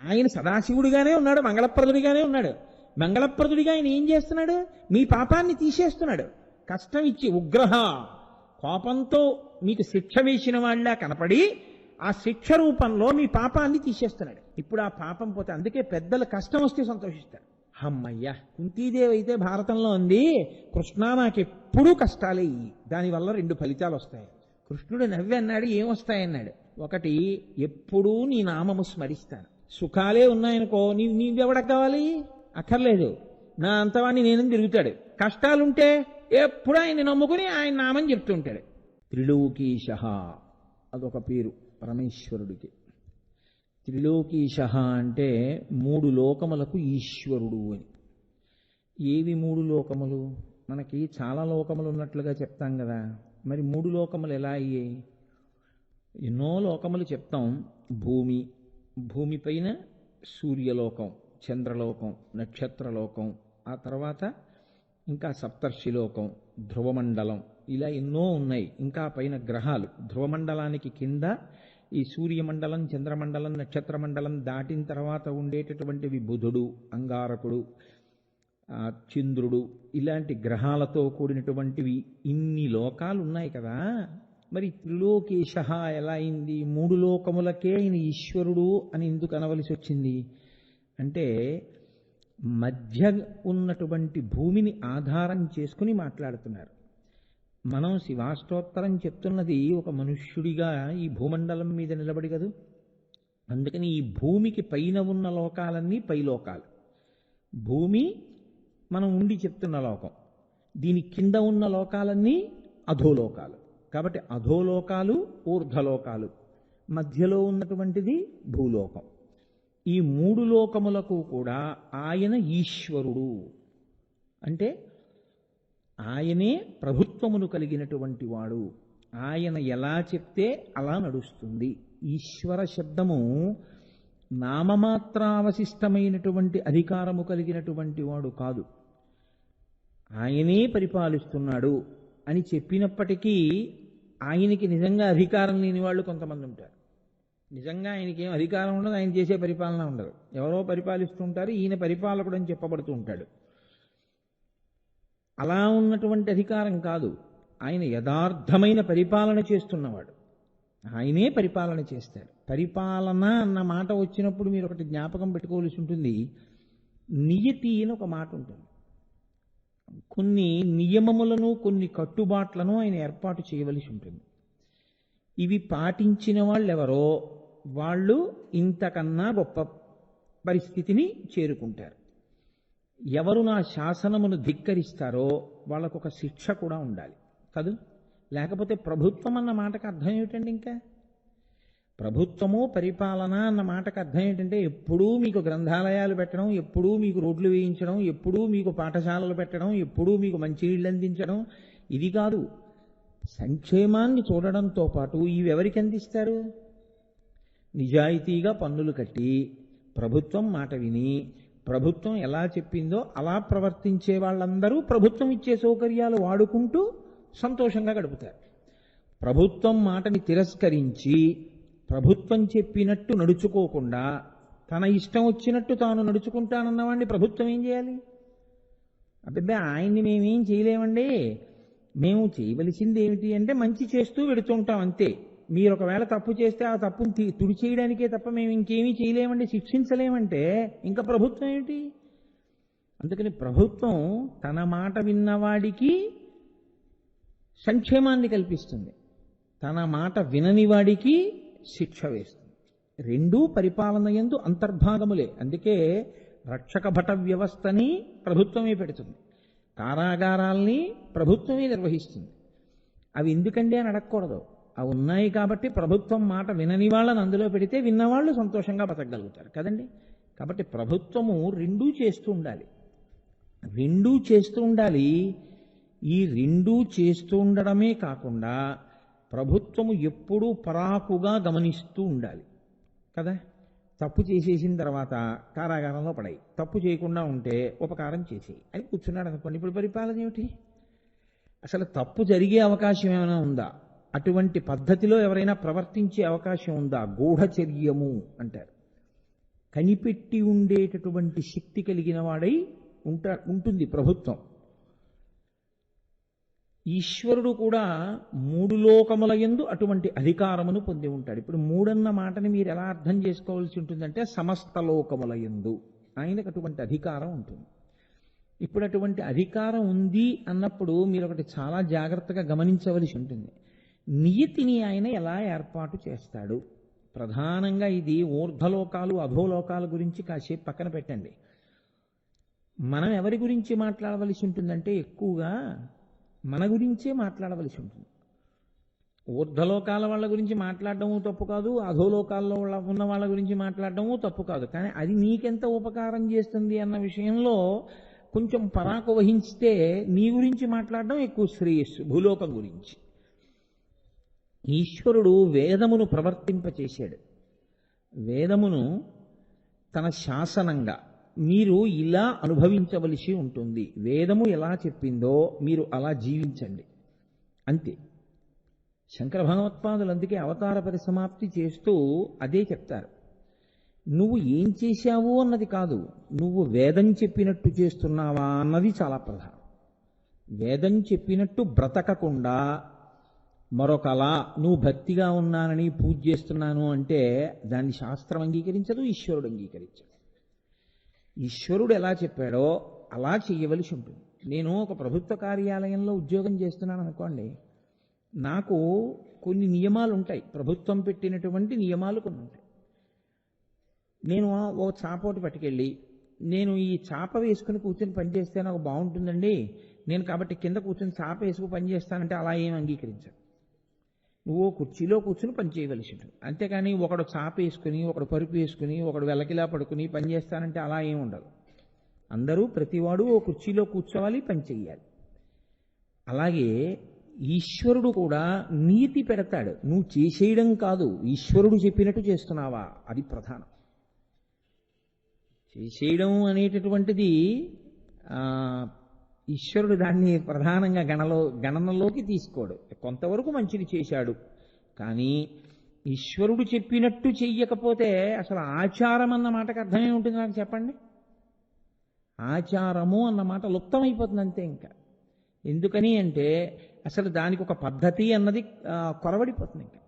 ఆయన సదాశివుడిగానే ఉన్నాడు, మంగళప్రదుడిగానే ఉన్నాడు. మంగళప్రదుడిగా ఆయన ఏం చేస్తున్నాడు? మీ పాపాన్ని తీసేస్తున్నాడు. కష్టం ఇచ్చి ఉగ్రహ, కోపంతో మీకు శిక్ష వేసిన వాళ్ళ కనపడి ఆ శిక్ష రూపంలో మీ పాపాన్ని తీసేస్తున్నాడు. ఇప్పుడు ఆ పాపం పోతే, అందుకే పెద్దలు కష్టం వస్తే సంతోషిస్తారు. అమ్మయ్యా, కుంతీదేవి అయితే భారతంలో ఉంది, కృష్ణ నాకెప్పుడూ కష్టాలే, దానివల్ల 2 ఫలితాలు వస్తాయి. కృష్ణుడు నవ్వి అన్నాడు, ఏమొస్తాయన్నాడు. ఒకటి, ఎప్పుడూ నీ నామము స్మరిస్తాను. సుఖాలే ఉన్నాయనుకో, నీవెవడకు కావాలి? అక్కర్లేదు, నా అంతవాణ్ణి నేనని తిరుగుతాడు. కష్టాలుంటే ఎప్పుడు ఆయన్ని నమ్ముకుని ఆయన నామని చెప్తుంటాడు. త్రిలోకీశ అదొక పేరు పరమేశ్వరుడికి. త్రిలోకీశ అంటే 3 లోకములకు ఈశ్వరుడు అని. ఏవి 3 లోకములు? మనకి చాలా లోకములు ఉన్నట్లుగా చెప్తాం కదా, మరి 3 లోకములు ఎలా అయ్యాయి? ఎన్నో లోకములు చెప్తాం. భూమి, భూమిపైన సూర్యలోకం, చంద్రలోకం, నక్షత్రలోకం, ఆ తర్వాత ఇంకా సప్తర్షిలోకం, ధ్రువమండలం, ఇలా ఎన్నో ఉన్నాయి. ఇంకా పైన గ్రహాలు. ధ్రువమండలానికి కింద ఈ సూర్యమండలం, చంద్రమండలం, నక్షత్రమండలం దాటిన తర్వాత ఉండేటటువంటివి బుధుడు, అంగారకుడు, చంద్రుడు, ఇలాంటి గ్రహాలతో కూడినటువంటివి ఇన్ని లోకాలు ఉన్నాయి కదా. మరి త్రిలోకేశ ఎలా అయింది? 3 లోకములకే ఆయన ఈశ్వరుడు అని ఎందుకు అనవలసి వచ్చింది అంటే, మధ్య ఉన్నటువంటి భూమిని ఆధారం చేసుకుని మాట్లాడుతున్నారు. మనం శివాష్టోత్తరం చెప్తున్నది ఒక మనుష్యుడిగా ఈ భూమండలం మీద నిలబడి కదూ. అందుకని ఈ భూమికి పైన ఉన్న లోకాలన్నీ పైలోకాలు. భూమి మనం ఉండి చెప్తున్న లోకం, దీని కింద ఉన్న లోకాలన్నీ అధోలోకాలు. కాబట్టి అధోలోకాలు, ఊర్ధ్వలోకాలు, మధ్యలో ఉన్నటువంటిది భూలోకం. ఈ 3 లోకములకు కూడా ఆయన ఈశ్వరుడు. అంటే ఆయనే ప్రభుత్వమును కలిగినటువంటి వాడు. ఆయన ఎలా చెప్తే అలా నడుస్తుంది. ఈశ్వర శబ్దము నామమాత్రావశిష్టమైనటువంటి అధికారము కలిగినటువంటి వాడు కాదు. ఆయనే పరిపాలిస్తున్నాడు అని చెప్పినప్పటికీ ఆయనకి నిజంగా అధికారం లేని వాళ్ళు కొంతమంది ఉంటారు. నిజంగా ఆయనకేం అధికారం ఉండదు, ఆయన చేసే పరిపాలన ఉండదు, ఎవరో పరిపాలిస్తుంటారు, ఈయన పరిపాలకుడు అని చెప్పబడుతూ ఉంటాడు. అలా ఉన్నటువంటి అధికారం కాదు, ఆయన యథార్థమైన పరిపాలన చేస్తున్నవాడు. ఆయనే పరిపాలన చేస్తాడు. పరిపాలన అన్న మాట వచ్చినప్పుడు మీరు ఒకటి జ్ఞాపకం పెట్టుకోవాల్సి ఉంటుంది. నియతి అని ఒక మాట ఉంటుంది. కొన్ని నియమములను, కొన్ని కట్టుబాట్లను ఆయన ఏర్పాటు చేయవలసి ఉంటుంది. ఇవి పాటించిన వాళ్ళెవరో వాళ్ళు ఇంతకన్నా గొప్ప పరిస్థితిని చేరుకుంటారు. ఎవరు నా శాసనమును ధిక్కరిస్తారో వాళ్ళకు ఒక శిక్ష కూడా ఉండాలి కదూ. లేకపోతే ప్రభుత్వం అన్న మాటకు అర్థం ఏమిటండి? ఇంకా ప్రభుత్వము, పరిపాలన అన్న మాటకు అర్థం ఏంటంటే ఎప్పుడూ మీకు గ్రంథాలయాలు పెట్టడం, ఎప్పుడూ మీకు రోడ్లు వేయించడం, ఎప్పుడూ మీకు పాఠశాలలు పెట్టడం, ఎప్పుడూ మీకు మంచినీళ్ళు అందించడం, ఇది కాదు. సంక్షేమాన్ని చూడడంతో పాటు ఇవి ఎవరికి అందిస్తారు? నిజాయితీగా పన్నులు కట్టి, ప్రభుత్వం మాట విని, ప్రభుత్వం ఎలా చెప్పిందో అలా ప్రవర్తించే వాళ్ళందరూ ప్రభుత్వం ఇచ్చే సౌకర్యాలు వాడుకుంటూ సంతోషంగా గడుపుతారు. ప్రభుత్వం మాటని తిరస్కరించి ప్రభుత్వం చెప్పినట్టు నడుచుకోకుండా తన ఇష్టం వచ్చినట్టు తాను నడుచుకుంటానన్నవాడిని ప్రభుత్వం ఏం చేయాలి? అబ్బే ఆయన్ని మేమేం చేయలేమండి, మేము చేయవలసింది ఏమిటి అంటే మంచి చేస్తూ వెడుతుంటాం అంతే. మీరు ఒకవేళ తప్పు చేస్తే ఆ తప్పును తుడిచేయడానికే తప్ప మేము ఇంకేమీ చేయలేమండి, శిక్షించలేమంటే ఇంకా ప్రభుత్వం ఏమిటి? అందుకని ప్రభుత్వం తన మాట విన్నవాడికి సంక్షేమాన్ని కల్పిస్తుంది, తన మాట వినని వాడికి శిక్ష వేస్తుంది. రెండూ పరిపాలన యందు అంతర్భాగములే. అందుకే రక్షక భట వ్యవస్థని ప్రభుత్వమే పెడుతుంది, కారాగారాల్ని ప్రభుత్వమే నిర్వహిస్తుంది. అవి ఎందుకండి అని అడగకూడదు, అవి ఉన్నాయి కాబట్టి ప్రభుత్వం మాట వినని వాళ్ళని అందులో పెడితే విన్నవాళ్ళు సంతోషంగా బతకగలుగుతారు కదండి. కాబట్టి ప్రభుత్వము రెండూ చేస్తూ ఉండాలి, రెండూ చేస్తూ ఉండాలి. ఈ రెండూ చేస్తూ ఉండడమే కాకుండా ప్రభుత్వము ఎప్పుడూ పరాకుగా గమనిస్తూ ఉండాలి కదా. తప్పు చేసేసిన తర్వాత కారాగారంలో పడాయి, తప్పు చేయకుండా ఉంటే ఉపకారం చేసేయి అని కూర్చున్నాడు అనుకోండి. ఇప్పుడు పరిపాలన ఏమిటి? అసలు తప్పు జరిగే అవకాశం ఏమైనా ఉందా? అటువంటి పద్ధతిలో ఎవరైనా ప్రవర్తించే అవకాశం ఉందా? గూఢచర్యము అంటారు. కనిపెట్టి ఉండేటటువంటి శక్తి కలిగిన వాడై ఉంటుంది ప్రభుత్వం. ఈశ్వరుడు కూడా మూడు లోకముల యందు అటువంటి అధికారమును పొంది ఉంటాడు. ఇప్పుడు మూడన్న మాటని మీరు ఎలా అర్థం చేసుకోవాల్సి ఉంటుందంటే సమస్త లోకముల యందు ఆయనకు అటువంటి అధికారం ఉంటుంది. ఇప్పుడు అటువంటి అధికారం ఉంది అన్నప్పుడు మీరు ఒకటి చాలా జాగ్రత్తగా గమనించవలసి ఉంటుంది. నియతిని ఆయన ఎలా ఏర్పాటు చేస్తాడు? ప్రధానంగా ఇది ఊర్ధ్వలోకాలు అధోలోకాల గురించి కాసేపు పక్కన పెట్టండి. మనం ఎవరి గురించి మాట్లాడవలసి ఉంటుందంటే ఎక్కువగా మన గురించే మాట్లాడవలసి ఉంటుంది. ఊర్ధ్వలోకాల వాళ్ళ గురించి మాట్లాడటము తప్పు కాదు, అధోలోకాల్లో ఉన్న వాళ్ళ గురించి మాట్లాడటము తప్పు కాదు. కానీ అది నీకెంత ఉపకారం చేస్తుంది అన్న విషయంలో కొంచెం పరాకు వహించితే నీ గురించి మాట్లాడడం ఎక్కువ శ్రేయస్సు. భూలోకం గురించి ఈశ్వరుడు వేదమును ప్రవర్తింపచేశాడు. వేదమును తన శాసనంగా మీరు ఇలా అనుభవించవలసి ఉంటుంది. వేదము ఎలా చెప్పిందో మీరు అలా జీవించండి అంతే. శంకర భగవత్పాదులు అందుకే అవతార పరిసమాప్తి చేస్తూ అదే చెప్తారు. నువ్వు ఏం చేశావు అన్నది కాదు, నువ్వు వేదం చెప్పినట్టు చేస్తున్నావా అన్నది చాలా ప్రధానం. వేదం చెప్పినట్టు బ్రతకకుండా మరొకలా నువ్వు భక్తిగా ఉన్నానని పూజ చేస్తున్నాను అంటే దాన్ని శాస్త్రం అంగీకరించదు, ఈశ్వరుడు అంగీకరించదు. ఈశ్వరుడు ఎలా చెప్పాడో అలా చేయవలసి ఉంటుంది. నేను ఒక ప్రభుత్వ కార్యాలయంలో ఉద్యోగం చేస్తున్నాను అనుకోండి, నాకు కొన్ని నియమాలు ఉంటాయి, ప్రభుత్వం పెట్టినటువంటి నియమాలు కొన్ని ఉంటాయి. నేను ఓ చాపోటి పట్టుకెళ్ళి నేను ఈ చాప వేసుకుని కూర్చొని పనిచేస్తే నాకు బాగుంటుందండి, నేను కాబట్టి కింద కూర్చొని చాప వేసుకుని పనిచేస్తానంటే అలా ఏం అంగీకరించాను. నువ్వు కుర్చీలో కూర్చుని పని చేయవలసి ఉంటుంది. అంతేకాని ఒకడు చాప వేసుకుని, ఒకడు పరుపు వేసుకుని, ఒకడు వెలకిలా పడుకుని పని చేస్తానంటే అలా ఏమి ఉండదు. అందరూ ప్రతివాడు ఓ కుర్చీలో కూర్చోవాలి, పని చెయ్యాలి. అలాగే ఈశ్వరుడు కూడా నీతి పెడతాడు. నువ్వు చేసేయడం కాదు, ఈశ్వరుడు చెప్పినట్టు చేస్తున్నావా అది ప్రధానం. చేసేయడం అనేటటువంటిది ఈశ్వరుడు దాన్ని ప్రధానంగా గణనలోకి తీసుకోడు. కొంతవరకు మంచిది చేశాడు, కానీ ఈశ్వరుడు చెప్పినట్టు చెయ్యకపోతే అసలు ఆచారం అన్న మాటకు అర్థమే ఉంటుంది నాకు చెప్పండి. ఆచారము అన్న మాట లుప్తమైపోతుంది అంతే. ఇంకా ఎందుకని అంటే అసలు దానికి ఒక పద్ధతి అన్నది కొరవడిపోతుంది. ఇంకా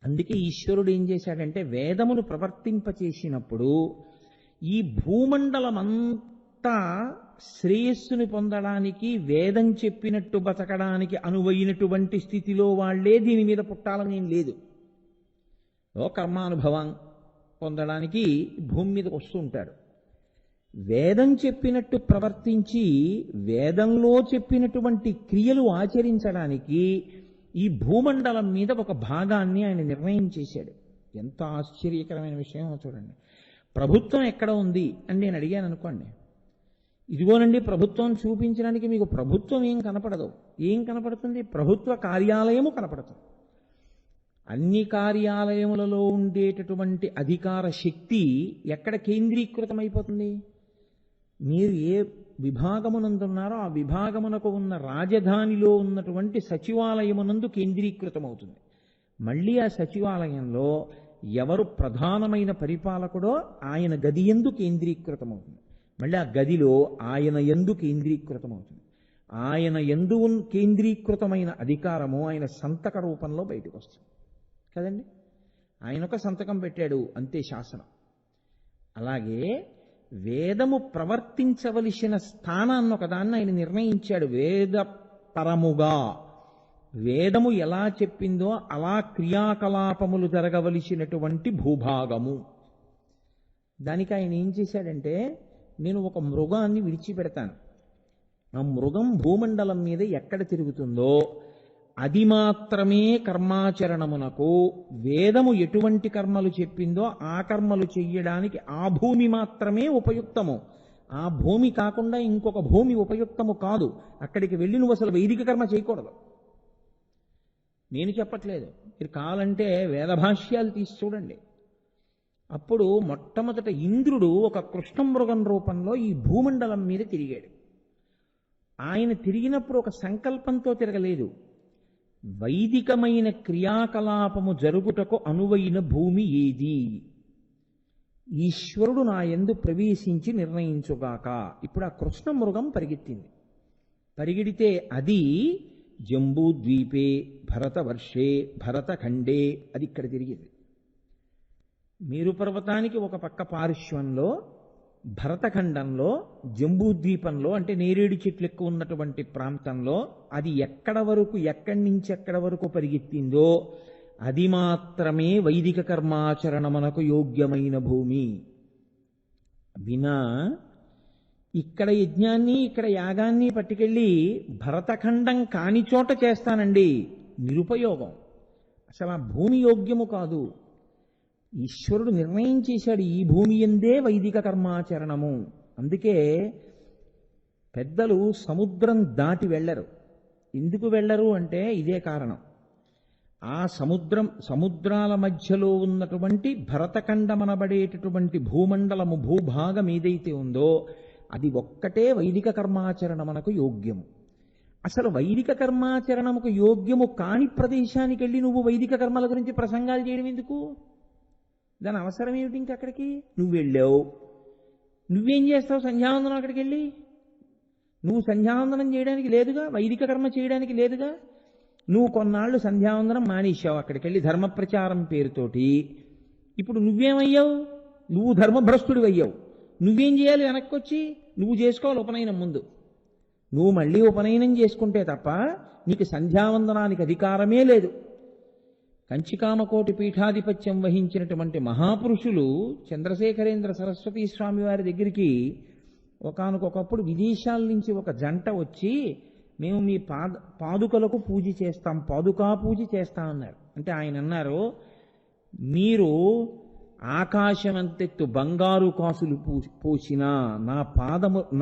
అందుకే ఈశ్వరుడు ఏం చేశాడంటే వేదమును ప్రవర్తింపచేసినప్పుడు ఈ భూమండలమంతా శ్రేయస్సుని పొందడానికి, వేదం చెప్పినట్టు బతకడానికి అనువైనటువంటి స్థితిలో వాళ్లే దీని మీద పుట్టాలని ఏం లేదు. కర్మానుభవం పొందడానికి భూమి మీదకి వస్తూ ఉంటారు. వేదం చెప్పినట్టు ప్రవర్తించి వేదంలో చెప్పినటువంటి క్రియలు ఆచరించడానికి ఈ భూమండలం మీద ఒక భాగాన్ని ఆయన నిర్ణయం చేశాడు. ఎంత ఆశ్చర్యకరమైన విషయం చూడండి. ప్రభుత్వం ఎక్కడ ఉంది అని నేను అడిగాను అనుకోండి, ఇదిగోనండి ప్రభుత్వం చూపించడానికి మీకు ప్రభుత్వం ఏం కనపడదు. ఏం కనపడుతుంది? ప్రభుత్వ కార్యాలయము కనపడుతుంది. అన్ని కార్యాలయములలో ఉండేటటువంటి అధికార శక్తి ఎక్కడ కేంద్రీకృతమైపోతుంది? మీరు ఏ విభాగమునందున్నారో ఆ విభాగమునకు ఉన్న రాజధానిలో ఉన్నటువంటి సచివాలయమునందు కేంద్రీకృతమవుతుంది. మళ్ళీ ఆ సచివాలయంలో ఎవరు ప్రధానమైన పరిపాలకుడో ఆయన గది యందు కేంద్రీకృతమవుతుంది. మళ్ళీ ఆ గదిలో ఆయన యందు కేంద్రీకృతమవుతుంది. ఆయన యందు కేంద్రీకృతమైన అధికారము ఆయన సంతక రూపంలో బయటకు వస్తుంది కదండి. ఆయన ఒక సంతకం పెట్టాడు అంతే, శాసనం. అలాగే వేదము ప్రవర్తించవలసిన స్థానాన్ని ఒకదాన్ని ఆయన నిర్ణయించాడు. వేద పరముగా వేదము ఎలా చెప్పిందో అలా క్రియాకలాపములు జరగవలసినటువంటి భూభాగము. దానికి ఆయన ఏం చేశాడంటే, నేను ఒక మృగాన్ని విడిచిపెడతాను, ఆ మృగం భూమండలం మీద ఎక్కడ తిరుగుతుందో అది మాత్రమే కర్మాచరణమునకు, వేదము ఎటువంటి కర్మలు చెప్పిందో ఆ కర్మలు చెయ్యడానికి ఆ భూమి మాత్రమే ఉపయుక్తము. ఆ భూమి కాకుండా ఇంకొక భూమి ఉపయుక్తము కాదు. అక్కడికి వెళ్ళి నువ్వు అసలు వైదిక కర్మ చేయకూడదు. నేను చెప్పట్లేదు, మీరు కావాలంటే వేదభాష్యాలు తీసి చూడండి. అప్పుడు మొట్టమొదట ఇంద్రుడు ఒక కృష్ణమృగం రూపంలో ఈ భూమండలం మీద తిరిగాడు. ఆయన తిరిగినప్పుడు ఒక సంకల్పంతో తిరగలేదు. వైదికమైన క్రియాకలాపము జరుగుటకు అనువైన భూమి ఏది, ఈశ్వరుడు నా యందు ప్రవేశించి నిర్ణయించుగాక. ఇప్పుడు ఆ కృష్ణ మృగం పరిగెత్తింది. పరిగెడితే అది జంబూద్వీపే భరతవర్షే భరతఖండే అది ఇక్కడ తిరిగింది. మేరు పర్వతానికి ఒక పక్క పార్శ్వంలో, భరతఖండంలో, జంబూద్వీపంలో అంటే నేరేడు చెట్లు ఎక్కువ ఉన్నటువంటి ప్రాంతంలో అది ఎక్కడి నుంచి ఎక్కడి వరకు పరిగెత్తిందో అది మాత్రమే వైదిక కర్మాచరణమునకు యోగ్యమైన భూమి. వినా ఇక్కడ యజ్ఞాన్ని ఇక్కడ యాగాన్ని పట్టుకెళ్ళి భరతఖండం కాని చోట చేస్తానండి, నిరుపయోగం. అసలు ఆ భూమి యోగ్యము కాదు. ఈశ్వరుడు నిర్ణయం చేశాడు ఈ భూమి యందే వైదిక కర్మాచరణము. అందుకే పెద్దలు సముద్రం దాటి వెళ్ళరు. ఎందుకు వెళ్ళరు అంటే ఇదే కారణం. ఆ సముద్రాల మధ్యలో ఉన్నటువంటి భరతఖండమనబడేటటువంటి భూమండలము, భూభాగం ఏదైతే ఉందో అది ఒక్కటే వైదిక కర్మాచరణమునకు యోగ్యము. అసలు వైదిక కర్మాచరణముకు యోగ్యము కాని ప్రదేశానికి వెళ్ళి నువ్వు వైదిక కర్మల గురించి ప్రసంగాలు చేయడం ఎందుకు? దాని అవసరం ఏమిటి? ఇంకక్కడికి నువ్వు వెళ్ళావు, నువ్వేం చేస్తావు? సంధ్యావందనం అక్కడికి వెళ్ళి నువ్వు సంధ్యావందనం చేయడానికి లేదుగా, వైదిక కర్మ చేయడానికి లేదుగా. నువ్వు కొన్నాళ్ళు సంధ్యావందనం మానేశావు అక్కడికి వెళ్ళి ధర్మ ప్రచారం పేరుతోటి. ఇప్పుడు నువ్వేమయ్యావు? నువ్వు ధర్మభ్రష్టుడు అయ్యావు. నువ్వేం చేయాలి? వెనక్కి వచ్చి నువ్వు చేసుకోవాలి ఉపనయనం ముందు. నువ్వు మళ్ళీ ఉపనయనం చేసుకుంటే తప్ప నీకు సంధ్యావందనానికి అధికారమే లేదు. కంచికామకోటి పీఠాధిపత్యం వహించినటువంటి మహాపురుషులు చంద్రశేఖరేంద్ర సరస్వతీ స్వామి వారి దగ్గరికి ఒకానొకప్పుడు విదేశాల నుంచి ఒక జంట వచ్చి, మేము మీ పాదుకలకు పూజ చేస్తాం, పాదుకా పూజ చేస్తామన్నారు. అంటే ఆయన అన్నారు, మీరు ఆకాశమంతెత్తు బంగారు కాసులు పోసినా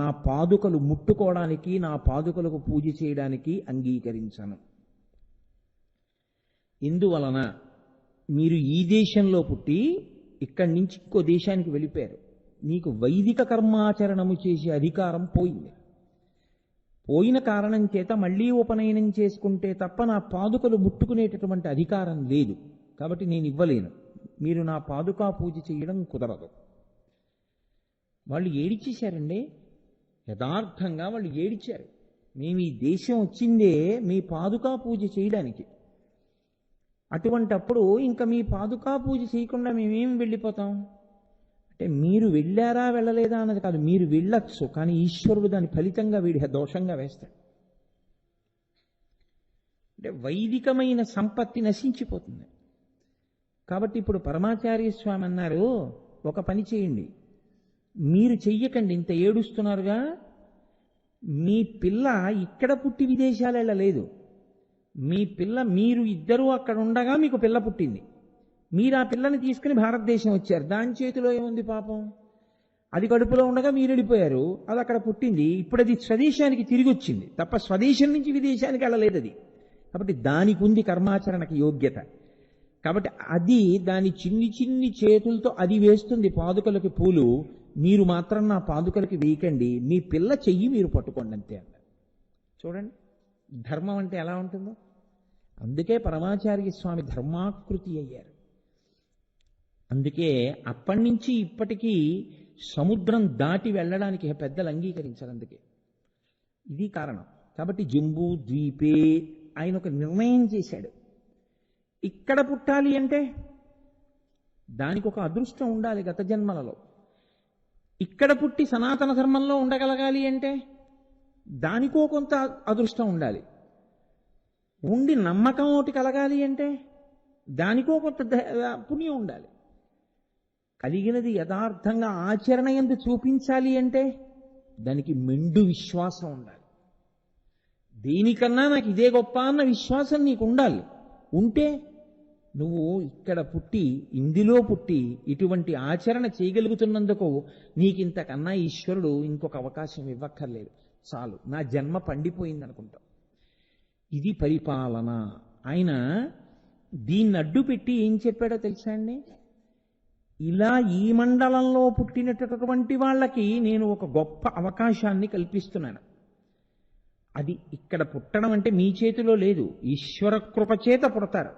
నా పాదుకలు ముట్టుకోవడానికి, నా పాదుకలకు పూజ చేయడానికి అంగీకరించను. ఎందువలన? మీరు ఈ దేశంలో పుట్టి ఇక్కడి నుంచి ఇంకో దేశానికి వెళ్ళిపోయారు. నీకు వైదిక కర్మాచరణము చేసే అధికారం పోయింది. పోయిన కారణం చేత మళ్ళీ ఉపనయనం చేసుకుంటే తప్ప నా పాదుకలు ముట్టుకునేటటువంటి అధికారం లేదు. కాబట్టి నేను ఇవ్వలేను. మీరు నా పాదుకా పూజ చేయడం కుదరదు. వాళ్ళు ఏడిచేశారండి. యథార్థంగా వాళ్ళు ఏడిచారు. మేము ఈ దేశం వచ్చిందే మీ పాదుకా పూజ చేయడానికి. అటువంటప్పుడు ఇంకా మీ పాదుకా పూజ చేయకుండా మేమేం వెళ్ళిపోతాం అంటే, మీరు వెళ్ళారా వెళ్ళలేదా అన్నది కాదు, మీరు వెళ్ళొచ్చు, కానీ ఈశ్వరుడు దాని ఫలితంగా వీడి దోషంగా వేస్తాడు. అంటే వైదికమైన సంపత్తి నశించిపోతుంది. కాబట్టి ఇప్పుడు పరమాచార్య స్వామి అన్నారు, ఒక పని చేయండి, మీరు చెయ్యకండి, ఇంత ఏడుస్తున్నారుగా, మీ పిల్ల ఇక్కడ పుట్టి విదేశాలు వెళ్ళలేదు. మీ పిల్ల, మీరు ఇద్దరూ అక్కడ ఉండగా మీకు పిల్ల పుట్టింది. మీరు ఆ పిల్లని తీసుకుని భారతదేశం వచ్చారు. దాని చేతిలో ఏముంది పాపం? అది కడుపులో ఉండగా మీరు వెళ్ళిపోయారు, అది అక్కడ పుట్టింది. ఇప్పుడు అది స్వదేశానికి తిరిగి వచ్చింది తప్ప స్వదేశం నుంచి విదేశానికి వెళ్ళలేదు అది. కాబట్టి దానికి ఉంది కర్మాచరణకి యోగ్యత. కాబట్టి అది దాని చిన్ని చిన్ని చేతులతో అది వేస్తుంది పాదుకలకి పూలు. మీరు మాత్రం నా పాదుకలకి వేయకండి, మీ పిల్ల చెయ్యి మీరు పట్టుకోండి అంతే అన్నారు. చూడండి ధర్మం అంటే ఎలా ఉంటుందో. అందుకే పరమాచార్య స్వామి ధర్మాకృతి అయ్యారు. అందుకే అప్పటి నుంచి ఇప్పటికీ సముద్రం దాటి వెళ్ళడానికి పెద్దలు అంగీకరించారు. అందుకే ఇది కారణం. కాబట్టి జంబూ ద్వీపే ఆయన ఒక నిర్ణయం చేశాడు. ఇక్కడ పుట్టాలి అంటే దానికి ఒక అదృష్టం ఉండాలి గత జన్మలలో. ఇక్కడ పుట్టి సనాతన ధర్మంలో ఉండగలగాలి అంటే దానికో కొంత అదృష్టం ఉండాలి. ఉండి నమ్మకం ఒకటి కలగాలి అంటే దానికో కొంత పుణ్యం ఉండాలి. కలిగినది యథార్థంగా ఆచరణ యందు చూపించాలి అంటే దానికి మెండు విశ్వాసం ఉండాలి. దేనికన్నా నాకు ఇదే గొప్ప అన్న విశ్వాసం నీకు ఉండాలి. ఉంటే నువ్వు ఇక్కడ పుట్టి, ఇందులో పుట్టి ఇటువంటి ఆచరణ చేయగలుగుతున్నందుకు నీకింతకన్నా ఈశ్వరుడు ఇంకొక అవకాశం ఇవ్వక్కర్లేదు, చాలు, నా జన్మ పండిపోయింది అనుకుంటావు. ఇది పరిపాలన. ఆయన దీన్ని అడ్డు పెట్టి ఏం చెప్పాడో తెలుసా అండి? ఇలా ఈ మండలంలో పుట్టినటువంటి వాళ్ళకి నేను ఒక గొప్ప అవకాశాన్ని కల్పిస్తున్నాను. అది ఇక్కడ పుట్టడం అంటే మీ చేతిలో లేదు, ఈశ్వర కృప చేత పుడతారు.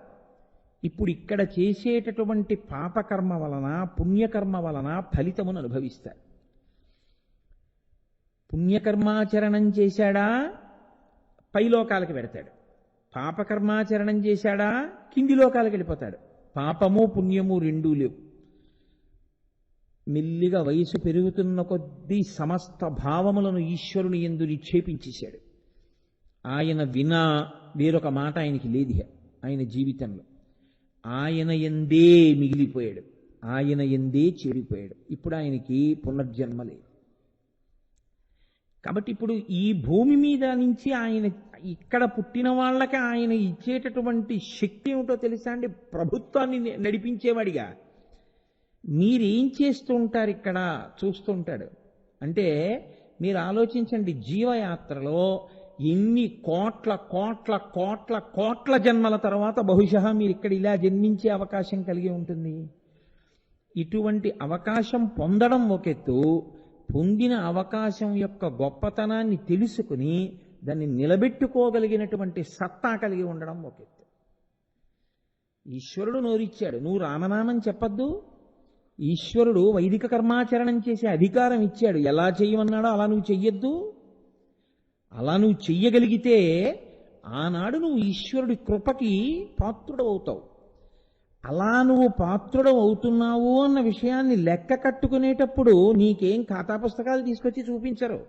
ఇప్పుడు ఇక్కడ చేసేటటువంటి పాపకర్మ వలన పుణ్యకర్మ వలన ఫలితమును అనుభవిస్తారు. పుణ్యకర్మాచరణం చేశాడా పైలోకాలకి వెడతాడు, పాపకర్మాచరణం చేశాడా కింది లోకాలకు వెళ్ళిపోతాడు. పాపము పుణ్యము రెండూ లేవు. మెల్లిగా వయసు పెరుగుతున్న కొద్దీ సమస్త భావములను ఈశ్వరుని యందు నిక్షేపించేశాడు. ఆయన వినా వేరొక మాట ఆయనకి లేదు ఆయన జీవితంలో. ఆయన ఎందే మిగిలిపోయాడు, ఆయన ఎందే చేరిపోయాడు. ఇప్పుడు ఆయనకి పునర్జన్మ లేదు. కాబట్టి ఇప్పుడు ఈ భూమి మీద నుంచి ఆయన ఇక్కడ పుట్టిన వాళ్ళకి ఆయన ఇచ్చేటటువంటి శక్తి ఏమిటో తెలుసా అండి? ప్రభుత్వాన్ని నడిపించేవాడిగా. మీరేం చేస్తూ ఉంటారు ఇక్కడ చూస్తుంటాడు. అంటే మీరు ఆలోచించండి, జీవయాత్రలో ఎన్ని కోట్ల కోట్ల కోట్ల కోట్ల జన్మల తర్వాత బహుశా మీరు ఇక్కడ ఇలా జన్మించే అవకాశం కలిగి ఉంటుంది. ఇటువంటి అవకాశం పొందడం ఒకెత్తు, పొందిన అవకాశం యొక్క గొప్పతనాన్ని తెలుసుకుని దాన్ని నిలబెట్టుకోగలిగినటువంటి సత్తా కలిగి ఉండడం ఒకెత్తు. ఈశ్వరుడు నోరిచ్చాడు, నువ్వు రామనామం చెప్పద్దు. ఈశ్వరుడు వైదిక కర్మాచరణం చేసే అధికారం ఇచ్చాడు, ఎలా చేయమన్నాడో అలా నువ్వు చెయ్యొద్దు. అలా నువ్వు చెయ్యగలిగితే ఆనాడు నువ్వు ఈశ్వరుడి కృపకి పాత్రుడవుతావు. అలా నువ్వు పాత్రుడు అవుతున్నావు అన్న విషయాన్ని లెక్క కట్టుకునేటప్పుడు నీకేం ఖాతా పుస్తకాలు తీసుకొచ్చి చూపించరు.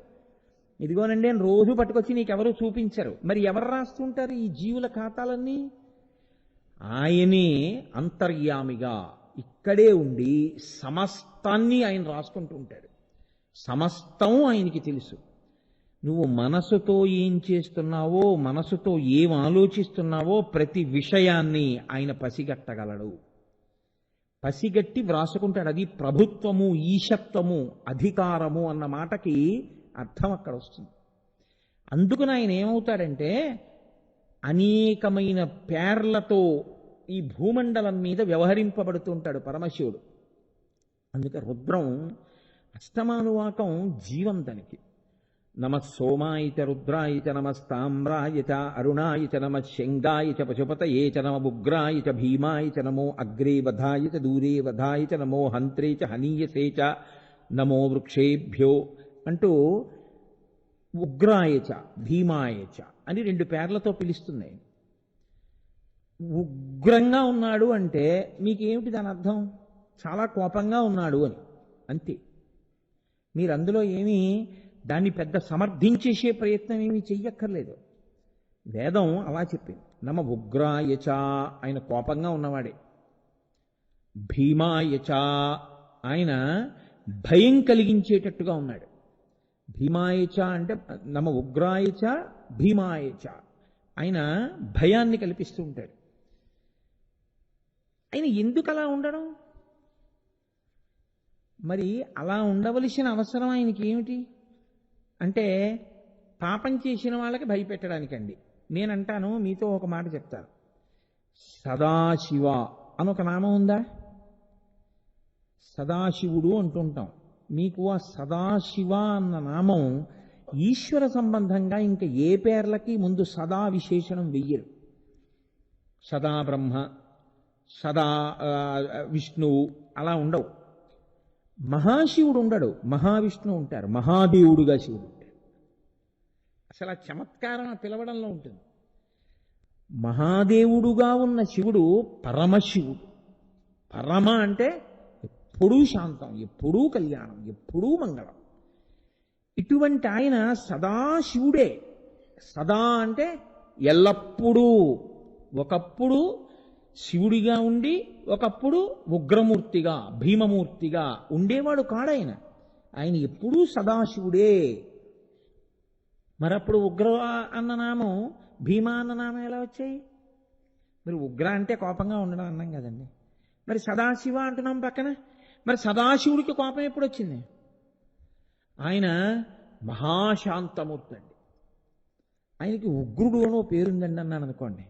ఇదిగోనండి అని రోజు పట్టుకొచ్చి నీకెవరు చూపించరు. మరి ఎవరు రాస్తుంటారు ఈ జీవుల ఖాతాలన్నీ? ఆయనే అంతర్యామిగా ఇక్కడే ఉండి సమస్తాన్ని ఆయన రాసుకుంటూ ఉంటాడు. సమస్తం ఆయనకి తెలుసు. నువ్వు మనసుతో ఏం చేస్తున్నావో, మనసుతో ఏం ఆలోచిస్తున్నావో ప్రతి విషయాన్ని ఆయన పసిగట్టగలడు. పసిగట్టి వ్రాసుకుంటాడు. అది ప్రభుత్వము, ఈశత్వము, అధికారము అన్న మాటకి అర్థం అక్కడ వస్తుంది. అందుకని ఆయన ఏమవుతాడంటే అనేకమైన పేర్లతో ఈ భూమండలం మీద వ్యవహరింపబడుతూ ఉంటాడు పరమశివుడు. అందుకే రుద్రం అష్టమానువాకం జీవం దానికి. నమ సోమాయ రుద్రాయ నమస్తామ్రాయ అరుణాయ నమ శంగాయ పశుపతయే నమ ఉగ్రాయ భీమాయ నమో అగ్రే వధాయ దూరే వధాయ నమో హంత్రే హనీయసే నమో వృక్షేభ్యో అంటూ ఉగ్రాయ భీమాయ అని రెండు పేర్లతో పిలుస్తున్నాయి. ఉగ్రంగా ఉన్నాడు అంటే మీకేమిటి దాని అర్థం? చాలా కోపంగా ఉన్నాడు అని, అంతే. మీరు అందులో ఏమీ దాన్ని పెద్ద సమర్థించేసే ప్రయత్నం ఏమీ చెయ్యక్కర్లేదు. వేదం అలా చెప్పింది. నమ ఉగ్రాయచ, ఆయన కోపంగా ఉన్నవాడే. భీమాయచ, ఆయన భయం కలిగించేటట్టుగా ఉన్నాడు. భీమాయచ అంటే నమ ఉగ్రాయచ భీమాయచ, ఆయన భయాన్ని కల్పిస్తూ ఉంటాడు. ఆయన ఎందుకు అలా ఉండడం? మరి అలా ఉండవలసిన అవసరం ఆయనకి ఏమిటి అంటే పాపం చేసిన వాళ్ళకి భయపెట్టడానికండి. నేనంటాను, మీతో ఒక మాట చెప్తాను. సదాశివ అని ఒక నామం ఉందా? సదాశివుడు అంటుంటాం. మీకు ఆ సదాశివ అన్న నామం ఈశ్వర సంబంధంగా ఇంకా ఏ పేర్లకి ముందు సదా విశేషణం వెయ్యరు. సదా బ్రహ్మ, సదా విష్ణువు అలా ఉండవు. మహాశివుడు ఉండడు, మహావిష్ణువు ఉంటారు. మహాదేవుడుగా శివుడు ఉంటాడు. అసలు ఆ చమత్కారం ఆ పిలవడంలో ఉంటుంది. మహాదేవుడుగా ఉన్న శివుడు పరమశివుడు. పరమ అంటే ఎప్పుడూ శాంతం, ఎప్పుడూ కళ్యాణం, ఎప్పుడూ మంగళం. ఇటువంటి ఆయన సదాశివుడే. సదా అంటే ఎల్లప్పుడూ. ఒకప్పుడు శివుడిగా ఉండి ఒకప్పుడు ఉగ్రమూర్తిగా, భీమమూర్తిగా ఉండేవాడు కాడాయన. ఆయన ఎప్పుడూ సదాశివుడే. మరప్పుడు ఉగ్ర అన్న నామం, భీమ అన్న నామం ఎలా వచ్చాయి? మరి ఉగ్ర అంటే కోపంగా ఉండడం అన్నాం కదండి. మరి సదాశివ అంటున్నాం పక్కన. మరి సదాశివుడికి కోపం ఎప్పుడు వచ్చింది? ఆయన మహాశాంతమూర్తి అండి. ఆయనకి ఉగ్రుడు అనో పేరుందండి అన్నాను అనుకోండి.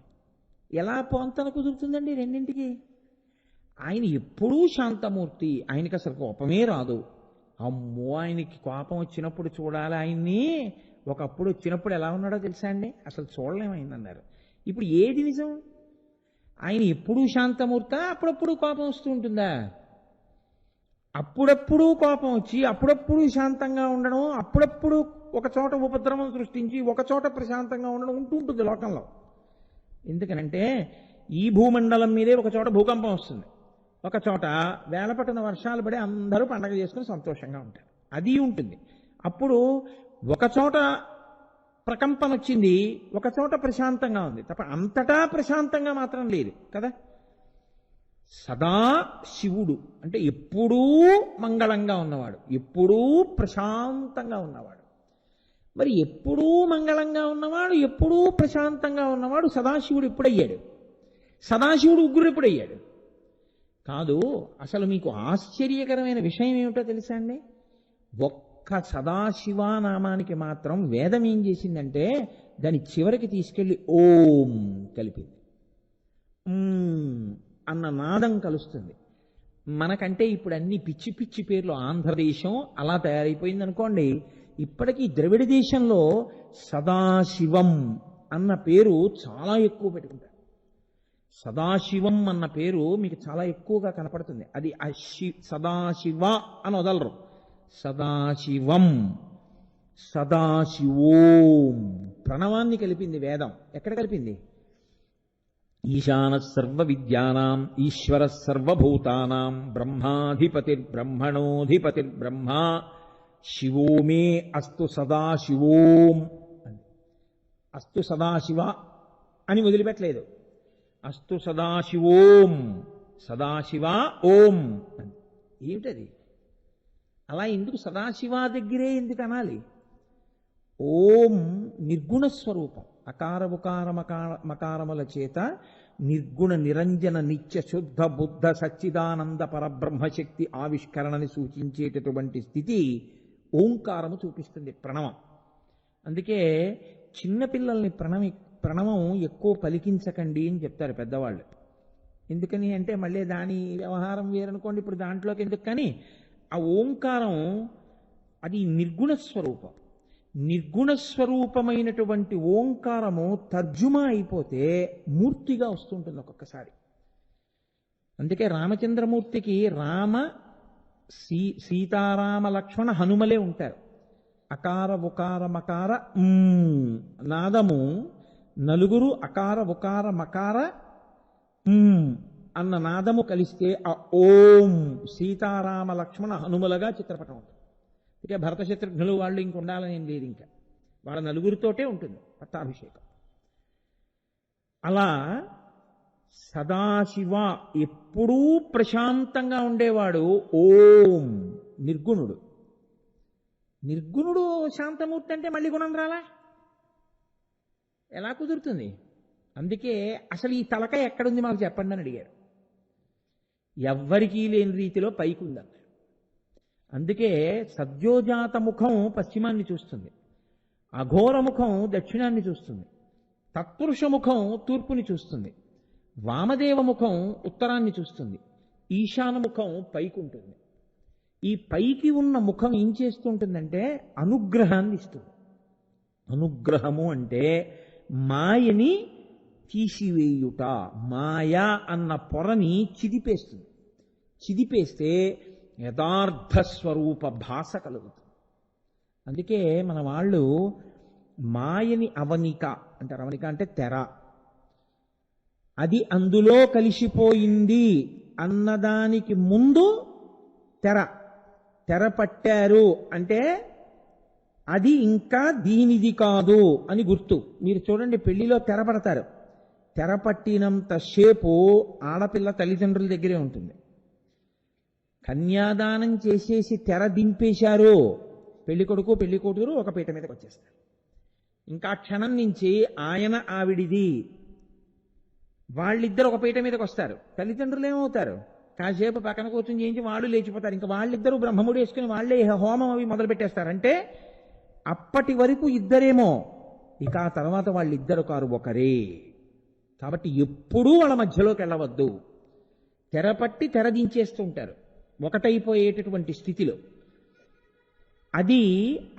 ఎలా పొంతన కుదురుతుందండి రెండింటికి? ఆయన ఎప్పుడూ శాంతమూర్తి, ఆయనకి అసలు కోపమే రాదు. అమ్మో, ఆయనకి కోపం వచ్చినప్పుడు చూడాలి ఆయన్ని. ఒకప్పుడు వచ్చినప్పుడు ఎలా ఉన్నాడో తెలుసా అండి? అసలు చూడలేమైందన్నారు. ఇప్పుడు ఏది నిజం? ఆయన ఎప్పుడూ శాంతమూర్త, అప్పుడప్పుడు కోపం వస్తూ ఉంటుందా? అప్పుడప్పుడు కోపం వచ్చి అప్పుడప్పుడు శాంతంగా ఉండడం, అప్పుడప్పుడు ఒక చోట ఉపద్రవం సృష్టించి ఒక చోట ప్రశాంతంగా ఉండడం ఉంటూ ఉంటుంది లోకంలో. ఎందుకనంటే ఈ భూమండలం మీదే ఒక చోట భూకంపం వస్తుంది, ఒక చోట వేలపట్టిన వర్షాలు పడి అందరూ పండగ చేసుకుని సంతోషంగా ఉంటారు, అది ఉంటుంది. అప్పుడు ఒక చోట ప్రకంపన వచ్చింది, ఒక చోట ప్రశాంతంగా ఉంది, తప్ప అంతటా ప్రశాంతంగా మాత్రం లేదు కదా. సదా శివుడు అంటే ఎప్పుడూ మంగళంగా ఉన్నవాడు, ఎప్పుడూ ప్రశాంతంగా ఉన్నవాడు. మరి ఎప్పుడూ మంగళంగా ఉన్నవాడు, ఎప్పుడూ ప్రశాంతంగా ఉన్నవాడు సదాశివుడు ఎప్పుడయ్యాడు? సదాశివుడు ఉగ్రుడు ఎప్పుడయ్యాడు? కాదు. అసలు మీకు ఆశ్చర్యకరమైన విషయం ఏమిటో తెలుసా అండి? ఒక్క సదాశివ నామానికి మాత్రం వేదం ఏం చేసిందంటే దాని చివరికి తీసుకెళ్లి ఓం కలిపింది. అన్న నాదం కలుస్తుంది. మనకంటే ఇప్పుడు అన్ని పిచ్చి పిచ్చి పేర్లు, ఆంధ్రదేశం అలా తయారైపోయింది అనుకోండి. ఇప్పటికీ ద్రవిడ దేశంలో సదాశివం అన్న పేరు చాలా ఎక్కువ పెట్టుకుంటారు. సదాశివం అన్న పేరు మీకు చాలా ఎక్కువగా కనపడుతుంది. అది సదాశివ అని వదలరు, సదాశివం, సదాశివోం ప్రణవాన్ని కలిపింది వేదం. ఎక్కడ కలిపింది? ఈశాన సర్వ విద్యానాం ఈశ్వర సర్వభూతానాం బ్రహ్మాధిపతిర్బ్రహ్మణోధిపతిర్బ్రహ్మ శివో మే అస్తు సదాశివోం. అస్తు సదాశివ అని వదిలిపెట్టలేదు, అస్తు సదాశివోం, సదాశివ ఓం. ఏమిటది? అలా ఎందుకు సదాశివ దగ్గరే ఎందుకు అనాలి? ఓం నిర్గుణ స్వరూపం, అకార ఉకార మకారముల చేత నిర్గుణ నిరంజన నిత్య శుద్ధ బుద్ధ సచ్చిదానంద పరబ్రహ్మశక్తి ఆవిష్కరణని సూచించేటటువంటి స్థితి ఓంకారము చూపిస్తుంది, ప్రణవం. అందుకే చిన్నపిల్లల్ని ప్రణవం ఎక్కువ పలికించకండి అని చెప్తారు పెద్దవాళ్ళు. ఎందుకని అంటే మళ్ళీ దాని వ్యవహారం వేరనుకోండి, ఇప్పుడు దాంట్లోకి ఎందుకు. కానీ ఆ ఓంకారం అది నిర్గుణ స్వరూపం. నిర్గుణ స్వరూపమైనటువంటి ఓంకారము తర్జుమా అయిపోతే మూర్తిగా వస్తుంటుంది ఒక్కొక్కసారి. అందుకే రామచంద్రమూర్తికి రామ సీతారామ లక్ష్మణ హనుమలే ఉంటారు. అకార ఉకార మకార నాదము నలుగురు అకార ఉకార మకార అన్న నాదము కలిస్తే ఆ ఓం సీతారామ లక్ష్మణ హనుమలుగా చిత్రపటం ఉంటుంది. ఇక భరత శత్రుఘ్నులు వాళ్ళు ఇంక ఉండాలని ఏం లేదు, ఇంకా వాళ్ళ నలుగురితోటే ఉంటుంది పట్టాభిషేకం. అలా సదాశివ ఎప్పుడూ ప్రశాంతంగా ఉండేవాడు ఓం నిర్గుణుడు. నిర్గుణుడు శాంతమూర్తి అంటే మళ్ళీ గుణం రాలా? ఎలా కుదురుతుంది? అందుకే అసలు ఈ తలకాయ ఎక్కడుంది మాకు చెప్పండి అని అడిగారు. ఎవ్వరికీ లేని రీతిలో పైకి ఉందన్నారు. అందుకే సద్యోజాత ముఖం పశ్చిమాన్ని చూస్తుంది, అఘోర ముఖం దక్షిణాన్ని చూస్తుంది, తత్పురుష ముఖం తూర్పుని చూస్తుంది, వామదేవ ముఖం ఉత్తరాన్ని చూస్తుంది, ఈశాన ముఖం పైకి ఉంటుంది. ఈ పైకి ఉన్న ముఖం ఏం చేస్తుంటుందంటే అనుగ్రహాన్ని ఇస్తుంది. అనుగ్రహము అంటే మాయని తీసివేయుట, మాయ అన్న పొరని చిదిపేస్తుంది. చిదిపేస్తే యథార్థ స్వరూప భాష కలుగుతుంది. అందుకే మన వాళ్ళు మాయని అవనిక అంటారు. అవనిక అంటే తెర. అది అందులో కలిసిపోయింది అన్నదానికి ముందు తెర పట్టారు అంటే అది ఇంకా దీనిది కాదు అని గుర్తు. మీరు చూడండి, పెళ్లిలో తెర పడతారు, తెర పట్టినంత సేపు ఆడపిల్ల తల్లిదండ్రుల దగ్గరే ఉంటుంది. కన్యాదానం చేసేసి తెర దింపేశారు, పెళ్లి కొడుకు పెళ్లి కూతురు ఒక పీట మీదకి వచ్చేస్తారు. ఇంకా క్షణం నుంచి ఆయన ఆవిడిది, వాళ్ళిద్దరు ఒక పీట మీదకి వస్తారు. తల్లిదండ్రులు ఏమవుతారు? కాసేపు పక్కన కూర్చొని చేయించి వాళ్ళు లేచిపోతారు. ఇంకా వాళ్ళిద్దరూ బ్రహ్మముడి వేసుకుని వాళ్ళే హోమం అవి మొదలు పెట్టేస్తారు. అంటే అప్పటి వరకు ఇద్దరేమో, ఇక ఆ తర్వాత వాళ్ళిద్దరు కారు ఒకరే. కాబట్టి ఎప్పుడూ వాళ్ళ మధ్యలోకి వెళ్ళవద్దు. తెరపట్టి తెరదించేస్తూ ఉంటారు ఒకటైపోయేటటువంటి స్థితిలో. అది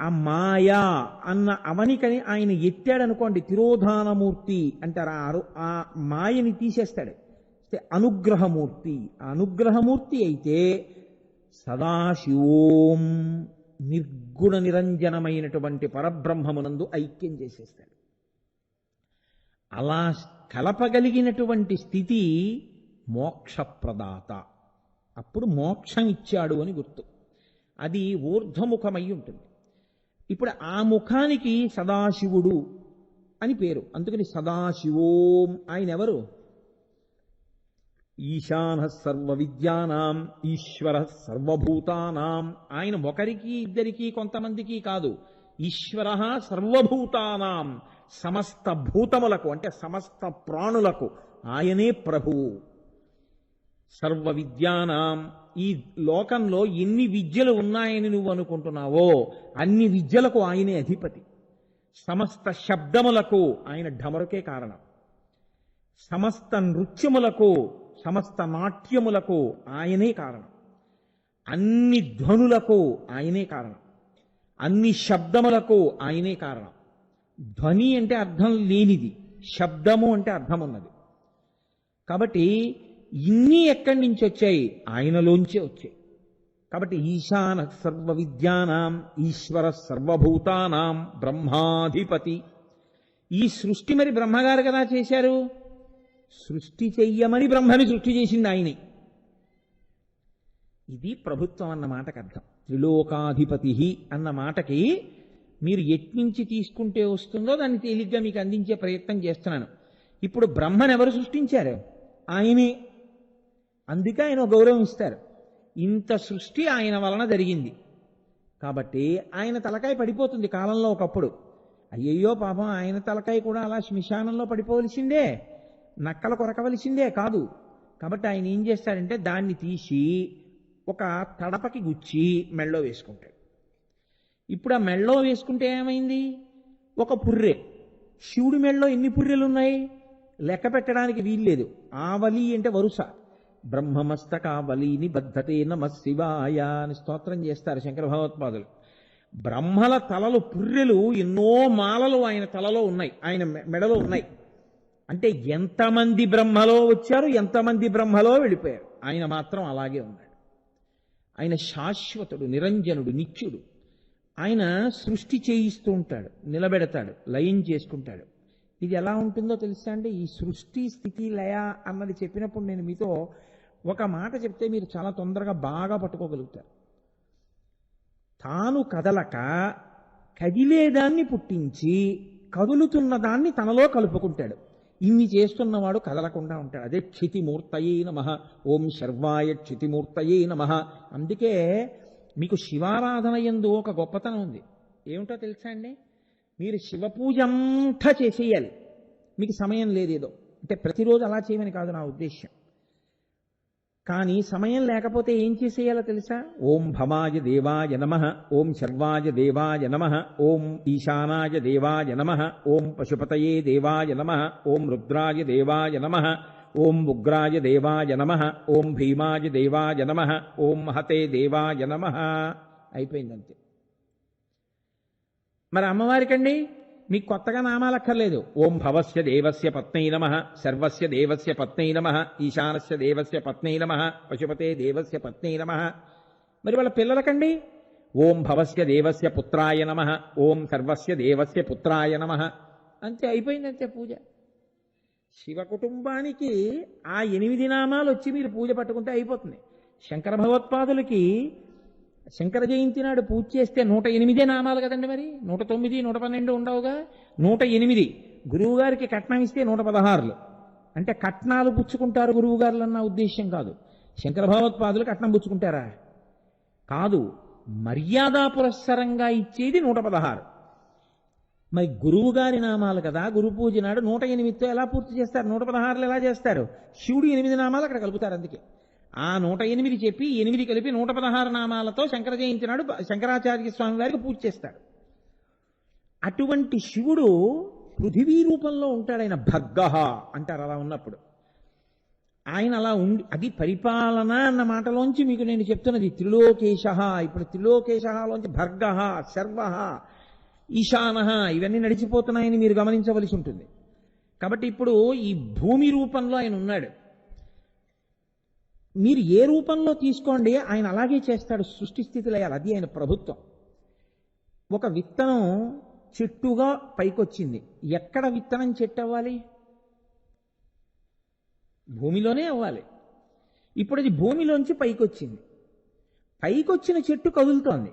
ఆ మాయా అన్న అవనికని ఆయన ఎత్తాడనుకోండి, తిరోధానమూర్తి అంటారు. ఆ మాయని తీసేస్తాడు. అనుగ్రహమూర్తి. అనుగ్రహమూర్తి అయితే సదాశివోం నిర్గుణ నిరంజనమైనటువంటి పరబ్రహ్మమునందు ఐక్యం చేసేస్తాడు. అలా కలపగలిగినటువంటి స్థితి మోక్షప్రదాత. అప్పుడు మోక్షం ఇచ్చాడు అని గుర్తు. అది ఊర్ధ్వముఖమై ఉంటుంది. ఇప్పుడు ఆ ముఖానికి సదాశివుడు అని పేరు. అందుకని సదాశివోం. ఆయన ఎవరు? ఈశాన సర్వ విద్యానాం ఈశ్వర సర్వభూతానాం. ఆయన ఒకరికి ఇద్దరికి కొంతమందికి కాదు. ఈశ్వర సర్వభూతానాం, సమస్త భూతములకు అంటే సమస్త ప్రాణులకు ఆయనే ప్రభువు. సర్వ విద్యానాం, ఈ లోకంలో ఎన్ని విద్యలు ఉన్నాయని నువ్వు అనుకుంటున్నావో అన్ని విద్యలకు ఆయనే అధిపతి. సమస్త శబ్దములకు ఆయన ఢమరుకే కారణం. సమస్త నృత్యములకు, సమస్త నాట్యములకు ఆయనే కారణం. అన్ని ధ్వనులకు ఆయనే కారణం. అన్ని శబ్దములకు ఆయనే కారణం. ధ్వని అంటే అర్థం లేనిది, శబ్దము అంటే అర్థం ఉన్నది. కాబట్టి ఇన్ని ఎక్కడి నుంచి వచ్చాయి? ఆయనలోంచే వచ్చాయి. కాబట్టి ఈశాన సర్వ విద్యానాం ఈశ్వర సర్వభూతానాం బ్రహ్మాధిపతి. ఈ సృష్టి మరి బ్రహ్మగారు కదా చేశారు. సృష్టి చెయ్యమని బ్రహ్మని సృష్టి చేసింది ఆయనే. ఇది ప్రభుత్వం అన్న మాటకు అర్థం. త్రిలోకాధిపతి అన్న మాటకి మీరు ఎట్నుంచి తీసుకుంటే వస్తుందో దాన్ని తేలిగ్గా మీకు అందించే ప్రయత్నం చేస్తున్నాను. ఇప్పుడు బ్రహ్మను ఎవరు సృష్టించారు? ఆయనే. అందుకే ఆయన గౌరవం ఇస్తారు. ఇంత సృష్టి ఆయన వలన జరిగింది కాబట్టి ఆయన తలకాయ పడిపోతుంది కాలంలో ఒకప్పుడు. అయ్యయ్యో పాపం ఆయన తలకాయ కూడా అలా శ్మశానంలో పడిపోవలసిందే, నక్కలు కొరకవలసిందే కాదు. కాబట్టి ఆయన ఏం చేస్తాడంటే దాన్ని తీసి ఒక తడపకి గుచ్చి మెళ్ళో వేసుకుంటాడు. ఇప్పుడు ఆ మెళ్ళో వేసుకుంటే ఏమైంది? ఒక పుర్రె. శివుడి మెళ్ళో ఎన్ని పుర్రెలు ఉన్నాయి? లెక్క పెట్టడానికి వీల్లేదు. ఆవలి అంటే వరుస. బ్రహ్మమస్తకావలిని బద్ధతే నమ శివాయ అని స్తోత్రం చేస్తారు శంకర భగవత్పాదులు. బ్రహ్మల తలలు పుర్రెలు ఎన్నో మాలలు ఆయన తలలో ఉన్నాయి, ఆయన మెడలో ఉన్నాయి. అంటే ఎంతమంది బ్రహ్మలో వచ్చారు, ఎంతమంది బ్రహ్మలో వెళ్ళిపోయారు. ఆయన మాత్రం అలాగే ఉన్నాడు. ఆయన శాశ్వతుడు, నిరంజనుడు, నిత్యుడు. ఆయన సృష్టి చేయిస్తూ ఉంటాడు, నిలబెడతాడు, లయం చేసుకుంటాడు. ఇది ఎలా ఉంటుందో తెలుసా అండి? ఈ సృష్టి స్థితి లయ అన్నది చెప్పినప్పుడు నేను మీతో ఒక మాట చెప్తే మీరు చాలా తొందరగా బాగా పట్టుకోగలుగుతారు. తాను కదలక కదిలేదాన్ని పుట్టించి కదులుతున్న దాన్ని తనలో కలుపుకుంటాడు. ఇన్ని చేస్తున్నవాడు కదలకుండా ఉంటాడు. అదే క్షితిమూర్తయే నమః, ఓం శర్వాయ క్షితిమూర్తయే నమః. అందుకే మీకు శివారాధన యందు ఒక గొప్పతనం ఉంది. ఏమిటో తెలుసా అండి? మీరు శివపూజ అంతా చేసేయాలి. మీకు సమయం లేదేదో అంటే ప్రతిరోజు అలా చేయమని కాదు నా ఉద్దేశ్యం. కానీ సమయం లేకపోతే ఏం చేసేయాలో తెలుసా? ఓం భవాయ దేవాయ నమః, ఓం శర్వాయ దేవాయ నమః, ఓం ఈశానాయ దేవాయ నమః, ఓం పశుపతయే దేవాయ నమః, ఓం రుద్రాయ దేవాయ నమః, ఓం ఉగ్రాయ దేవాయ నమః, ఓం భీమాయ దేవాయ నమః, ఓం మహతే దేవాయ నమః. అయిపోయిందంతే. మరి అమ్మవారికండి మీకు కొత్తగా నామాలు అక్కర్లేదు. ఓం భవస్య దేవస్య పత్నై నమః, సర్వస్య దేవస్య పత్నై నమః, ఈశానస్య దేవస్య పత్నై నమః, పశుపతే దేవస్య పత్నై నమః. మరి వాళ్ళ పిల్లలకండి ఓం భవస్య దేవస్య పుత్రాయ నమః, ఓం సర్వస్య దేవస్య పుత్రాయ నమః. అంతే, అయిపోయిందంతే పూజ. శివ కుటుంబానికి ఆ 8 నామాలు వచ్చి మీరు పూజ పట్టుకుంటే అయిపోతుంది. శంకర భగవత్పాదులకి శంకర జయంతి నాడు పూజ చేస్తే 108 నామాలు కదండి. మరి 109, 112 ఉండవుగా, 108. గురువు గారికి కట్నం ఇస్తే 116. అంటే కట్నాలు పుచ్చుకుంటారు గురువు గారులు అన్న ఉద్దేశ్యం కాదు. శంకర భగవత్పాదులు కట్నం పుచ్చుకుంటారా? కాదు, మర్యాదా పురస్సరంగా ఇచ్చేది 116. మరి గురువు గారి నామాలు కదా, గురు పూజ నాడు 108తో ఎలా పూర్తి చేస్తారు? 116 ఎలా చేస్తారు? శివుడు 8 నామాలు అక్కడ కలుపుతారు. అందుకే ఆ 108 చెప్పి 8 కలిపి 116 నామాలతో శంకర జయంతి నాడు శంకరాచార్య స్వామి వారికి పూజ చేస్తాడు. అటువంటి శివుడు పృథివీ రూపంలో ఉంటాడు. ఆయన భగ్గః అంటారు. అలా ఉన్నప్పుడు ఆయన అలా ఉండి, అది పరిపాలన అన్న మాటలోంచి మీకు నేను చెప్తున్నది. త్రిలోకేశ. ఇప్పుడు త్రిలోకేశలోంచి భర్గః, శర్వః, ఈశానః ఇవన్నీ నడిచిపోతున్నాయని మీరు గమనించవలసి ఉంటుంది. కాబట్టి ఇప్పుడు ఈ భూమి రూపంలో ఆయన ఉన్నాడు. మీరు ఏ రూపంలో తీసుకోండి ఆయన అలాగే చేస్తాడు. సృష్టి స్థితి లయాలు, అది ఆయన ప్రభుత్వం. ఒక విత్తనం చెట్టుగా పైకొచ్చింది. ఎక్కడ విత్తనం చెట్టు అవ్వాలి? భూమిలోనే అవ్వాలి. ఇప్పుడు అది భూమిలోంచి పైకొచ్చింది. పైకొచ్చిన చెట్టు కదులుతోంది,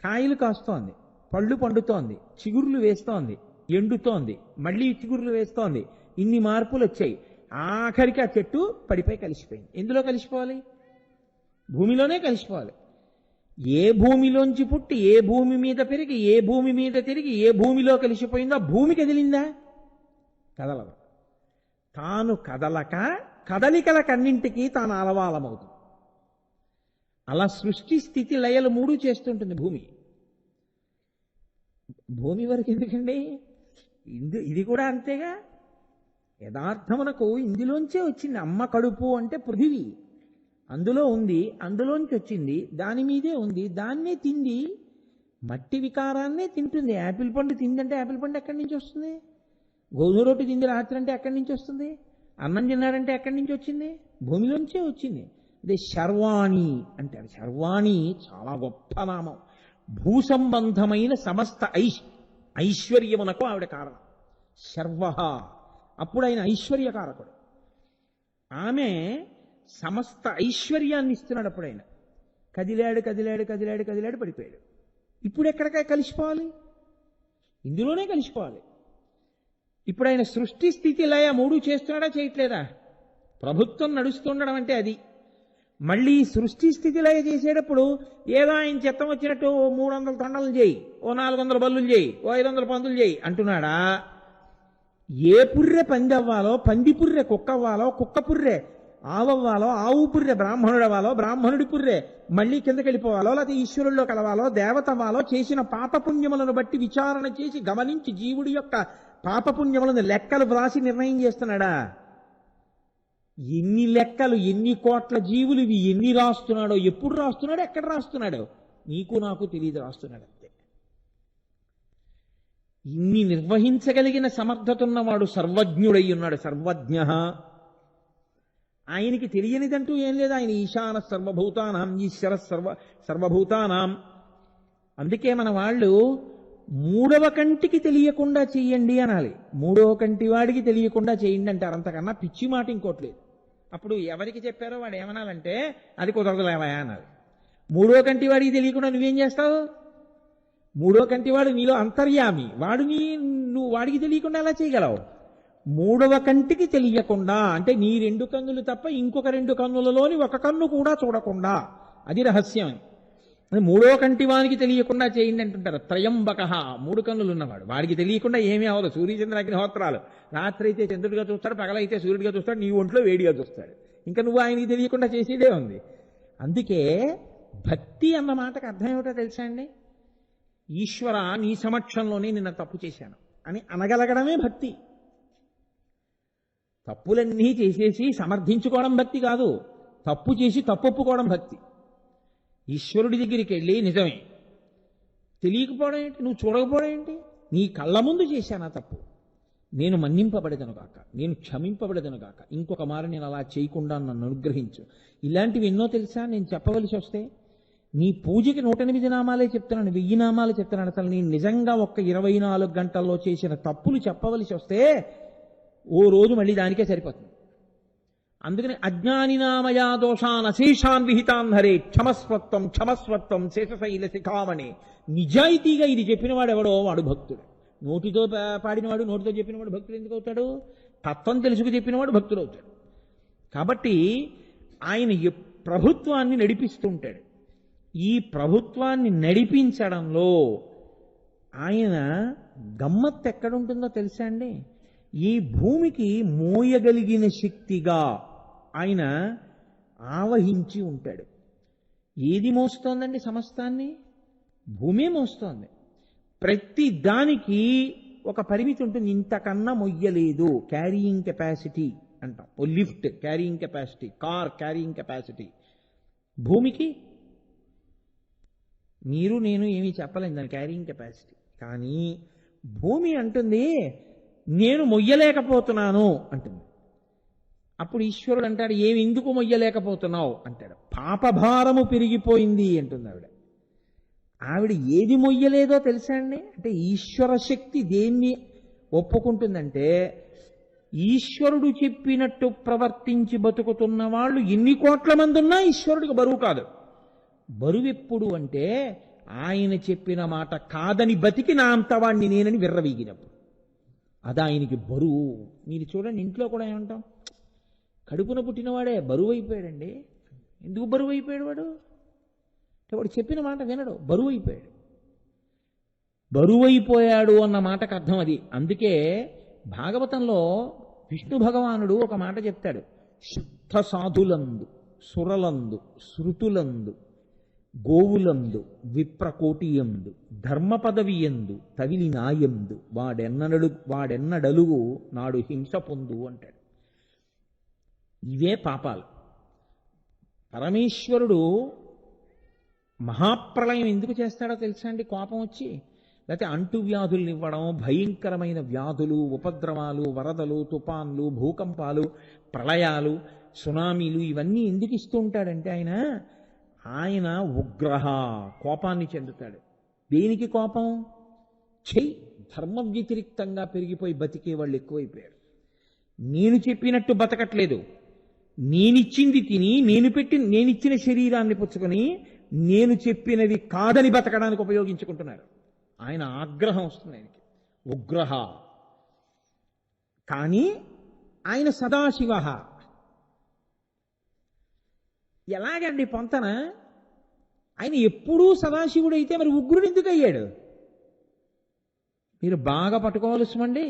కాయలు కాస్తోంది, పళ్ళు పండుతోంది, చిగుర్లు వేస్తోంది, ఎండుతోంది, మళ్ళీ చిగుర్లు వేస్తోంది. ఇన్ని మార్పులు వచ్చాయి. ఆఖరికి ఆ చెట్టు పడిపోయి కలిసిపోయింది. ఎందులో కలిసిపోవాలి? భూమిలోనే కలిసిపోవాలి. ఏ భూమిలోంచి పుట్టి ఏ భూమి మీద పెరిగి ఏ భూమి మీద తిరిగి ఏ భూమిలో కలిసిపోయిందో ఆ భూమి కదిలిందా? కదలదు. తాను కదలక కదలికలకన్నింటికీ తాను అలవాలమవుతుంది. అలా సృష్టి స్థితి లయలు మూడు చేస్తుంటుంది భూమి. భూమి వరకు ఎందుకండి, ఇది కూడా అంతేగా. యథార్థమునకు ఇందులోంచే వచ్చింది. అమ్మ కడుపు అంటే పృథివీ, అందులో ఉంది, అందులోంచి వచ్చింది, దాని మీదే ఉంది, దాన్నే తింది. మట్టి వికారాన్నే తింటుంది. యాపిల్ పండు తిందంటే యాపిల్ పండు ఎక్కడి నుంచి వస్తుంది? గోధుమ రొట్టె తింది రాత్రి అంటే ఎక్కడి నుంచి వస్తుంది? అన్నం తిన్నాడంటే ఎక్కడి నుంచి వచ్చింది? భూమిలోంచే వచ్చింది. అదే శర్వాణి అంటారు. శర్వాణి చాలా గొప్ప నామం. భూసంబంధమైన సమస్త ఐశ్వర్యమునకు ఆవిడ కారణం. శర్వ, అప్పుడు ఆయన ఐశ్వర్యకారకుడు. ఆమె సమస్త ఐశ్వర్యాన్ని ఇస్తున్నాడు. అప్పుడు ఆయన కదిలాడు కదిలాడు కదిలాడు కదిలాడు పడిపోయాడు. ఇప్పుడు ఎక్కడికై కలిసిపోవాలి? ఇందులోనే కలిసిపోవాలి. ఇప్పుడు ఆయన సృష్టి స్థితి లయ మూడు చేస్తున్నాడా చేయట్లేదా? ప్రభుత్వం నడుస్తుండడం అంటే అది. మళ్ళీ సృష్టి స్థితి లయ చేసేటప్పుడు ఏదో ఆయన చిత్తం వచ్చినట్టు 300 తొండలు చేయి, ఓ 400 బల్లులు చేయి, ఓ 500 పందులు చేయి అంటున్నాడా? ఏ పుర్రె పంది అవ్వాలో పంది పుర్రె కుక్క అవ్వాలో, కుక్క పుర్రె ఆవవ్వాలో, ఆవు పుర్రె బ్రాహ్మణుడు అవ్వాలో, బ్రాహ్మణుడి పుర్రె మళ్ళీ కిందకి వెళ్ళిపోవాలో, లేకపోతే ఈశ్వరుల్లో కలవాలో, దేవత అవ్వాలో, చేసిన పాపపుణ్యములను బట్టి విచారణ చేసి గమనించి జీవుడి యొక్క పాపపుణ్యములను లెక్కలు వ్రాసి నిర్ణయం చేస్తున్నాడా? ఎన్ని లెక్కలు, ఎన్ని కోట్ల జీవులు ఇవి ఎన్ని రాస్తున్నాడో, ఎప్పుడు రాస్తున్నాడో, ఎక్కడ రాస్తున్నాడో నీకు నాకు తెలియదు. రాస్తున్నాడు అంతే. ఇన్ని నిర్వహించగలిగిన సమర్థత ఉన్నవాడు సర్వజ్ఞుడై ఉన్నాడు. సర్వజ్ఞ. ఆయనకి తెలియనిదంటూ ఏం లేదు. ఆయన ఈశాన సర్వభూతానాం, ఈశ్వర సర్వభూతానాం. అందుకే మన వాళ్ళు మూడవ కంటికి తెలియకుండా చెయ్యండి అనాలి. మూడవ కంటి వాడికి తెలియకుండా చేయండి అంటారు. అంతకన్నా పిచ్చి మాట ఇంకోట్లేదు. అప్పుడు ఎవరికి చెప్పారో వాడు ఏమనాలంటే అది కుదరదులేవా అనాలి. మూడో కంటి వాడికి తెలియకుండా నువ్వేం చేస్తావు? మూడో కంటి వాడు నీలో అంతర్యామి, నువ్వు వాడికి తెలియకుండా ఎలా చేయగలవు? మూడవ కంటికి తెలియకుండా అంటే నీ 2 కన్నులు తప్ప ఇంకొక 2 కన్నులలోని ఒక కన్ను కూడా చూడకుండా, అది రహస్యం. మూడో కంటి వానికి తెలియకుండా చేయండి అంటుంటారు. త్రయంబక, 3 కన్నులు ఉన్నవాడు, వాడికి తెలియకుండా ఏమీ అవ్వదు. సూర్యచంద్ర అగ్నిహోత్రాలు, రాత్రి అయితే చంద్రుడిగా చూస్తాడు, పగలైతే సూర్యుడిగా చూస్తాడు, నీ ఒంట్లో వేడిగా చూస్తాడు. ఇంకా నువ్వు ఆయనకి తెలియకుండా చేసేదే ఉంది. అందుకే భక్తి అన్న మాటకు అర్థం ఏమిటో తెలుసా అండి? ఈశ్వర నీ సమక్షంలోనే నిన్న తప్పు చేశాను అని అనగలగడమే భక్తి. తప్పులన్నీ చేసేసి సమర్థించుకోవడం భక్తి కాదు. తప్పు చేసి తప్పొప్పుకోవడం భక్తి. ఈశ్వరుడి దగ్గరికి వెళ్ళి నిజమే తెలియకపోవడం ఏంటి, నువ్వు చూడకపోవడం ఏంటి, నీ కళ్ళ ముందు చేశానా తప్పు, నేను మన్నింపబడదను గాక, నేను క్షమింపబడదను గాక, ఇంకొక మారు నేను అలా చేయకుండా నన్ను అనుగ్రహించు. ఇలాంటివి ఎన్నో తెలుసా నేను చెప్పవలసి వస్తే. నీ పూజకి 108 నామాలే చెప్తున్నాను, 1000 నామాలు చెప్తున్నాను. అసలు నేను నిజంగా ఒక్క 24 గంటల్లో చేసిన తప్పులు చెప్పవలసి వస్తే ఓ రోజు మళ్ళీ దానికే సరిపోతుంది. అందుకని అజ్ఞానినామయా దోషాన్ అశేషాన్ విహితాన్ హరే క్షమస్వత్వం క్షమస్వత్వం శేషశైల శిఖామణి. నిజాయితీగా ఇది చెప్పినవాడు ఎవడో వాడు భక్తుడు. నోటితో పాడినవాడు, నోటితో చెప్పినవాడు భక్తుడు ఎందుకు అవుతాడు? తత్వం తెలుసుకు చెప్పినవాడు భక్తుడు అవుతాడు. కాబట్టి ఆయన ప్రభుత్వాన్ని నడిపిస్తుంటాడు. ఈ ప్రభుత్వాన్ని నడిపించడంలో ఆయన గమ్మత్తు ఎక్కడుంటుందో తెలుసా అండి? ఈ భూమికి మోయగలిగిన శక్తిగా ఆయన ఆవహించి ఉంటాడు. ఏది మోస్తోందండి సమస్తాన్ని? భూమే మోస్తోంది. ప్రతి దానికి ఒక పరిమితి ఉంటుంది. ఇంతకన్నా మొయ్యలేదు. క్యారీయింగ్ కెపాసిటీ అంటాం. ఓ lift carrying capacity, car carrying capacity. భూమికి మీరు నేను ఏమీ చెప్పలేం దాని క్యారీయింగ్ కెపాసిటీ. కానీ భూమి అంటుంది నేను మొయ్యలేకపోతున్నాను అంటుంది. అప్పుడు ఈశ్వరుడు అంటాడు, ఏమి ఎందుకు మొయ్యలేకపోతున్నావు అంటాడు. పాపభారము పెరిగిపోయింది అంటుంది ఆవిడ. ఆవిడ ఏది మొయ్యలేదో తెలుసా అండి? అంటే ఈశ్వర శక్తి దేన్ని ఒప్పుకుంటుందంటే, ఈశ్వరుడు చెప్పినట్టు ప్రవర్తించి బతుకుతున్న వాళ్ళు ఎన్ని కోట్ల మంది ఉన్నా ఈశ్వరుడికి బరువు కాదు. బరువు ఎప్పుడు అంటే ఆయన చెప్పిన మాట కాదని బతికి నా అంతవాణ్ణి నేనని విర్రవీగినప్పుడు అది ఆయనకి బరువు. మీరు చూడండి, ఇంట్లో కూడా ఏమంటాం, కడుపున పుట్టినవాడే బరువు అయిపోయాడండి. ఎందుకు బరువు అయిపోయాడు వాడు? అంటే వాడు చెప్పిన మాట వినడు, బరువు అయిపోయాడు. బరువైపోయాడు అన్న మాటకు అర్థం అది. అందుకే భాగవతంలో విష్ణు భగవానుడు ఒక మాట చెప్తాడు, శుద్ధ సాధులందు, సురలందు, శృతులందు, గోవులందు, విప్రకోటియందు, ధర్మ పదవియందు, తవిలి నాయందు వాడెన్నడలుగు నాడు హింస పొందు అంటాడు. ఇవే పాపాలు. పరమేశ్వరుడు మహాప్రళయం ఎందుకు చేస్తాడో తెలుసా అండి? కోపం వచ్చి, లేకపోతే అంటువ్యాధుల్ని ఇవ్వడం, భయంకరమైన వ్యాధులు, ఉపద్రవాలు, వరదలు, తుఫాన్లు, భూకంపాలు, ప్రళయాలు, సునామీలు ఇవన్నీ ఎందుకు ఇస్తూ ఉంటాడంటే ఆయన ఉగ్రహ, కోపాన్ని చెందుతాడు. దేనికి కోపం? ధర్మ వ్యతిరిక్తంగా పెరిగిపోయి బతికే వాళ్ళు ఎక్కువైపోయారు. నేను చెప్పినట్టు బతకట్లేదు, నేనిచ్చింది తిని నేనిచ్చిన శరీరాన్ని పుచ్చుకొని నేను చెప్పినది కాదని బతకడానికి ఉపయోగించుకుంటున్నారు. ఆయన ఆగ్రహం వస్తుంది ఆయనకి, ఉగ్రహ. కానీ ఆయన సదాశివ. ఎలాగండి పొంతన? ఆయన ఎప్పుడూ సదాశివుడైతే మరి ఉగ్రుడు ఎందుకు అయ్యాడు? మీరు బాగా పట్టుకోవాల్సిందండి.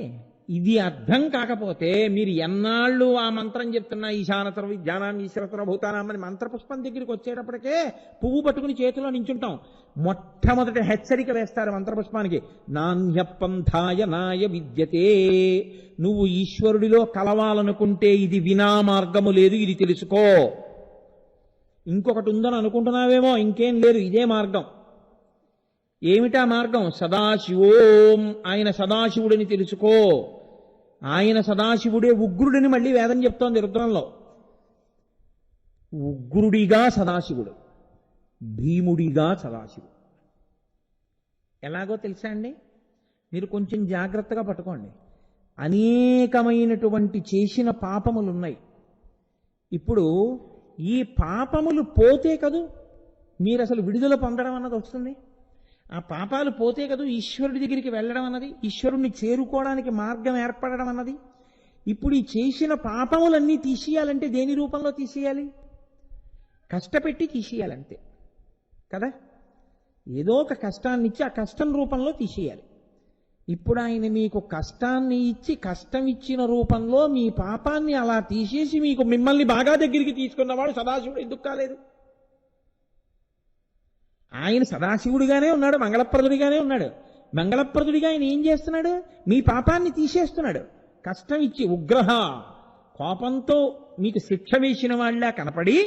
ఇది అర్థం కాకపోతే మీరు ఎన్నాళ్ళు ఆ మంత్రం చెప్తున్నా, ఈశానతర విజ్ఞానం ఈశ్వరతర భూతానం అని మంత్రపుష్పం దగ్గరికి వచ్చేటప్పటికే పువ్వు పట్టుకుని చేతిలో నించుంటాం. మొట్టమొదటి హెచ్చరిక వేస్తారు మంత్రపుష్పానికి, నాణ్యపంథాయ నాయ విద్యతే. నువ్వు ఈశ్వరుడిలో కలవాలనుకుంటే ఇది వినా మార్గము లేదు, ఇది తెలుసుకో. ఇంకొకటి ఉందని అనుకుంటున్నావేమో, ఇంకేం లేదు, ఇదే మార్గం. ఏమిటా మార్గం? సదాశివోం, ఆయన సదాశివుడిని తెలుసుకో. ఆయన సదాశివుడే ఉగ్రుడిని మళ్ళీ వేదం చెప్తోంది రుద్రంలో. ఉగ్రుడిగా సదాశివుడు, భీముడిగా సదాశివుడు. ఎలాగో తెలుసా అండి? మీరు కొంచెం జాగ్రత్తగా పట్టుకోండి. అనేకమైనటువంటి చేసిన పాపములున్నాయి. ఇప్పుడు ఈ పాపములు పోతే కదూ మీరు అసలు విడుదల పొందడం అన్నది వస్తుంది. ఆ పాపాలు పోతే కదూ ఈశ్వరుడి దగ్గరికి వెళ్ళడం అన్నది, ఈశ్వరుణ్ణి చేరుకోవడానికి మార్గం ఏర్పడడం అన్నది. ఇప్పుడు ఈ చేసిన పాపములన్నీ తీసేయాలంటే దేని రూపంలో తీసేయాలి? కష్టపెట్టి తీసేయాలంతే కదా. ఏదో ఒక కష్టాన్ని ఇచ్చి ఆ కష్టం రూపంలో తీసేయాలి. ఇప్పుడు ఆయన మీకు కష్టాన్ని ఇచ్చి, కష్టం ఇచ్చిన రూపంలో మీ పాపాన్ని అలా తీసేసి మిమ్మల్ని బాగా దగ్గరికి తీసుకున్నవాడు సదాశివుడు ఎందుకు కాలేదు? ఆయన సదాశివుడిగానే ఉన్నాడు, మంగళప్రదుడిగానే ఉన్నాడు. మంగళప్రదుడిగా ఆయన ఏం చేస్తున్నాడు? మీ పాపాన్ని తీసేస్తున్నాడు. కష్టం ఇచ్చి, ఉగ్రహ, కోపంతో మీకు శిక్ష వేసిన వాళ్ళ కనపడి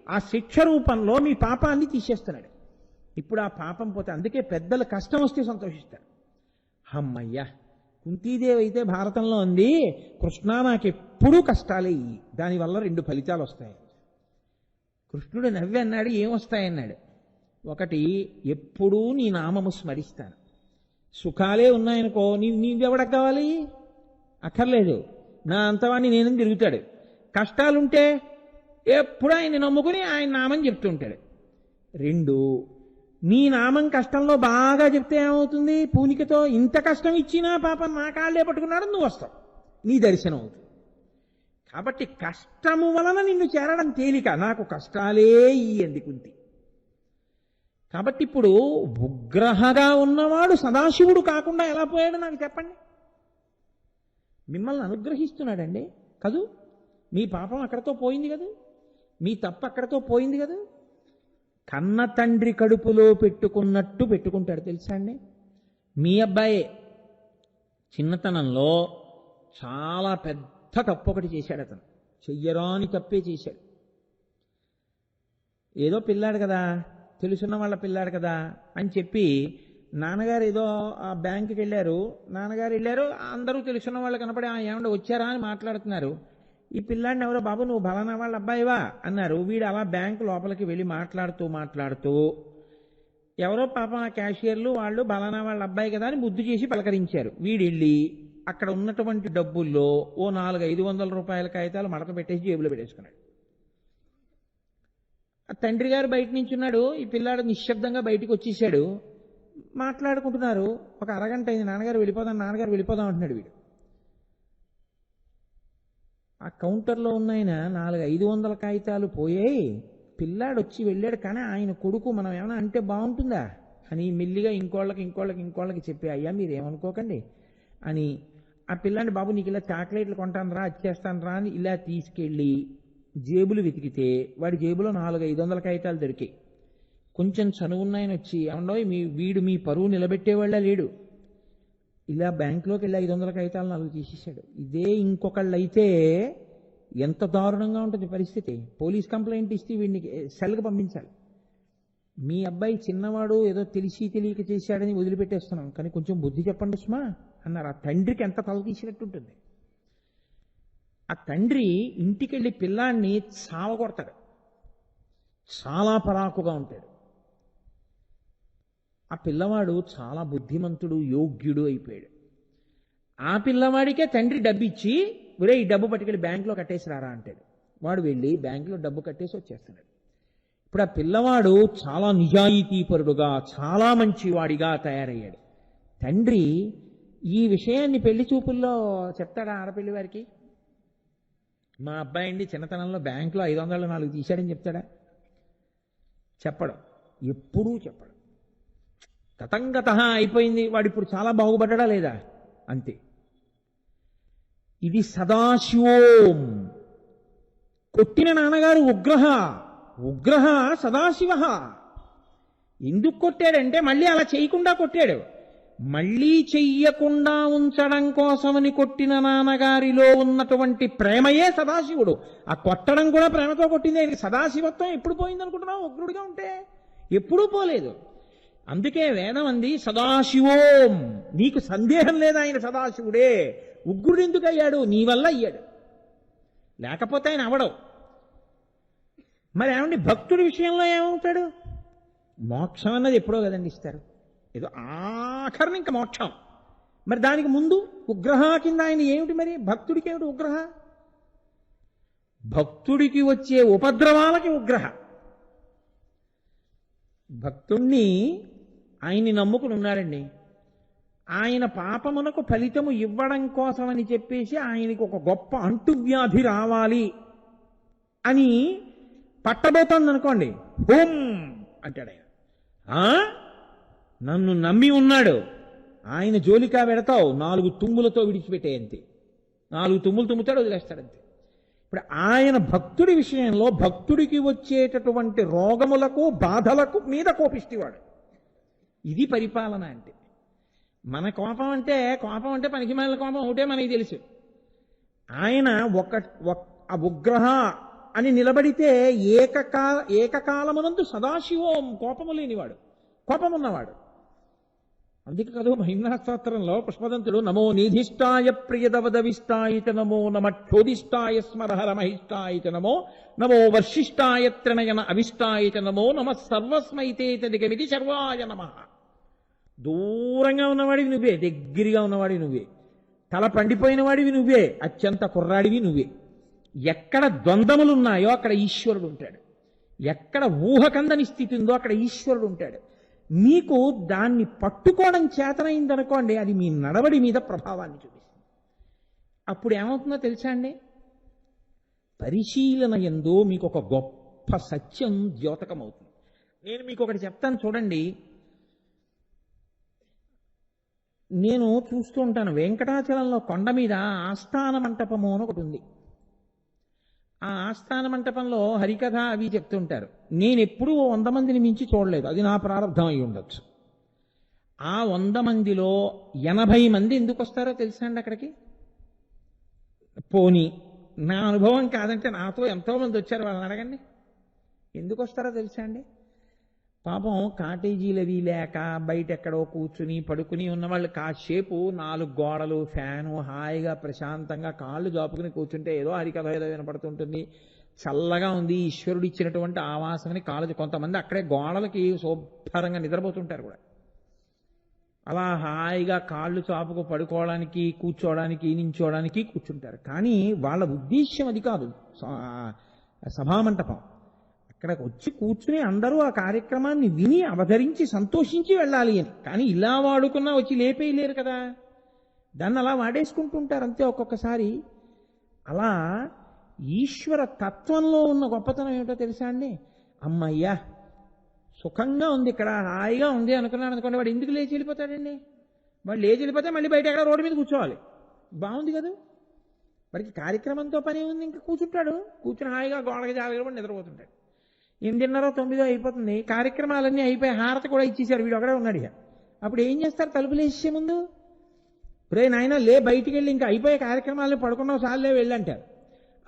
ఆ శిక్ష రూపంలో మీ పాపాన్ని తీసేస్తున్నాడు. ఇప్పుడు ఆ పాపం పోతే, అందుకే పెద్దలు కష్టం వస్తే సంతోషిస్తారు. అమ్మయ్యా, కుంతీదేవి అయితే భారతంలో ఉంది, కృష్ణ నాకెప్పుడూ కష్టాలే, దానివల్ల 2 ఫలితాలు వస్తాయి. కృష్ణుడు నవ్వి అన్నాడు, ఏమొస్తాయన్నాడు? ఒకటి, ఎప్పుడూ నీ నామము స్మరిస్తాను. సుఖాలే ఉన్నాయనుకో, నీవెవడకు కావాలి? అక్కర్లేదు, నా అంతవాణ్ణి నేనని తిరుగుతాడు. కష్టాలుంటే ఎప్పుడు ఆయన్ని నమ్ముకుని ఆయన నామం చెప్తుంటాడు. 2, నీ నామం కష్టంలో బాగా చెప్తే ఏమవుతుంది? పూనికతో ఇంత కష్టం ఇచ్చినా పాపం నా కాళ్ళే పట్టుకున్నాడు, నువ్వు వస్తావు, నీ దర్శనం అవుతుంది. కాబట్టి కష్టము వలన నిన్ను చేరడం తేలిక, నాకు కష్టాలే ఇయ్యంది కుంతి. కాబట్టి ఇప్పుడు ఉగ్రహగా ఉన్నవాడు సదాశివుడు కాకుండా ఎలా పోయాడు నాకు చెప్పండి? మిమ్మల్ని అనుగ్రహిస్తున్నాడండి కదూ. మీ పాపం అక్కడతో పోయింది కదా, మీ తప్పు అక్కడతో పోయింది కదా. కన్న తండ్రి కడుపులో పెట్టుకున్నట్టు పెట్టుకుంటాడు తెలుసా అండి. మీ అబ్బాయే చిన్నతనంలో చాలా పెద్ద తప్పు ఒకటి చేశాడు. అతను చెయ్యరాని తప్పే చేశాడు. ఏదో పిల్లాడు కదా, తెలుసున్న వాళ్ళ పిల్లాడు కదా అని చెప్పి నాన్నగారు ఏదో ఆ బ్యాంకుకి వెళ్ళారు. నాన్నగారు వెళ్ళారు, అందరూ తెలుసున్న వాళ్ళు కనపడి ఏమంటే వచ్చారా అని మాట్లాడుతున్నారు. ఈ పిల్లాడిని ఎవరో బాబు నువ్వు బలానా వాళ్ళ అబ్బాయివా అన్నారు. వీడు అలా బ్యాంకు లోపలికి వెళ్ళి మాట్లాడుతూ ఎవరో పాపం ఆ క్యాషియర్లు వాళ్ళు బలానా వాళ్ళ అబ్బాయి కదా అని ముద్దు చేసి పలకరించారు. వీడు వెళ్ళి అక్కడ ఉన్నటువంటి డబ్బుల్లో ఓ 400-500 రూపాయల కాగితాలు మడత పెట్టేసి జేబులో పెట్టేసుకున్నాడు. ఆ తండ్రి గారు బయట నుంచి ఉన్నాడు. ఈ పిల్లాడు నిశ్శబ్దంగా బయటికి వచ్చేసాడు. మాట్లాడుకుంటున్నారు. ఒక అరగంట అయింది. నాన్నగారు వెళ్ళిపోదాం అంటున్నాడు వీడు. ఆ కౌంటర్లో ఉన్నాయన 400-500 కాగితాలు పోయాయి. పిల్లాడు వచ్చి వెళ్ళాడు. కానీ ఆయన కొడుకు మనం ఏమైనా అంటే బాగుంటుందా అని మెల్లిగా ఇంకోళ్ళకి చెప్పి, అయ్యా మీరు ఏమనుకోకండి అని ఆ పిల్లాడిని, బాబు నీకు ఇలా చాక్లెట్లు కొంటాను రా, వచ్చేస్తాను రా అని ఇలా తీసుకెళ్ళి జేబులు వెతికితే వాడి జేబులో 400-500 కాగితాలు దొరికాయి. కొంచెం చనువున్నాయని వచ్చి, ఏమండో వీడు మీ పరువు నిలబెట్టేవాళ్ళ లేడు, ఇలా బ్యాంకులోకి వెళ్ళి 500 కాగితాలు 4 తీసేశాడు. ఇదే ఇంకొకళ్ళు అయితే ఎంత దారుణంగా ఉంటుంది పరిస్థితి. పోలీస్ కంప్లైంట్ ఇస్తే వీడిని సెల్కి పంపించాలి. మీ అబ్బాయి చిన్నవాడు ఏదో తెలిసి తెలియక చేశాడని వదిలిపెట్టేస్తున్నాం, కానీ కొంచెం బుద్ధి చెప్పండి సుమా అన్నారు. ఆ తండ్రికి ఎంత తల తీసినట్టుంటుంది. ఆ తండ్రి ఇంటికి వెళ్ళి పిల్లాన్ని సావగొడతాడు. చాలా పరాకుగా ఉంటాడు. ఆ పిల్లవాడు చాలా బుద్ధిమంతుడు, యోగ్యుడు అయిపోయాడు. ఆ పిల్లవాడికే తండ్రి డబ్బు ఇచ్చి, ఒరే ఈ డబ్బు పట్టుకెళ్ళి బ్యాంకులో కట్టేసి రారా అంటాడు. వాడు వెళ్ళి బ్యాంకులో డబ్బు కట్టేసి వచ్చేస్తున్నాడు. ఇప్పుడు ఆ పిల్లవాడు చాలా నిజాయితీపరుడుగా, చాలా మంచివాడిగా తయారయ్యాడు. తండ్రి ఈ విషయాన్ని పెళ్లి చూపుల్లో చెప్తాడా ఆడపిల్లి వారికి? మా అబ్బాయి అండి చిన్నతనంలో బ్యాంకులో 504 తీశాడని చెప్తాడా? చెప్పడం, ఎప్పుడూ చెప్పడం. గతంగత అయిపోయింది. వాడు ఇప్పుడు చాలా బాగుపడ్డా లేదా? అంతే. ఇది సదాశివోం. కొట్టిన నాన్నగారు ఉగ్రహ సదాశివ. ఎందుకు కొట్టాడంటే మళ్ళీ అలా చేయకుండా కొట్టాడు. మళ్ళీ చెయ్యకుండా ఉంచడం కోసమని కొట్టిన నాన్నగారిలో ఉన్నటువంటి ప్రేమయే సదాశివుడు. ఆ కొట్టడం కూడా ప్రేమతో కొట్టింది. ఆయనకి సదాశివత్వం ఎప్పుడు పోయింది అనుకుంటున్నావు? ఉగ్రుడిగా ఉంటే ఎప్పుడూ పోలేదు. అందుకే వేదం అంది సదాశివోం. నీకు సందేహం లేదా ఆయన సదాశివుడే. ఉగ్రుడు ఎందుకు అయ్యాడు? నీ వల్ల అయ్యాడు, లేకపోతే ఆయన అవడవు. మరి ఏమండి భక్తుడి విషయంలో ఏమవుతాడు? మోక్షం అన్నది ఎప్పుడో కదండి ఇస్తారు, ఏదో ఆఖరిని ఇంకా మోక్షం. మరి దానికి ముందు ఉగ్రహ కింద ఆయన ఏమిటి? మరి భక్తుడికి ఏమిటి ఉగ్రహ? భక్తుడికి వచ్చే ఉపద్రవాలకి ఉగ్రహ. భక్తుణ్ణి ఆయన్ని నమ్ముకుని ఉన్నాడండి. ఆయన పాపమునకు ఫలితము ఇవ్వడం కోసమని చెప్పేసి ఆయనకి ఒక గొప్ప అంటువ్యాధి రావాలి అని పట్టబోతోంది అనుకోండి, హోం అంటాడు ఆయన. నన్ను నమ్మి ఉన్నాడు, ఆయన జోలికా పెడతావు, 4 తుమ్ములతో విడిచిపెట్టేయంతే. 4 తుమ్ములు తుమ్ముతాడు, వదిలేస్తాడంతే. ఇప్పుడు ఆయన భక్తుడి విషయంలో భక్తుడికి వచ్చేటటువంటి రోగములకు బాధలకు మీద కోపిస్తేవాడు. ఇది పరిపాలన అంటే. మన కోపం అంటే పనికిమాలిన కోపం ఒకటే మనకి తెలుసు. ఆయన ఆ ఉగ్రహ అని నిలబడితే ఏకకాలమునందు సదాశివోం, కోపము లేనివాడు, కోపమున్నవాడు. అందుకే కదా మహిమ్నాస్తోత్రంలో పుష్పదంతుడు నమో నిధిష్టాయ ప్రియదవదవిష్టాయ నమో నమ క్షోధిష్టాయ స్మరహర మహిష్టాయ నమో నమో వర్షిష్టాయ త్రినయన అవిష్టాయ నమో నమ సర్వస్మైతే నిగమితి సర్వాయ నమ. దూరంగా ఉన్నవాడివి నువ్వే, దగ్గరగా ఉన్నవాడివి నువ్వే, తల పండిపోయిన వాడివి నువ్వే, అత్యంత కుర్రాడివి నువ్వే. ఎక్కడ ద్వంద్వములున్నాయో అక్కడ ఈశ్వరుడు ఉంటాడు. ఎక్కడ ఊహకందని స్థితి ఉందో అక్కడ ఈశ్వరుడు ఉంటాడు. మీకు దాన్ని పట్టుకోవడం చేతనైందనుకోండి, అది మీ నడవడి మీద ప్రభావాన్ని చూపిస్తుంది. అప్పుడు ఏమవుతుందో తెలుసా అండి? పరిశీలన యందు మీకు ఒక గొప్ప సత్యం ద్యోతకమవుతుంది. నేను మీకు ఒకటి చెప్తాను చూడండి. నేను చూస్తూ ఉంటాను, వెంకటాచలంలో కొండ మీద ఆస్థాన మంటపము అని ఒకటి ఉంది. ఆ ఆస్థాన మంటపంలో హరికథ అవి చెప్తుంటారు. నేను ఎప్పుడూ 100 మందిని మించి చూడలేదు, అది నా ప్రారంభం అయి ఉండొచ్చు. ఆ 100 మందిలో 80 మంది ఎందుకు వస్తారో తెలుసా అండి అక్కడికి? పోనీ నా అనుభవం కాదంటే నాతో ఎంతో మంది వచ్చారు, వాళ్ళని అడగండి ఎందుకు వస్తారో తెలుసా అండి? పాపం కాటేజీలు అవి లేక బయట ఎక్కడో కూర్చుని పడుకుని ఉన్నవాళ్ళు కాసేపు 4 గోడలు ఫ్యాను హాయిగా ప్రశాంతంగా కాళ్ళు జాపుకుని కూర్చుంటే ఏదో హరికథ ఏదో వినపడుతుంటుంది, చల్లగా ఉంది, ఈశ్వరుడు ఇచ్చినటువంటి ఆవాసమని కాళ్ళు. కొంతమంది అక్కడే గోడలకి శుభ్రంగా నిద్రపోతుంటారు కూడా. అలా హాయిగా కాళ్ళు చాపుకు పడుకోవడానికి కూర్చోవడానికి నించోవడానికి కూర్చుంటారు. కానీ వాళ్ళ ఉద్దేశ్యం అది కాదు. సభామంటపం అక్కడికి వచ్చి కూర్చుని అందరూ ఆ కార్యక్రమాన్ని విని అవతరించి సంతోషించి వెళ్ళాలి అని. కానీ ఇలా వాడుకున్నా వచ్చి లేపేయలేరు కదా, దాన్ని అలా వాడేసుకుంటుంటారు అంతే. ఒక్కొక్కసారి అలా ఈశ్వర తత్వంలో ఉన్న గొప్పతనం ఏమిటో తెలుసా అండి? అమ్మయ్యా సుఖంగా ఉంది ఇక్కడ, హాయిగా ఉంది అనుకున్నాడు అనుకోండి, వాడు ఎందుకు లేచి వెళ్ళిపోతాడండి? వాడు లేచి వెళ్ళిపోతే మళ్ళీ బయట ఎక్కడ రోడ్డు మీద కూర్చోవాలి. బాగుంది కదా, వాడికి కార్యక్రమంతో పని ఉంది, ఇంకా కూర్చుంటాడు. కూర్చుని హాయిగా గోడకి జాగ్రత్త నిద్రపోతుంటాడు. 8:30, 9 అయిపోతుంది, కార్యక్రమాలన్నీ అయిపోయి హారతి కూడా ఇచ్చేసారు, వీడు ఒకడే ఉన్నాడు. అప్పుడు ఏం చేస్తారు? తలుపులు వేసే ముందు రే నాయన లే బయటికి వెళ్ళి ఇంకా అయిపోయే కార్యక్రమాలను పడుకున్నావు సార్లే వెళ్ళంటారు.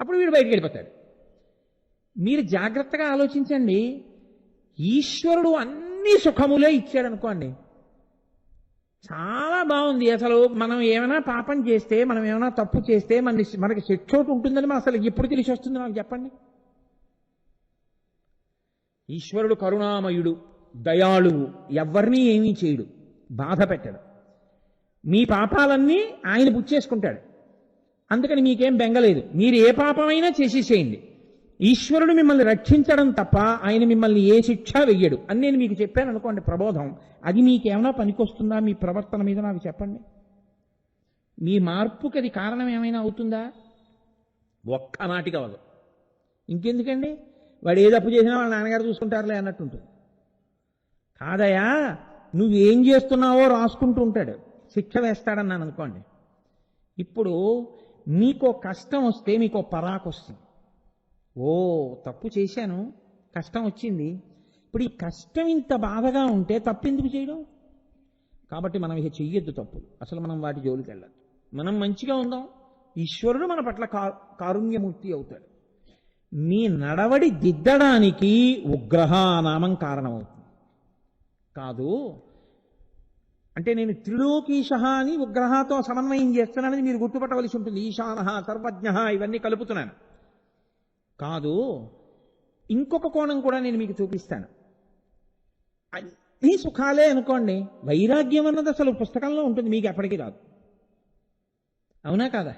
అప్పుడు వీడు బయటికి వెళ్ళిపోతాడు. మీరు జాగ్రత్తగా ఆలోచించండి, ఈశ్వరుడు అన్ని సుఖములే ఇచ్చాడు అనుకోండి, చాలా బాగుంది. అసలు మనం ఏమైనా పాపం చేస్తే, మనం ఏమైనా తప్పు చేస్తే మనకి శిక్షోటు ఉంటుందని అసలు ఎప్పుడు తెలిసి వస్తుంది నాకు చెప్పండి? ఈశ్వరుడు కరుణామయుడు, దయాళువు, ఎవరినీ ఏమీ చేయడు, బాధ పెట్టడు. మీ పాపాలన్నీ ఆయన పుచ్చేసుకుంటాడు. అందుకని మీకేం బెంగలేదు, మీరు ఏ పాపమైనా చేసేసేయండి. ఈశ్వరుడు మిమ్మల్ని రక్షించడం తప్ప ఆయన మిమ్మల్ని ఏ శిక్ష వెయ్యడు అని నేను మీకు చెప్పాను అనుకోండి, ప్రబోధం. అది మీకేమైనా పనికొస్తుందా? మీ ప్రవర్తన మీద నాకు చెప్పండి. మీ మార్పుకి అది కారణం ఏమైనా అవుతుందా? ఒక్కనాటికి అవ్వదు. ఇంకెందుకండి, వాడు ఏ తప్పు చేసినా వాళ్ళ నాన్నగారు చూసుకుంటారులే అన్నట్టుంటుంది. కాదయా నువ్వేం చేస్తున్నావో రాసుకుంటూ ఉంటాడు, శిక్ష వేస్తాడన్నాను అనుకోండి. ఇప్పుడు మీకో కష్టం వస్తే మీకో పరాకు వస్తుంది. ఓ తప్పు చేశాను, కష్టం వచ్చింది, ఇప్పుడు ఈ కష్టం ఇంత బాధగా ఉంటే తప్పు ఎందుకు చేయడం? కాబట్టి మనం ఇక చెయ్యొద్దు తప్పులు, అసలు మనం వాటి జోలికి వెళ్ళద్దు. మనం మంచిగా ఉందాం, ఈశ్వరుడు మన పట్ల కారుణ్యమూర్తి అవుతాడు. మీ నడవడి దిద్దడానికి ఉగ్రహ నామం కారణమవుతుంది. కాదు అంటే నేను త్రిలోకీశ అని ఉగ్రహతో సమన్వయం చేస్తున్నానని మీరు గుర్తుపట్టవలసి ఉంటుంది. ఈశానః సర్వజ్ఞ ఇవన్నీ కలుపుతున్నాను కాదు. ఇంకొక కోణం కూడా నేను మీకు చూపిస్తాను. అన్ని సుఖాలే అనుకోండి, వైరాగ్యం అన్నది అసలు పుస్తకంలో ఉంటుంది, మీకు ఎప్పటికీ రాదు. అవునా కాదా?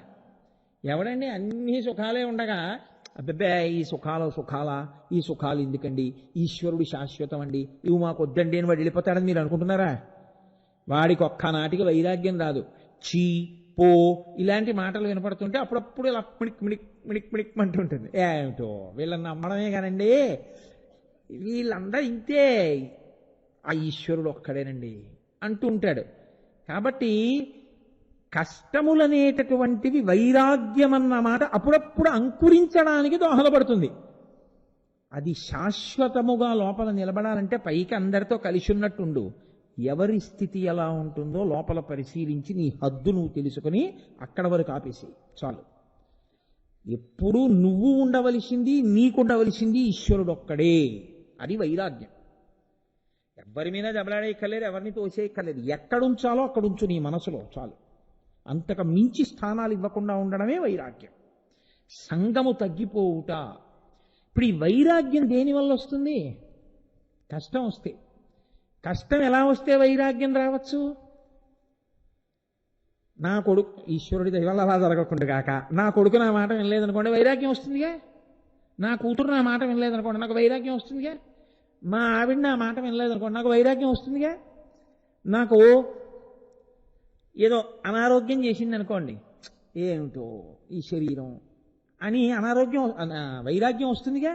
ఎవడండి అన్ని సుఖాలే ఉండగా అబ్బే ఈ సుఖాలా, ఈ సుఖాలు ఎందుకండి, ఈశ్వరుడు శాశ్వతం అండి, ఇవి మాకు వద్దండి అని వాడు వెళ్ళిపోతాడని మీరు అనుకుంటున్నారా? వాడికి ఒక్కనాటికి వైరాగ్యం రాదు. చీ పో ఇలాంటి మాటలు వినపడుతుంటే అప్పుడప్పుడు ఇలా మిణిక్ మిణిక్ మిణిక్ మిణిక్ అంటుంటుంది. ఏమిటో వీళ్ళని నమ్మడమే కానండి, వీళ్ళందరూ ఇంతే, ఆ ఈశ్వరుడు ఒక్కడేనండి అంటూ ఉంటాడు. కాబట్టి కష్టములనేటటువంటివి వైరాగ్యం అన్న మాట అప్పుడప్పుడు అంకురించడానికి దోహదపడుతుంది. అది శాశ్వతముగా లోపల నిలబడాలంటే పైకి అందరితో కలిసి ఉన్నట్టుండు, ఎవరి స్థితి ఎలా ఉంటుందో లోపల పరిశీలించి నీ హద్దు నువ్వు తెలుసుకుని అక్కడ వరకు ఆపేసి చాలు. ఎప్పుడూ నువ్వు ఉండవలసింది, నీకుండవలసింది ఈశ్వరుడు ఒక్కడే. అది వైరాగ్యం. ఎవరి మీద దెబ్బలాడేయక్కర్లేదు, ఎవరిని తోసేయక్కర్లేదు, ఎక్కడుంచాలో అక్కడుంచు నీ మనసులో చాలు. అంతకు మించి స్థానాలు ఇవ్వకుండా ఉండడమే వైరాగ్యం. సంగము తగ్గిపోవుట. ఇప్పుడు ఈ వైరాగ్యం దేనివల్ల వస్తుంది? కష్టం వస్తే. కష్టం ఎలా వస్తే వైరాగ్యం రావచ్చు? నా కొడుకు ఈశ్వరుడి దయవల్ల అలా జరగకుండా కాక నా కొడుకు నా మాట వినలేదనుకోండి వైరాగ్యం వస్తుందిగా. నా కూతురు నా మాట వినలేదనుకోండి నాకు వైరాగ్యం వస్తుందిగా. మా ఆవిడ నా మాట వినలేదనుకోండి నాకు వైరాగ్యం వస్తుందిగా. నాకు ఏదో అనారోగ్యం చేసింది అనుకోండి, ఏమిటో ఈ శరీరం అని వైరాగ్యం వస్తుందిగా.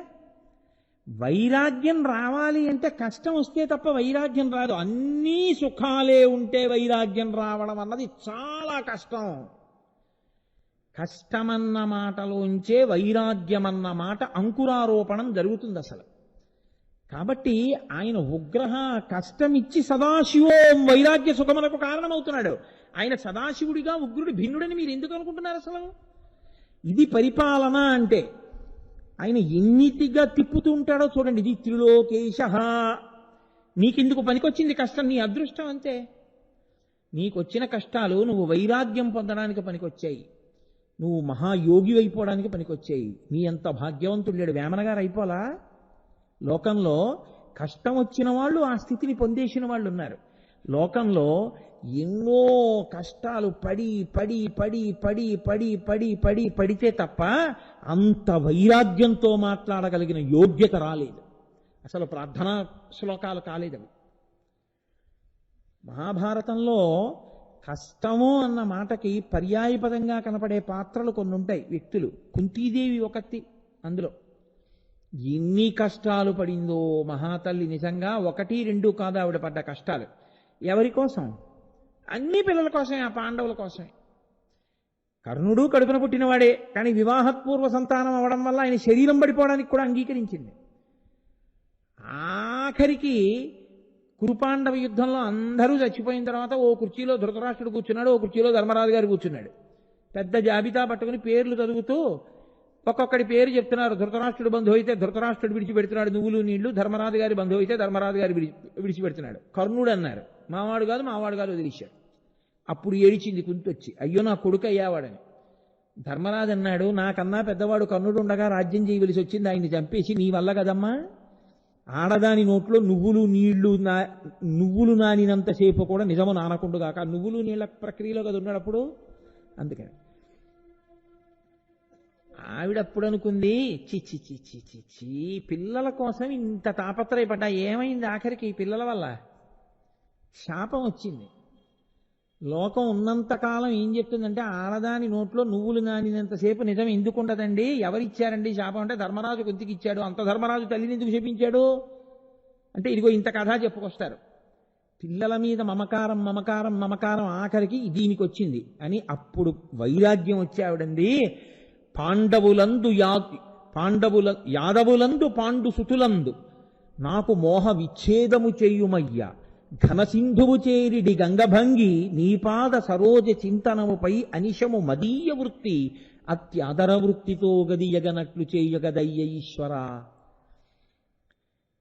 వైరాగ్యం రావాలి అంటే కష్టం వస్తే తప్ప వైరాగ్యం రాదు. అన్నీ సుఖాలే ఉంటే వైరాగ్యం రావడం అన్నది చాలా కష్టం. కష్టమన్న మాటలోంచే వైరాగ్యమన్న మాట అంకురారోపణం జరుగుతుంది అసలు. కాబట్టి ఆయన ఉగ్రహ కష్టమిచ్చి సదాశివోం వైరాగ్య సుఖములకు కారణమవుతున్నాడు. ఆయన సదాశివుడిగా ఉగ్రుడి భిన్నుడని మీరు ఎందుకు అనుకుంటున్నారు అసలు? ఇది పరిపాలన అంటే. ఆయన ఎన్నిటిగా తిప్పుతూ ఉంటాడో చూడండి. ఇది త్రిలోకేశ, నీకెందుకు పనికొచ్చింది కష్టం? నీ అదృష్టం అంతే. నీకొచ్చిన కష్టాలు నువ్వు వైరాగ్యం పొందడానికి పనికొచ్చాయి, నువ్వు మహాయోగి అయిపోవడానికి పనికొచ్చాయి. నీ అంత భాగ్యవంతుడు లేడు. వేమన గారు అయిపోలా? లోకంలో కష్టం వచ్చిన వాళ్ళు ఆ స్థితిని పొందేసిన వాళ్ళు ఉన్నారు. లోకంలో ఎన్నో కష్టాలు పడి పడి పడి పడి పడి పడి పడి పడితే తప్ప అంత వైరాగ్యంతో మాట్లాడగలిగిన యోగ్యత రాలేదు. అసలు ప్రార్థనా శ్లోకాలు కాలేదు అవి. మహాభారతంలో కష్టము అన్న మాటకి పర్యాయపదంగా కనపడే పాత్రలు కొన్ని ఉంటాయి, వ్యక్తులు. కుంతీదేవి ఒకటి అందులో. ఎన్ని కష్టాలు పడిందో మహాతల్లి, నిజంగా 1, 2 కాదు ఆవిడ పడ్డ కష్టాలు. ఎవరి కోసం? అన్ని పిల్లల కోసమే, ఆ పాండవుల కోసమే. కర్ణుడు కడుపున పుట్టినవాడే, కానీ వివాహపూర్వ సంతానం అవడం వల్ల ఆయన శరీరం పడిపోవడానికి కూడా అంగీకరించింది. ఆఖరికి కురుపాండవ యుద్ధంలో అందరూ చచ్చిపోయిన తర్వాత ఓ కుర్చీలో ధృతరాష్ట్రుడు కూర్చున్నాడు, ఓ కుర్చీలో ధర్మరాజు గారు కూర్చున్నాడు. పెద్ద జాబితా పట్టుకుని పేర్లు చదువుతూ ఒక్కొక్కడి పేరు చెప్తున్నారు. ధృతరాష్ట్రుడు బంధువు అయితే ధృతరాష్ట్రుడు విడిచిపెడుతున్నాడు నువ్వులు నీళ్లు, ధర్మరాజు గారి బంధువు అయితే ధర్మరాజు గారు విడిచిపెడుతున్నాడు. కర్ణుడు అన్నారు, మావాడు కాదు వదిలేశాడు. అప్పుడు ఏడిచింది కుంతి వచ్చి, అయ్యో నా కొడుకు అయ్యావాడని. ధర్మరాజు అన్నాడు, నాకన్నా పెద్దవాడు కర్ణుడు ఉండగా రాజ్యం చేయవలసి వచ్చింది, ఆయన్ని చంపేసి నీ వల్ల కదమ్మా. ఆడదాని నోట్లో నువ్వులు నానినంతసేపు కూడా నిజము నానకుండుగాక. నువ్వులు నీళ్ళ ప్రక్రియలో కదా ఉన్నాడు అప్పుడు. అందుకని ఆవిడప్పుడు అనుకుంది, చిచ్చి చిచ్చి చిచ్చి పిల్లల కోసం ఇంత తాపత్రయపడ్డా ఏమైంది? ఆఖరికి పిల్లల వల్ల శాపం వచ్చింది. లోకం ఉన్నంతకాలం ఏం చెప్తుందంటే, ఆడదాని నోట్లో నువ్వులు నానినంతసేపు నిజం ఎందుకు ఉండదండి? ఎవరిచ్చారండి శాపం అంటే, ధర్మరాజు కుంతికి ఇచ్చాడు. అంత ధర్మరాజు తల్లిని ఎందుకు శపించాడు అంటే, ఇదిగో ఇంత కథ చెప్పుకొస్తారు. పిల్లల మీద మమకారం మమకారం మమకారం ఆఖరికి దీనికి వచ్చింది అని అప్పుడు వైరాగ్యం వచ్చి ఆవిడంది, యాదవులందు పాండు సుతులందు నాకు మోహ విచ్ఛేదము చేయుమయ్యా, ఘనసింధువు చేరిడి గంగభంగి నీపాద సరోజ చింతనముపై అనిశము మదీయ వృత్తి అత్యాదర వృత్తితో గదియగనట్లు చేయగదయ్య ఈశ్వర.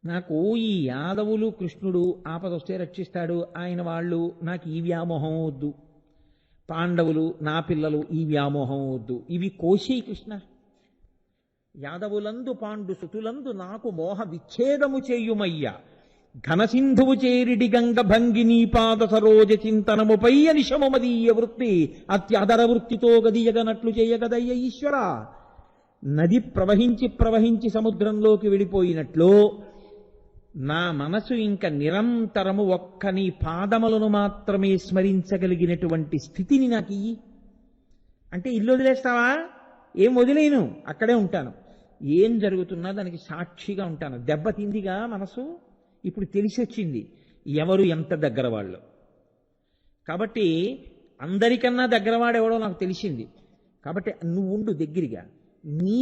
నాకు ఈ యాదవులు కృష్ణుడు ఆపదొస్తే రక్షిస్తాడు, ఆయన వాళ్ళు నాకు ఈ వ్యామోహం వద్దు, పాండవులు నా పిల్లలు ఈ వ్యామోహం వద్దు, ఇవి కోశీ కృష్ణ. యాదవులందు పాండు సుతులందు నాకు మోహ విచ్ఛేదము చేయుమయ్యా, ఘనసింధువు చేరిడి గంగ భంగి నీపాద సరోజ చింతనముపై అనిశమమదీయ వృత్తి అత్యదర వృత్తితో గదియగనట్లు చేయగదయ్య ఈశ్వర. నది ప్రవహించి ప్రవహించి సముద్రంలోకి వెళ్ళిపోయినట్లు నా మనసు ఇంక నిరంతరము ఒక్క నీ పాదములను మాత్రమే స్మరించగలిగినటువంటి స్థితిని నాకు ఇయ్యి అంటే, ఇల్లు వదిలేస్తావా? ఏం వదిలేను, అక్కడే ఉంటాను. ఏం జరుగుతున్నా దానికి సాక్షిగా ఉంటాను. దెబ్బతిందిగా మనసు. ఇప్పుడు తెలిసి వచ్చింది ఎవరు ఎంత దగ్గర వాళ్ళు. కాబట్టి అందరికన్నా దగ్గరవాడెవడో నాకు తెలిసింది. కాబట్టి నువ్వు ఉండు దగ్గరగా. నీ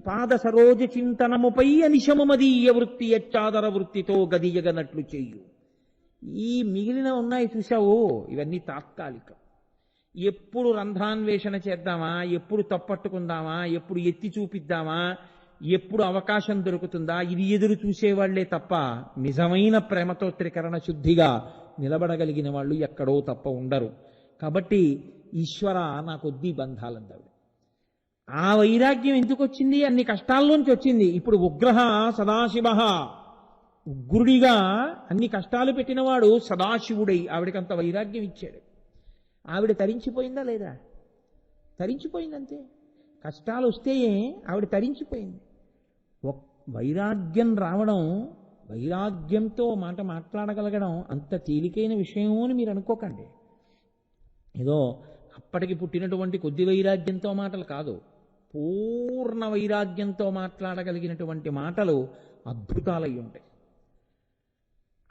పాద సరోజ చింతనముపై అనిశమమదీయ వృత్తి యచ్చాదర వృత్తితో గదియగనట్లు చెయ్యు. ఈ మిగిలిన ఉన్నాయి చూసావు, ఇవన్నీ తాత్కాలికం. ఎప్పుడు రంధ్రాన్వేషణ చేద్దామా, ఎప్పుడు తప్పట్టుకుందామా, ఎప్పుడు ఎత్తి చూపిద్దామా, ఎప్పుడు అవకాశం దొరుకుతుందా, ఇది ఎదురు చూసేవాళ్లే తప్ప నిజమైన ప్రేమతో త్రికరణ శుద్ధిగా నిలబడగలిగిన వాళ్ళు ఎక్కడో తప్ప ఉండరు. కాబట్టి ఈశ్వర నాకొద్దీ బంధాలందాడు. ఆ వైరాగ్యం ఎందుకు వచ్చింది? అన్ని కష్టాల్లోంచి వచ్చింది. ఇప్పుడు ఉగ్రహ సదాశివ, ఉగ్రుడిగా అన్ని కష్టాలు పెట్టినవాడు సదాశివుడై ఆవిడకంత వైరాగ్యం ఇచ్చాడు. ఆవిడ తరించిపోయిందా లేదా? తరించిపోయిందంతే. కష్టాలు వస్తే ఆవిడ తరించిపోయింది. వైరాగ్యం రావడం, వైరాగ్యంతో మాట మాట్లాడగలగడం అంత తేలికైన విషయం అని మీరు అనుకోకండి. ఏదో అప్పటికి పుట్టినటువంటి కొద్ది వైరాగ్యంతో మాటలు కాదు, పూర్ణ వైరాగ్యంతో మాట్లాడగలిగినటువంటి మాటలు అద్భుతాలై ఉంటాయి.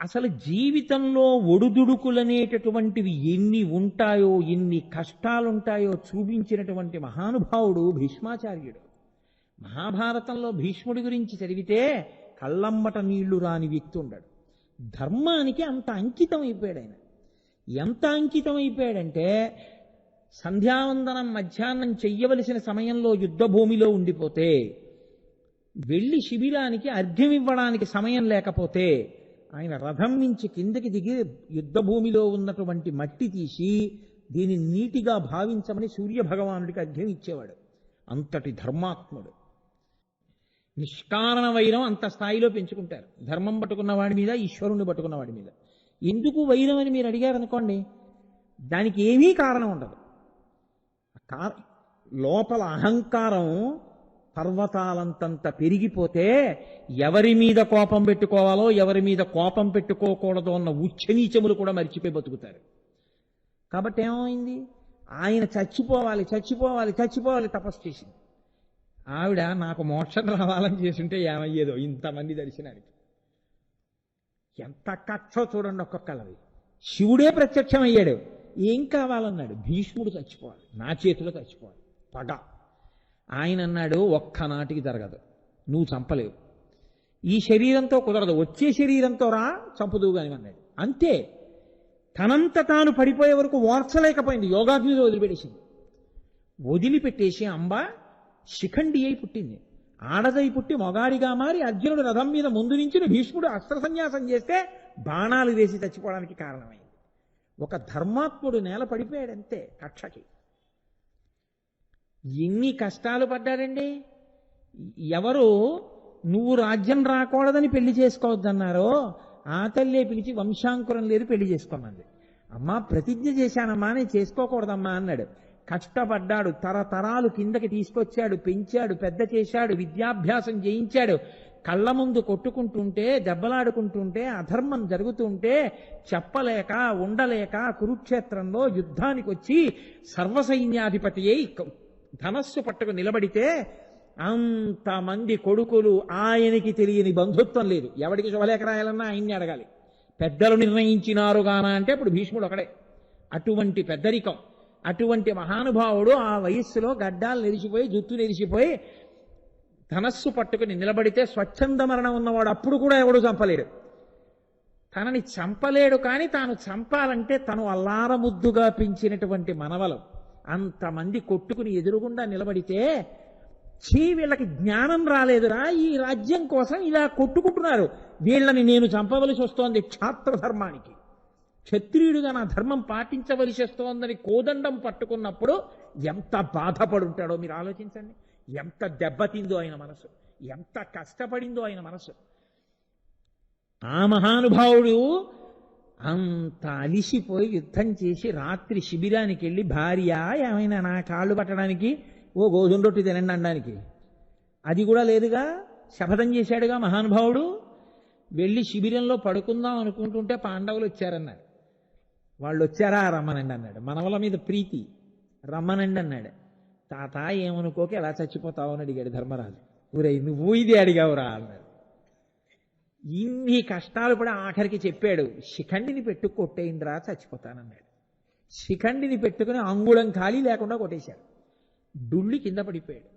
అసలు జీవితంలో ఒడుదుడుకులనేటటువంటివి ఎన్ని ఉంటాయో, ఎన్ని కష్టాలుంటాయో చూపించినటువంటి మహానుభావుడు భీష్మాచార్యుడు. మహాభారతంలో భీష్ముడి గురించి చదివితే కళ్ళమ్మట నీళ్లు రాని వ్యక్తి ఉండడు. ధర్మానికి అంత అంకితం అయిపోయాడు ఆయన. ఎంత అంకితం అయిపోయాడంటే, సంధ్యావందనం మధ్యాహ్నం చెయ్యవలసిన సమయంలో యుద్ధభూమిలో ఉండిపోతే, వెళ్ళి శిబిరానికి అర్ఘ్యం ఇవ్వడానికి సమయం లేకపోతే ఆయన రథం నుంచి కిందకి దిగి యుద్ధ భూమిలో ఉన్నటువంటి మట్టి తీసి దీన్ని నీటిగా భావించమని సూర్య భగవానుడికి అర్ఘ్యం ఇచ్చేవాడు. అంతటి ధర్మాత్ముడు. నిష్కారణ వైరం అంత స్థాయిలో పెంచుకుంటారు. ధర్మం పట్టుకున్న వాడి మీద, ఈశ్వరుణ్ణి పట్టుకున్న వాడి మీద. ఎందుకు వైరం అని మీరు అడిగారు అనుకోండి, దానికి ఏమీ కారణం ఉండదు. లోపల అహంకారం పర్వతాలంతంత పెరిగిపోతే ఎవరి మీద కోపం పెట్టుకోవాలో, ఎవరి మీద కోపం పెట్టుకోకూడదో అన్న ఉచ్చనీచములు కూడా మర్చిపోయి బతుకుతారు. కాబట్టి ఏమైంది? ఆయన చచ్చిపోవాలి చచ్చిపోవాలి చచ్చిపోవాలి తపస్సు చేసింది. ఆవిడ నాకు మోక్షం రావాలని చేస్తుంటే ఏమయ్యేదో ఇంతమంది దర్శనానికి. ఎంత కక్షో చూడండి ఒక్కొక్కళ్ళవి. శివుడే ప్రత్యక్షం అయ్యాడు. ఏం కావాలన్నాడు? భీష్ముడు చచ్చిపోవాలి, నా చేతిలో చచ్చిపోవాలి, పగ. ఆయన అన్నాడు, ఒక్కనాటికి జరగదు, నువ్వు చంపలేవు, ఈ శరీరంతో కుదరదు, వచ్చే శరీరంతో రా, చంపుదువు కాని అన్నాడు. అంతే. తనంత తాను పడిపోయే వరకు ఓర్చలేకపోయింది. యోగాగ్నిలో వదిలిపెట్టేసింది. వదిలిపెట్టేసి అంబ శిఖండి అయి పుట్టింది. ఆడదై పుట్టి మొగాడిగా మారి అర్జునుడు రథం మీద ముందు నుంచి భీష్ముడు అస్త్ర సన్యాసం చేస్తే బాణాలు వేసి చచ్చిపోవడానికి కారణమైంది. ఒక ధర్మాత్ముడు నేల పడిపోయాడంతే కక్షకి. ఎన్ని కష్టాలు పడ్డాడండి. ఎవరు నువ్వు రాజ్యం రాకూడదని పెళ్లి చేసుకోవద్దన్నారో ఆ తల్లే పిలిచి వంశాంకురం లేదు పెళ్లి చేసుకోమంది. అమ్మా ప్రతిజ్ఞ చేశానమ్మా, నేను చేసుకోకూడదమ్మా అన్నాడు. కష్టపడ్డాడు, తరతరాలు కిందకి తీసుకొచ్చాడు, పెంచాడు, పెద్ద చేశాడు, విద్యాభ్యాసం చేయించాడు. కళ్ళ ముందు కొట్టుకుంటుంటే, దెబ్బలాడుకుంటుంటే, అధర్మం జరుగుతుంటే చెప్పలేక ఉండలేక కురుక్షేత్రంలో యుద్ధానికి వచ్చి సర్వసైన్యాధిపతి అయి ధనస్సు పట్టుకు నిలబడితే అంతమంది కొడుకులు, ఆయనకి తెలియని బంధుత్వం లేదు. ఎవడికి శుభలేఖ రాయాలన్నా ఆయన్ని అడగాలి. పెద్దలు నిర్ణయించినారు గానా అంటే అప్పుడు భీష్ముడు ఒకడే. అటువంటి పెద్దరికం, అటువంటి మహానుభావుడు ఆ వయస్సులో గడ్డాలు నెరిసిపోయి, జుట్టు నెరిసిపోయి ధనస్సు పట్టుకుని నిలబడితే స్వచ్ఛంద మరణం ఉన్నవాడు అప్పుడు కూడా ఎవడు చంపలేడు. తనని చంపలేడు, కానీ తాను చంపాలంటే తను అల్లారముద్దుగా పెంచినటువంటి మనవలం అంతమంది కొట్టుకుని ఎదురుగుండా నిలబడితే, వీళ్ళకి జ్ఞానం రాలేదురా, ఈ రాజ్యం కోసం ఇలా కొట్టుకుంటున్నారు, వీళ్ళని నేను చంపవలసి వస్తోంది క్షాత్ర ధర్మానికి, క్షత్రియుడిగా నా ధర్మం పాటించవలసి వస్తోందని కోదండం పట్టుకున్నప్పుడు ఎంత బాధపడుంటాడో మీరు ఆలోచించండి. ఎంత దెబ్బతిందో ఆయన మనసు, ఎంత కష్టపడిందో ఆయన మనసు. ఆ మహానుభావుడు అంత అలిసిపోయి యుద్ధం చేసి రాత్రి శిబిరానికి వెళ్ళి, భార్య ఏమైనా నా కాళ్ళు పట్టడానికి ఓ గోధుమ రొట్టి తినండి అనడానికి అది కూడా లేదుగా, శపథం చేశాడుగా మహానుభావుడు. వెళ్ళి శిబిరంలో పడుకుందాం అనుకుంటుంటే పాండవులు వచ్చారన్నాడు. వాళ్ళు వచ్చారా, రమ్మనండి అన్నాడు. మనవల మీద ప్రీతి, రమ్మనండి అన్నాడు. తాత ఏమనుకోక ఎలా చచ్చిపోతావు అని అడిగాడు ధర్మరాజు. ఊరే నువ్వు ఇది అడిగావురా అన్నాడు. ఇన్ని కష్టాలు కూడా ఆఖరికి చెప్పాడు, శిఖండిని పెట్టు కొట్టేయిందిరా చచ్చిపోతానన్నాడు. శిఖండిని పెట్టుకుని అంగుళం ఖాళీ లేకుండా కొట్టేశాడు. డుళ్ళి కింద పడిపోయాడు.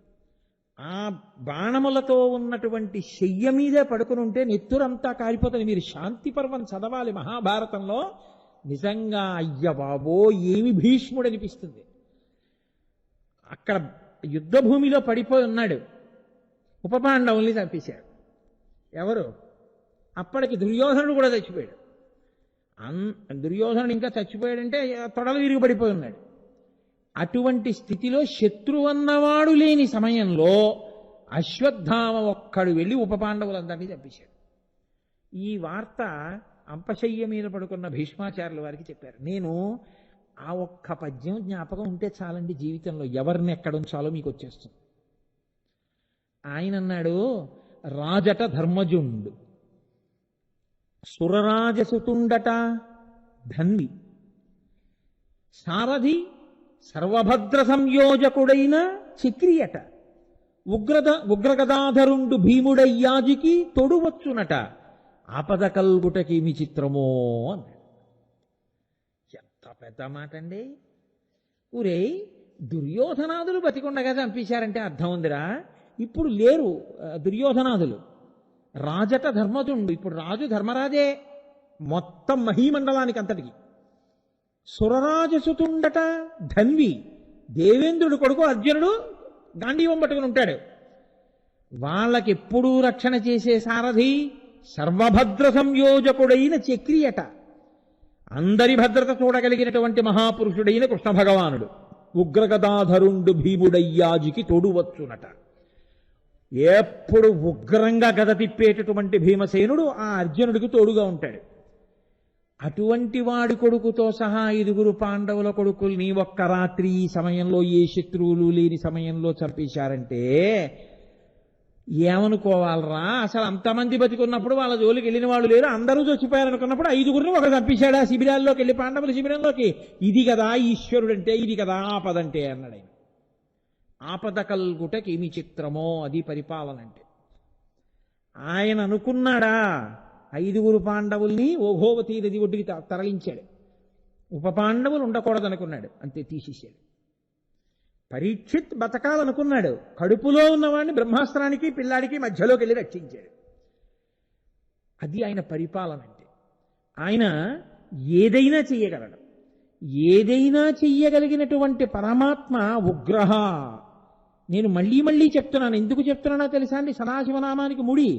ఆ బాణములతో ఉన్నటువంటి శయ్య మీదే పడుకుని ఉంటే నెత్తురంతా కారిపోతుంది. మీరు శాంతి పర్వం చదవాలి మహాభారతంలో. నిజంగా అయ్య బాబో ఏమి భీష్ముడు అనిపిస్తుంది. అక్కడ యుద్ధ భూమిలో పడిపోయి ఉన్నాడు. ఉపపాండవుల్ని చంపేశాడు. ఎవరు? అప్పటికి దుర్యోధనుడు కూడా చచ్చిపోయాడు. దుర్యోధనుడు ఇంకా చచ్చిపోయాడంటే తొడలు విరిగి పడిపోయి ఉన్నాడు. అటువంటి స్థితిలో శత్రువు అన్నవాడు లేని సమయంలో అశ్వత్థామ ఒక్కడు వెళ్ళి ఉపపాండవులందరినీ చంపేశాడు. ఈ వార్త అంపశయ్య మీద పడుకున్న భీష్మాచార్యుల వారికి చెప్పారు. నేను ఆ ఒక్క పద్యం జ్ఞాపకం ఉంటే చాలండి, జీవితంలో ఎవరిని ఎక్కడ ఉంచాలో మీకు వచ్చేస్తుంది. ఆయన అన్నాడు, రాజట ధర్మజుండు, సురరాజసుతుండట ధన్వి, సారథి సర్వభద్ర సంయోజకుడైన చక్రియట, ఉగ్రగదాధరుండు భీముడయ్యాజికి తొడువచ్చునట, ఆపద కల్గుటకి మీ చిత్రమో అన్నాడు. ఎంత పెద్ద మాట అండి. ఊరే దుర్యోధనాదులు బతికుండగా చంపేశారంటే అర్థం ఉందిరా. ఇప్పుడు లేరు దుర్యోధనాదులు. రాజట ధర్మజుండు, ఇప్పుడు రాజు ధర్మరాజే మొత్తం మహీమండలానికి అంతటికి. సురరాజసుతుండట ధన్వి, దేవేంద్రుడు కొడుకు అర్జునుడు గాంధీవం పట్టుకుని ఉంటాడు. వాళ్ళకెప్పుడూ రక్షణ చేసే సారథి సర్వభద్ర సంయోజకుడైన చక్రియట. అందరి భద్రత చూడగలిగినటువంటి మహాపురుషుడైన కృష్ణ భగవానుడు. ఉగ్రగదాధరుండు భీముడయ్యాజికి తోడువచ్చునట. ఎప్పుడు ఉగ్రంగా గద తిప్పేటటువంటి భీమసేనుడు ఆ అర్జునుడికి తోడుగా ఉంటాడు. అటువంటి వాడి కొడుకుతో సహా 5 పాండవుల కొడుకుల్ని ఒక్క రాత్రి ఈ సమయంలో ఏ శత్రువులు లేని సమయంలో చంపేశారంటే ఏమనుకోవాలరా? అసలు అంతమంది బతికున్నప్పుడు వాళ్ళ జోలికి వెళ్ళిన వాళ్ళు లేరు, అందరూ చచ్చిపోయారనుకున్నప్పుడు 5 ఒక చంపేశాడా శిబిరాల్లోకి వెళ్ళి, పాండవుల శిబిరంలోకి? ఇది కదా ఈశ్వరుడంటే, ఇది కదా ఆపదంటే అన్నాడు ఆయన. ఆపద కల్గుటకేమి చిత్రమో అది పరిపాలన అంటే. ఆయన అనుకున్నాడా 5 పాండవుల్ని ఓఘోవతీ నది ఒడ్డుకి తరలించాడు. ఉప పాండవులు ఉండకూడదనుకున్నాడు, అంతే తీసేశాడు. పరీక్షిత్ బతకాలనుకున్నాడు, కడుపులో ఉన్నవాడిని బ్రహ్మాస్త్రానికి పిల్లాడికి మధ్యలోకి వెళ్ళి రక్షించాడు. అది ఆయన పరిపాలన అంటే. ఆయన ఏదైనా చెయ్యగలడు. ఏదైనా చెయ్యగలిగినటువంటి పరమాత్మ ఉగ్రహ. నేను మళ్ళీ మళ్ళీ చెప్తున్నాను, ఎందుకు చెప్తున్నానో తెలుసా అండి? సదాశివనామానికి ముడి.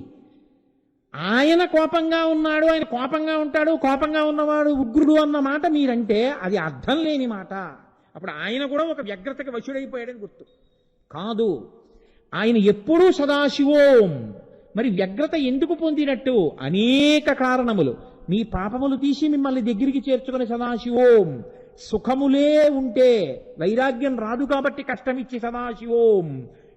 ఆయన కోపంగా ఉన్నాడు, ఆయన కోపంగా ఉంటాడు, కోపంగా ఉన్నవాడు ఉగ్రుడు అన్న మాట మీరంటే అది అర్థం లేని మాట. అప్పుడు ఆయన కూడా ఒక వ్యగ్రతకి వశుడైపోయాడని గుర్తు కాదు. ఆయన ఎప్పుడూ సదాశివోం. మరి వ్యగ్రత ఎందుకు పొందినట్టు? అనేక కారణములు. మీ పాపములు తీసి మిమ్మల్ని దగ్గరికి చేర్చుకుని సదాశివోం. సుఖములే ఉంటే వైరాగ్యం రాదు కాబట్టి కష్టమిచ్చి సదాశివోం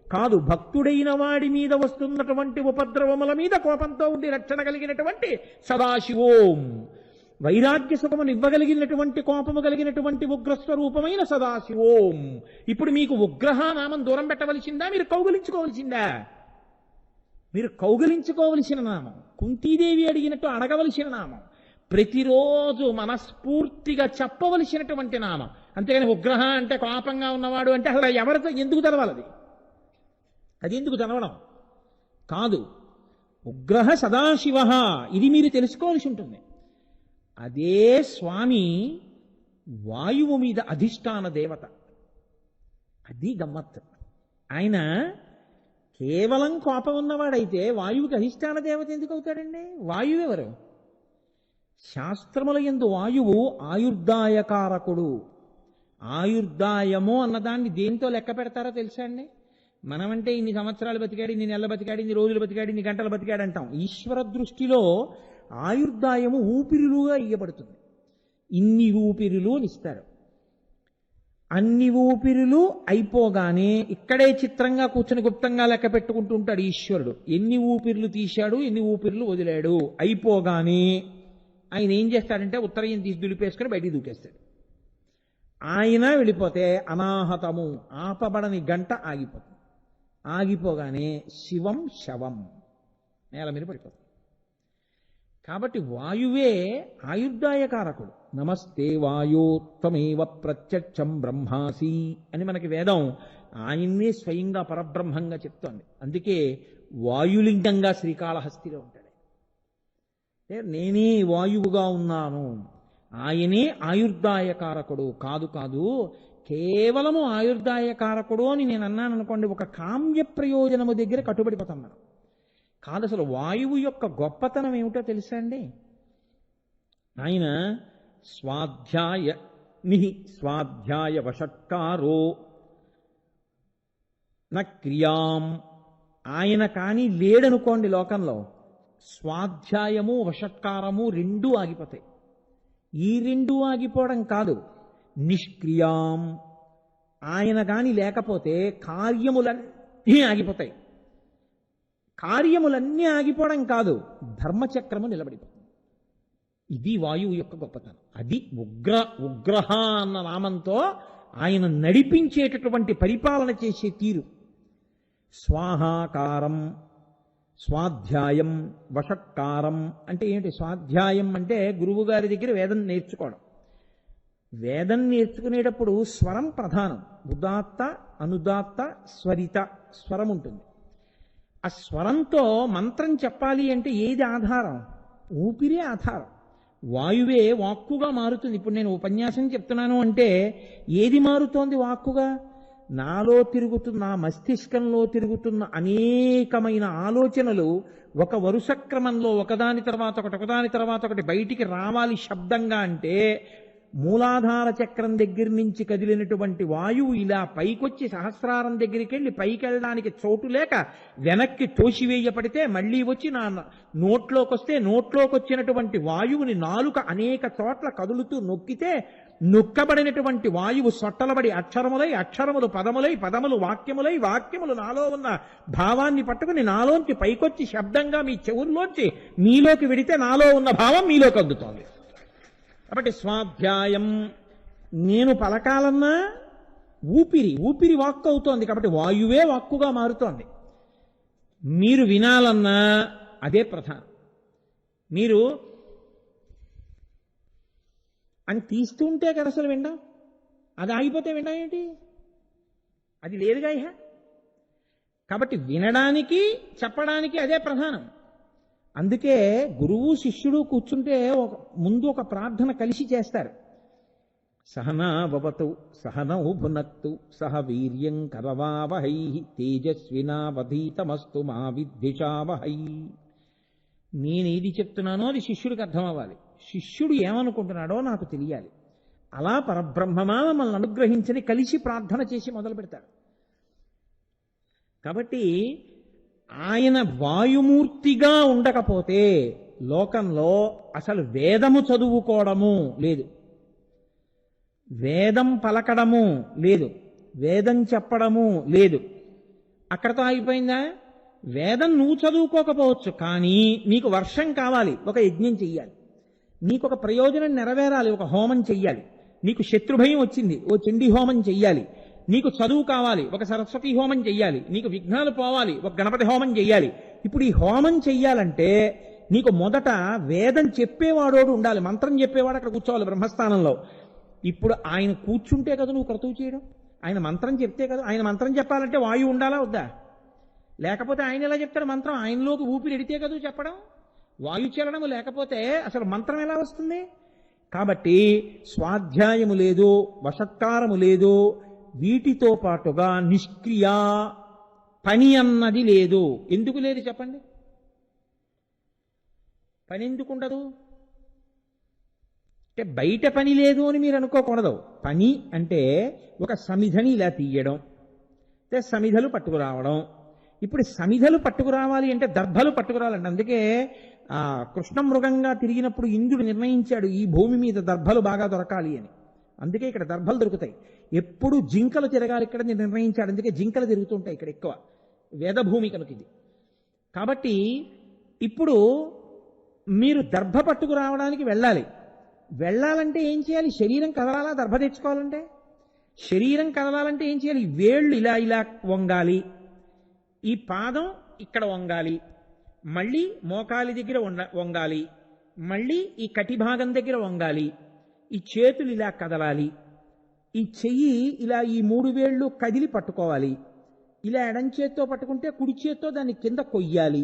కాదు. భక్తుడైన వాడి మీద వస్తున్నటువంటి ఉపద్రవముల మీద కోపంతో ఉండి రక్షణ కలిగినటువంటి సదాశివోం. వైరాగ్య సుఖమును ఇవ్వగలిగినటువంటి కోపము కలిగినటువంటి ఉగ్రస్వరూపమైన సదాశివోం. ఇప్పుడు మీకు ఉగ్రహ నామం దూరం పెట్టవలసిందా, మీరు కౌగలించుకోవలసిందా? మీరు కౌగలించుకోవలసిన నామం. కుంతీదేవి అడిగినట్టు అడగవలసిన నామం. ప్రతిరోజు మనస్ఫూర్తిగా చెప్పవలసినటువంటి నామం. అంతేగాని ఉగ్రహ అంటే కోపంగా ఉన్నవాడు అంటే అసలు ఎవరితో ఎందుకు తెలవాలి? అది ఎందుకు చదవడం కాదు. ఉగ్రహ సదాశివ, ఇది మీరు తెలుసుకోవాల్సి ఉంటుంది. అదే స్వామి వాయువు మీద అధిష్టాన దేవత. అది గమ్మత్తు. ఆయన కేవలం కోపం ఉన్నవాడైతే వాయువుకి అధిష్టాన దేవత ఎందుకు అవుతాడండి? వాయువు ఎవరు? శాస్త్రముల యందు వాయువు ఆయుర్దాయకారకుడు. ఆయుర్దాయము అన్నదాన్ని దేంతో లెక్క పెడతారో తెలుసా అండి? మనమంటే ఇన్ని సంవత్సరాలు బతికాడు, ఇన్ని నెలలు బతికాడు, ఇన్ని రోజులు బతికాడు, ఇన్ని గంటలు బతికాడు అంటాం. ఈశ్వర దృష్టిలో ఆయుర్దాయము ఊపిరులుగా ఇయ్యబడుతుంది. ఇన్ని ఊపిరులు అని ఇస్తారు. అన్ని ఊపిరులు అయిపోగానే ఇక్కడే చిత్రంగా కూర్చొని గుప్తంగా లెక్క పెట్టుకుంటూ ఉంటాడు ఈశ్వరుడు. ఎన్ని ఊపిరులు తీశాడు, ఎన్ని ఊపిరులు వదిలాడు. అయిపోగానే ఆయన ఏం చేస్తాడంటే ఉత్తరయం తీసి దులిపేసుకొని బయటికి దూకేస్తాడు. ఆయన వెళ్ళిపోతే అనాహతము, ఆపబడని గంట ఆగిపోతుంది. ఆగిపోగానే శివం శవం నేల మీద పడిపోతుంది. కాబట్టి వాయువే ఆయుర్దాయకారకుడు. నమస్తే వాయోత్తమేవ ప్రత్యక్షం బ్రహ్మాసి అని మనకి వేదం ఆయన్నే స్వయంగా పరబ్రహ్మంగా చెప్తోంది. అందుకే వాయులింగంగా శ్రీకాళహస్తిలో ఉంటాడు. నేనే వాయువుగా ఉన్నాను, ఆయనే ఆయుర్దాయకారకుడు. కాదు కాదు, కేవలము ఆయుర్దాయకారకుడు అని నేను అన్నాను అనుకోండి, ఒక కామ్య ప్రయోజనము దగ్గర కట్టుబడిపోతాం మనం. కాదు, అసలు వాయువు యొక్క గొప్పతనం ఏమిటో తెలుసా అండి? ఆయన స్వాధ్యాయ వషట్కారో న క్రియాం. ఆయన కానీ లేడనుకోండి లోకంలో, స్వాధ్యాయము వషట్కారము రెండూ ఆగిపోతాయి. ఈ రెండూ ఆగిపోవడం కాదు, నిష్క్రియాం. ఆయన కానీ లేకపోతే కార్యములన్నీ ఆగిపోతాయి. కార్యములన్నీ ఆగిపోవడం కాదు, ధర్మచక్రము నిలబడిపోతుంది. ఇది వాయువు యొక్క గొప్పతనం. అది ఉగ్రహ అన్న నామంతో ఆయన నడిపించేటటువంటి పరిపాలన చేసే తీరు. స్వాహాకారం, స్వాధ్యాయం, వషట్కారం అంటే ఏమిటి? స్వాధ్యాయం అంటే గురువు గారి దగ్గర వేదం నేర్చుకోవడం. వేదం నేర్చుకునేటప్పుడు స్వరం ప్రధానం. ఉదాత్త, అనుదాత్త, స్వరిత స్వరం ఉంటుంది. ఆ స్వరంతో మంత్రం చెప్పాలి అంటే ఏది ఆధారం? ఊపిరే ఆధారం. వాయువే వాక్కుగా మారుతుంది. ఇప్పుడు నేను ఉపన్యాసం చెప్తున్నాను అంటే ఏది మారుతోంది వాక్కుగా? నాలో తిరుగుతున్న నా మస్తిష్కంలో తిరుగుతున్న అనేకమైన ఆలోచనలు ఒక వరుస క్రమంలో ఒకదాని తర్వాత ఒకటి ఒకదాని తర్వాత ఒకటి బయటికి రావాలి శబ్దంగా అంటే మూలాధార చక్రం దగ్గర నుంచి కదిలినటువంటి వాయువు ఇలా పైకొచ్చి సహస్రారం దగ్గరికి వెళ్ళి పైకి వెళ్ళడానికి చోటు లేక వెనక్కి తోసివేయపడితే మళ్ళీ వచ్చి నా నోట్లోకి వస్తే నోట్లోకి వచ్చినటువంటి వాయువుని నాలుక అనేక చోట్ల కదులుతూ నొక్కితే నొక్కబడినటువంటి వాయువు సొట్టలబడి అక్షరములై అక్షరములు పదములై పదములు వాక్యములై వాక్యములు నాలో ఉన్న భావాన్ని పట్టుకుని నాలోంచి పైకొచ్చి శబ్దంగా మీ చెవుల్లోంచి మీలోకి వెడితే నాలో ఉన్న భావం మీలోకి అందుతోంది. కాబట్టి స్వాధ్యాయం నేను పలకాలన్నా ఊపిరి వాక్కు అవుతోంది, కాబట్టి వాయువే వాక్కుగా మారుతోంది. మీరు వినాలన్నా అదే ప్రధానం. మీరు అని తీస్తుంటే కదా అసలు వినడం, అది ఆగిపోతే వినడం ఏంటి? అది లేదుగా ఇహ. కాబట్టి వినడానికి చెప్పడానికి అదే ప్రధానం. అందుకే గురువు శిష్యుడు కూర్చుంటే ముందు ఒక ప్రార్థన కలిసి చేస్తారు. సహనావతు సహనౌ భునత్తు సహ వీర్యం కరవావహై తేజస్వినావధీతమస్తు మా విద్విషావహై. నేనేది చెప్తున్నానో అది శిష్యుడికి అర్థం అవ్వాలి, శిష్యుడు ఏమనుకుంటున్నాడో నాకు తెలియాలి. అలా పరబ్రహ్మమా మమ్మల్ని అనుగ్రహించని కలిసి ప్రార్థన చేసి మొదలు పెడతాడు. కాబట్టి ఆయన వాయుమూర్తిగా ఉండకపోతే లోకంలో అసలు వేదము చదువుకోవడము లేదు, వేదం పలకడము లేదు, వేదం చెప్పడము లేదు. అక్కడతో అయిపోయిందా? వేదం నువ్వు చదువుకోకపోవచ్చు, కానీ నీకు వర్షం కావాలి, ఒక యజ్ఞం చెయ్యాలి. నీకు ఒక ప్రయోజనం నెరవేరాలి, ఒక హోమం చెయ్యాలి. నీకు శత్రుభయం వచ్చింది, ఓ చండీ హోమం చెయ్యాలి. నీకు చదువు కావాలి, ఒక సరస్వతి హోమం చెయ్యాలి. నీకు విఘ్నాలు పోవాలి, ఒక గణపతి హోమం చెయ్యాలి. ఇప్పుడు ఈ హోమం చెయ్యాలంటే నీకు మొదట వేదం చెప్పేవాడోడు ఉండాలి, మంత్రం చెప్పేవాడు అక్కడ కూర్చోవాలి బ్రహ్మస్థానంలో. ఇప్పుడు ఆయన కూర్చుంటే కదా నువ్వు క్రతువు చేయడం, ఆయన మంత్రం చెప్తే కదా. ఆయన మంత్రం చెప్పాలంటే వాయువు ఉండాలా వద్దా? లేకపోతే ఆయన ఎలా చెప్తాడు మంత్రం? ఆయనలోకి ఊపిరి ఎడితే కదా చెప్పడం. వాయు చలనము లేకపోతే అసలు మంత్రం ఎలా వస్తుంది? కాబట్టి స్వాధ్యాయము లేదు, వషత్కారము లేదు, వీటితో పాటుగా నిష్క్రియ పని అన్నది లేదు. ఎందుకు లేదు చెప్పండి? పని ఎందుకు ఉండదు అంటే బయట పని లేదు అని మీరు అనుకోకూడదు. పని అంటే ఒక సమిధని ఇలా తీయడం, సమిధలు పట్టుకురావడం. ఇప్పుడు సమిధలు పట్టుకురావాలి అంటే దర్భలు పట్టుకురావాలండి. అందుకే కృష్ణ మృగంగా తిరిగినప్పుడు ఇంద్రుడు నిర్ణయించాడు ఈ భూమి మీద దర్భలు బాగా దొరకాలి అని. అందుకే ఇక్కడ దర్భలు దొరుకుతాయి. ఎప్పుడు జింకలు తిరగాలి ఇక్కడ నిర్ణయించాడు. అందుకే జింకలు తిరుగుతుంటాయి ఇక్కడ ఎక్కువ, వేదభూమి కనుక ఇది. కాబట్టి ఇప్పుడు మీరు దర్భ పట్టుకురావడానికి వెళ్ళాలంటే ఏం చేయాలి? శరీరం కదలాలా? దర్భ తెచ్చుకోవాలంటే శరీరం కదలాలంటే ఏం చేయాలి? వేళ్ళు ఇలా ఇలా వంగాలి, ఈ పాదం ఇక్కడ వంగాలి, మళ్ళీ మోకాలి దగ్గర వంగాలి, మళ్ళీ ఈ కటి భాగం దగ్గర వంగాలి, ఈ చేతులు ఇలా కదలాలి, ఈ చెయ్యి ఇలా ఈ 3 వేళ్ళు కదిలి పట్టుకోవాలి. ఇలా ఎడం చేత్తో పట్టుకుంటే కుడి చేత్తో దాన్ని కింద కొయ్యాలి.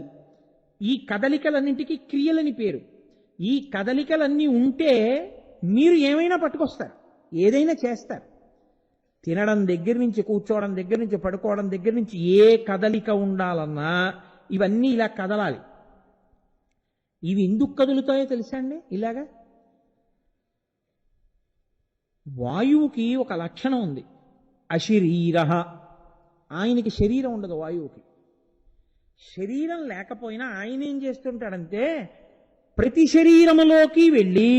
ఈ కదలికలన్నింటికి క్రియలని పేరు. ఈ కదలికలన్నీ ఉంటే మీరు ఏమైనా పట్టుకొస్తారు, ఏదైనా చేస్తారు. తినడం దగ్గర నుంచి, కూర్చోవడం దగ్గర నుంచి, పడుకోవడం దగ్గర నుంచి ఏ కదలిక ఉండాలన్నా ఇవన్నీ ఇలా కదలాలి. ఇవి ఎందుకు కదులుతాయో తెలుసా అండి? ఇలాగా వాయువుకి ఒక లక్షణం ఉంది, అశరీర. ఆయనకి శరీరం ఉండదు వాయువుకి. శరీరం లేకపోయినా ఆయన ఏం చేస్తుంటాడంటే ప్రతి శరీరములోకి వెళ్ళి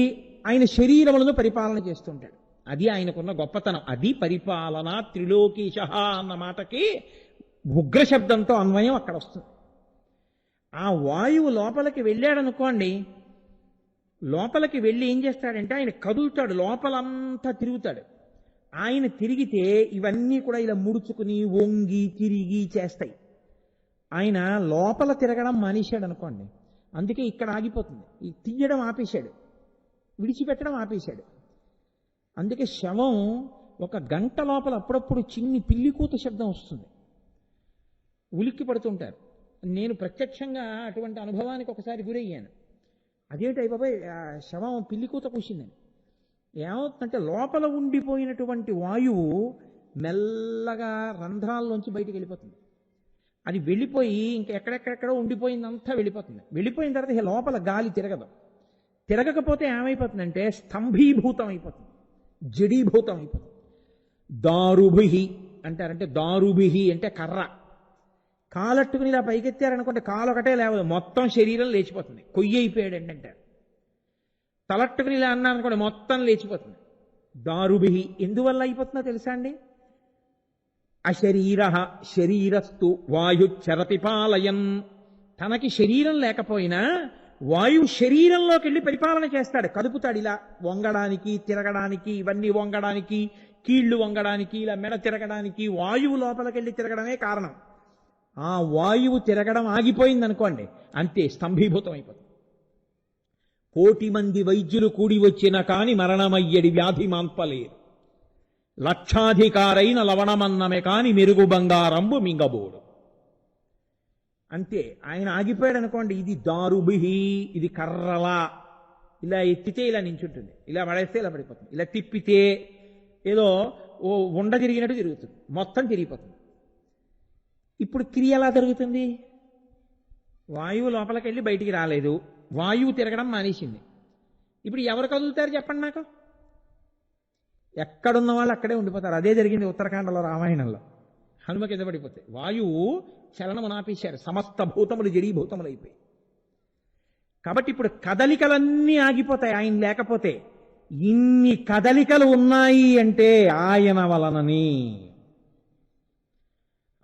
ఆయన శరీరములను పరిపాలన చేస్తుంటాడు. అది ఆయనకున్న గొప్పతనం. అది పరిపాలన. త్రిలోకీశ అన్న మాటకి ఉగ్ర శబ్దంతో అన్వయం అక్కడ వస్తుంది. ఆ వాయువు లోపలికి వెళ్ళాడనుకోండి, లోపలికి వెళ్ళి ఏం చేస్తాడంటే ఆయన కదులుతాడు, లోపలంతా తిరుగుతాడు. ఆయన తిరిగితే ఇవన్నీ కూడా ఇలా ముడుచుకుని వంగి తిరిగి చేస్తాయి. ఆయన లోపల తిరగడం మానేశాడు అనుకోండి, అందుకే ఇక్కడ ఆగిపోతుంది. ఈ తీయడం ఆపేశాడు, విడిచిపెట్టడం ఆపేశాడు. అందుకే శవం ఒక గంట లోపల అప్పుడప్పుడు చిన్ని పిల్లికూత శబ్దం వస్తుంది, ఉలిక్కి పడుతుంటారు. నేను ప్రత్యక్షంగా అటువంటి అనుభవానికి ఒకసారి గురయ్యాను. అదేంటి బాబాయ్ శవం పిల్లికూత కూసిందని. ఏమవుతుందంటే లోపల ఉండిపోయినటువంటి వాయువు మెల్లగా రంధ్రాల్లోంచి బయటికి వెళ్ళిపోతుంది. అది వెళ్ళిపోయి ఇంకా ఎక్కడెక్కడెక్కడో ఉండిపోయిందంతా వెళ్ళిపోతుంది. వెళ్ళిపోయిన తర్వాత ఇక లోపల గాలి తిరగదు. తిరగకపోతే ఏమైపోతుందంటే స్తంభీభూతం అయిపోతుంది, జడీభూతం అయిపోతుంది. దారుభిహి అంటారంటే, దారుభిహి అంటే కర్ర. కాలట్టుకుని ఇలా పైకెత్తారనుకుంటే కాలు ఒకటే లేవదు, మొత్తం శరీరం లేచిపోతుంది. కొయ్యి అయిపోయాడండి అంటారు. తలట్టుకుని ఇలా అన్నారనుకోండి మొత్తం లేచిపోతుంది. దారుభిహి ఎందువల్ల అయిపోతుందో తెలుసా అండి? అశరీర శరీరస్తు వాయు చరతిపాలయన్. తనకి శరీరం లేకపోయినా వాయువు శరీరంలోకి వెళ్ళి పరిపాలన చేస్తాడు, కదుపుతాడు. ఇలా వంగడానికి, తిరగడానికి, ఇవన్నీ వంగడానికి, కీళ్లు వంగడానికి, ఇలా మెడ తిరగడానికి వాయువు లోపలికి వెళ్ళి తిరగడమే కారణం. ఆ వాయువు తిరగడం ఆగిపోయింది అనుకోండి, అంతే స్తంభీభూతం అయిపోతుంది. 1,000,000 మంది వైద్యులు కూడి వచ్చిన కాని మరణమయ్యడి వ్యాధి మాన్పలేరు. లక్షాధికారైన లవణమన్నమే కాని మెరుగు బంగారంబు మింగబోడు. అంతే, ఆయన ఆగిపోయాడు అనుకోండి. ఇది దారుభిహి, ఇది కర్రలా. ఇలా ఎత్తితే ఇలా నించుంటుంది, ఇలా పడేస్తే ఇలా పడిపోతుంది, ఇలా తిప్పితే ఏదో ఓ ఉండ తిరిగినట్టు తిరుగుతుంది, మొత్తం తిరిగిపోతుంది. ఇప్పుడు క్రియ ఎలా జరుగుతుంది? వాయువు లోపలికి వెళ్ళి బయటికి రాలేదు, వాయువు తిరగడం మానేసింది. ఇప్పుడు ఎవరు కదులుతారు చెప్పండి నాకు? ఎక్కడున్న వాళ్ళు అక్కడే ఉండిపోతారు. అదే జరిగింది ఉత్తరాఖండలో రామాయణంలో. హనుమ కింద పడిపోతాయి. వాయువు చలనము నాపేశారు, సమస్త భూతములు జడీభూతములు అయిపోయి. కాబట్టి ఇప్పుడు కదలికలన్నీ ఆగిపోతాయి ఆయన లేకపోతే. ఇన్ని కదలికలు ఉన్నాయి అంటే ఆయన వలనని.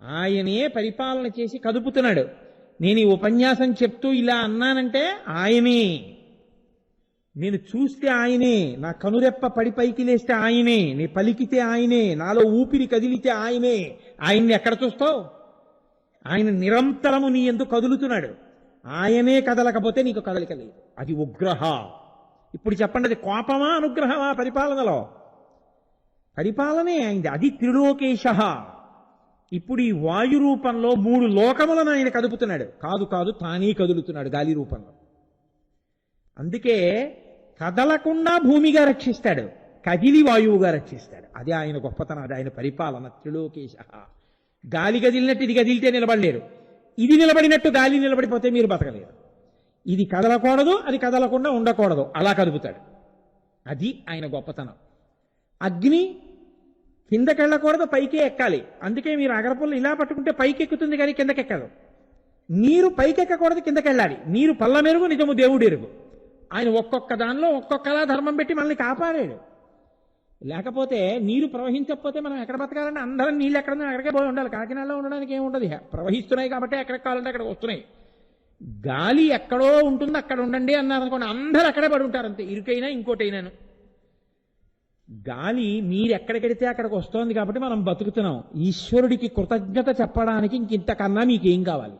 ఆయనే పరిపాలన చేసి కదుపుతున్నాడు. నేను ఈ ఉపన్యాసం చెప్తూ ఇలా అన్నానంటే ఆయనే. నేను చూస్తే ఆయనే, నా కనురెప్ప పడి పైకి లేస్తే ఆయనే, నీ పలికితే ఆయనే, నాలో ఊపిరి కదిలితే ఆయనే. ఆయన్ని ఎక్కడ చూస్తావు? ఆయన నిరంతరము నీ ఎందుకు కదులుతున్నాడు. ఆయనే కదలకపోతే నీకు కదలిక లేదు. అది ఉగ్రహ. ఇప్పుడు చెప్పండి, అది కోపమా అనుగ్రహమా? పరిపాలనలో పరిపాలనే అయింది. అది త్రిలోకేశ. ఇప్పుడు ఈ వాయు రూపంలో 3 లోకములను ఆయన కదుపుతున్నాడు. కాదు కాదు, తానే కదులుతున్నాడు గాలి రూపంలో. అందుకే కదలకుండా భూమిగా రక్షిస్తాడు, కదిలి వాయువుగా రక్షిస్తాడు. అదే ఆయన గొప్పతనం, అది ఆయన పరిపాలన. త్రిలోకేశ. గాలి కదిలినట్టు ఇది కదిలితే నిలబడలేరు, ఇది నిలబడినట్టు గాలి నిలబడిపోతే మీరు బతకలేరు. ఇది కదలకూడదు, అది కదలకుండా ఉండకూడదు, అలా కదుపుతాడు. అది ఆయన గొప్పతనం. అగ్ని కిందకెళ్ళకూడదు, పైకే ఎక్కాలి. అందుకే మీరు అగరపుల్లు ఇలా పట్టుకుంటే పైకి ఎక్కుతుంది కానీ కిందకెక్కదు. నీరు పైకెక్కకూడదు, కిందకెళ్ళాలి. నీరు పల్ల మెరుగు, నిజము దేవుడు ఎరుగు. ఆయన ఒక్కొక్క దానిలో ఒక్కొక్కలా ధర్మం పెట్టి మనల్ని కాపాడాడు. లేకపోతే నీరు ప్రవహించకపోతే మనం ఎక్కడ బతకాలంటే అందరం నీళ్ళు ఎక్కడ అక్కడికే పోయి ఉండాలి. కాకినాడలో ఉండడానికి ఏముండదు, ప్రవహిస్తున్నాయి కాబట్టి ఎక్కడికి కావాలంటే అక్కడికి వస్తున్నాయి. గాలి ఎక్కడో ఉంటుంది, అక్కడ ఉండండి అన్నారు అనుకోండి, అందరూ అక్కడే పడి ఉంటారు, అంతే. ఇరుకైనా ఇంకోటైనాను. గాలి మీరు ఎక్కడికెడితే అక్కడికి వస్తోంది కాబట్టి మనం బతుకుతున్నాం. ఈశ్వరుడికి కృతజ్ఞత చెప్పడానికి ఇంతకన్నా మీకేం కావాలి?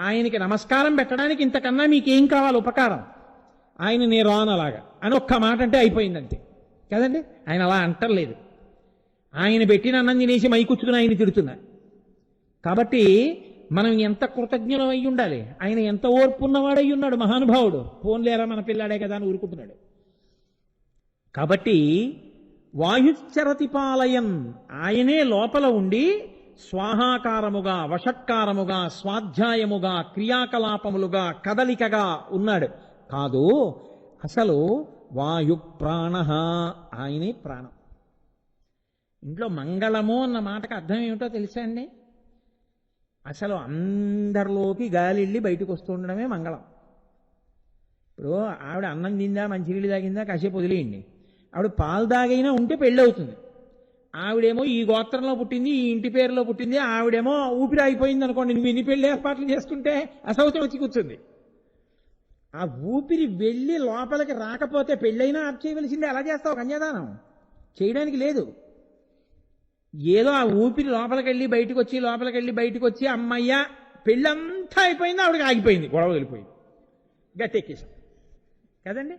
ఆయనకి నమస్కారం పెట్టడానికి ఇంతకన్నా మీకేం కావాలి ఉపకారం? ఆయన నేను రాను అలాగా అని ఒక్క మాట అంటే అయిపోయిందంతే కదండి. ఆయన అలా అంటలేదు. ఆయన పెట్టిన అన్నం తినేసి మైకుచ్చుకుని ఆయన తిడుతున్నారు. కాబట్టి మనం ఎంత కృతజ్ఞులం అయి ఉండాలి. ఆయన ఎంత ఓర్పు ఉన్నవాడై ఉన్నాడు మహానుభావుడు. ఫోన్లేరా మన పిల్లాడే కదా అని ఊరుకుంటున్నాడు. కాబట్టి వాయుశ్చరతిపాలయన్, ఆయనే లోపల ఉండి స్వాహాకారముగా, వషట్కారముగా, స్వాధ్యాయముగా, క్రియాకలాపములుగా, కదలికగా ఉన్నాడు. కాదు, అసలు వాయు ప్రాణ, ఆయనే ప్రాణం. ఇంట్లో మంగళము అన్న మాటకు అర్థం ఏమిటో తెలుసా అండి? అసలు అందరిలోకి గాలి వెళ్ళి బయటకు వస్తూ ఉండడమే మంగళం. ఇప్పుడు ఆవిడ అన్నం తిందా, మంచినీళ్ళు తాగిందా, కాసేపు వదిలేయండి. ఆవిడ పాలు తాగైనా ఉంటే పెళ్ళి అవుతుంది. ఆవిడేమో ఈ గోత్రంలో పుట్టింది, ఈ ఇంటి పేరులో పుట్టింది, ఆవిడేమో ఊపిరి అయిపోయింది అనుకోండి. నువ్వు ఎన్ని పెళ్లి ఏర్పాట్లు చేసుకుంటే అసౌచం వచ్చి కూర్చుంది. ఆ ఊపిరి వెళ్ళి లోపలికి రాకపోతే పెళ్ళైనా ఆప్ చేయవలసిందే. ఎలా చేస్తావు? కన్యాదానం చేయడానికి లేదు. ఏదో ఆ ఊపిరి లోపలికి వెళ్ళి బయటకు వచ్చి, లోపలికి వెళ్ళి బయటకు వచ్చి, అమ్మయ్య పెళ్ళంతా అయిపోయింది, ఆవిడకి ఆగిపోయింది, గొడవ వెళ్ళిపోయింది, గట్టెక్కేసాం కదండి.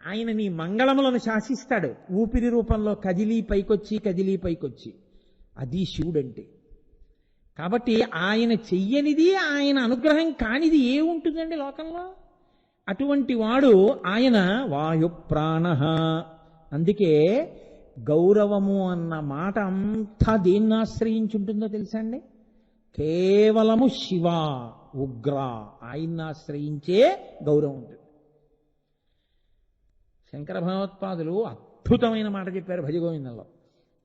ఆయన నీ మంగళములను శాసిస్తాడు ఊపిరి రూపంలో, కదిలి పైకొచ్చి, కదిలి పైకొచ్చి. అది శివుడంటే. కాబట్టి ఆయన చెయ్యనిది, ఆయన అనుగ్రహం కానిది ఏముంటుందండి లోకంలో? అటువంటి వాడు ఆయన వాయు ప్రాణ. అందుకే గౌరవము అన్న మాట అంతా దేన్ని ఆశ్రయించి ఉంటుందో తెలుసా అండి? కేవలము శివ, ఉగ్ర, ఆయన్ని ఆశ్రయించే గౌరవం ఉంటుంది. శంకర భగవత్పాదులు అద్భుతమైన మాట చెప్పారు భజగోవిందంలో.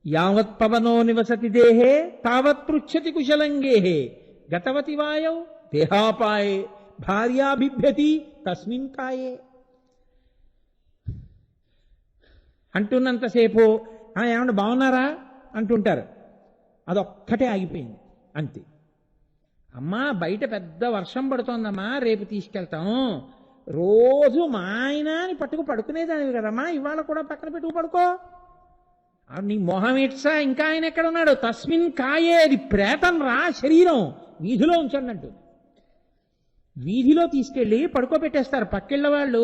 యావత్ పవనో నివసతి దేహే తావత్ పృచ్చతి కుశలంగేహే గతవతి వాయౌ దేహాపాయే భార్యాభిభ్యతి తస్మిన్ కాయే. అంటున్నంతసేపు ఏమన్నా బాగున్నారా అంటుంటారు, అదొక్కటే ఆగిపోయింది అంతే. అమ్మా బయట పెద్ద వర్షం పడుతోందమ్మా, రేపు తీసుకెళ్తాం. రోజు మా ఆయన అని పట్టుకు పడుకునేదానివి కదమ్మా, ఇవాళ కూడా పక్కన పెట్టుకు పడుకో. నీ మొహం ఇట్సా, ఇంకా ఆయన ఎక్కడ ఉన్నాడు? తస్మిన్ కాయే, అది ప్రేతం రా, శరీరం వీధిలో ఉంచండి అంటుంది. వీధిలో తీసుకెళ్ళి పడుకోబెట్టేస్తారు. పక్కిళ్ళ వాళ్ళు,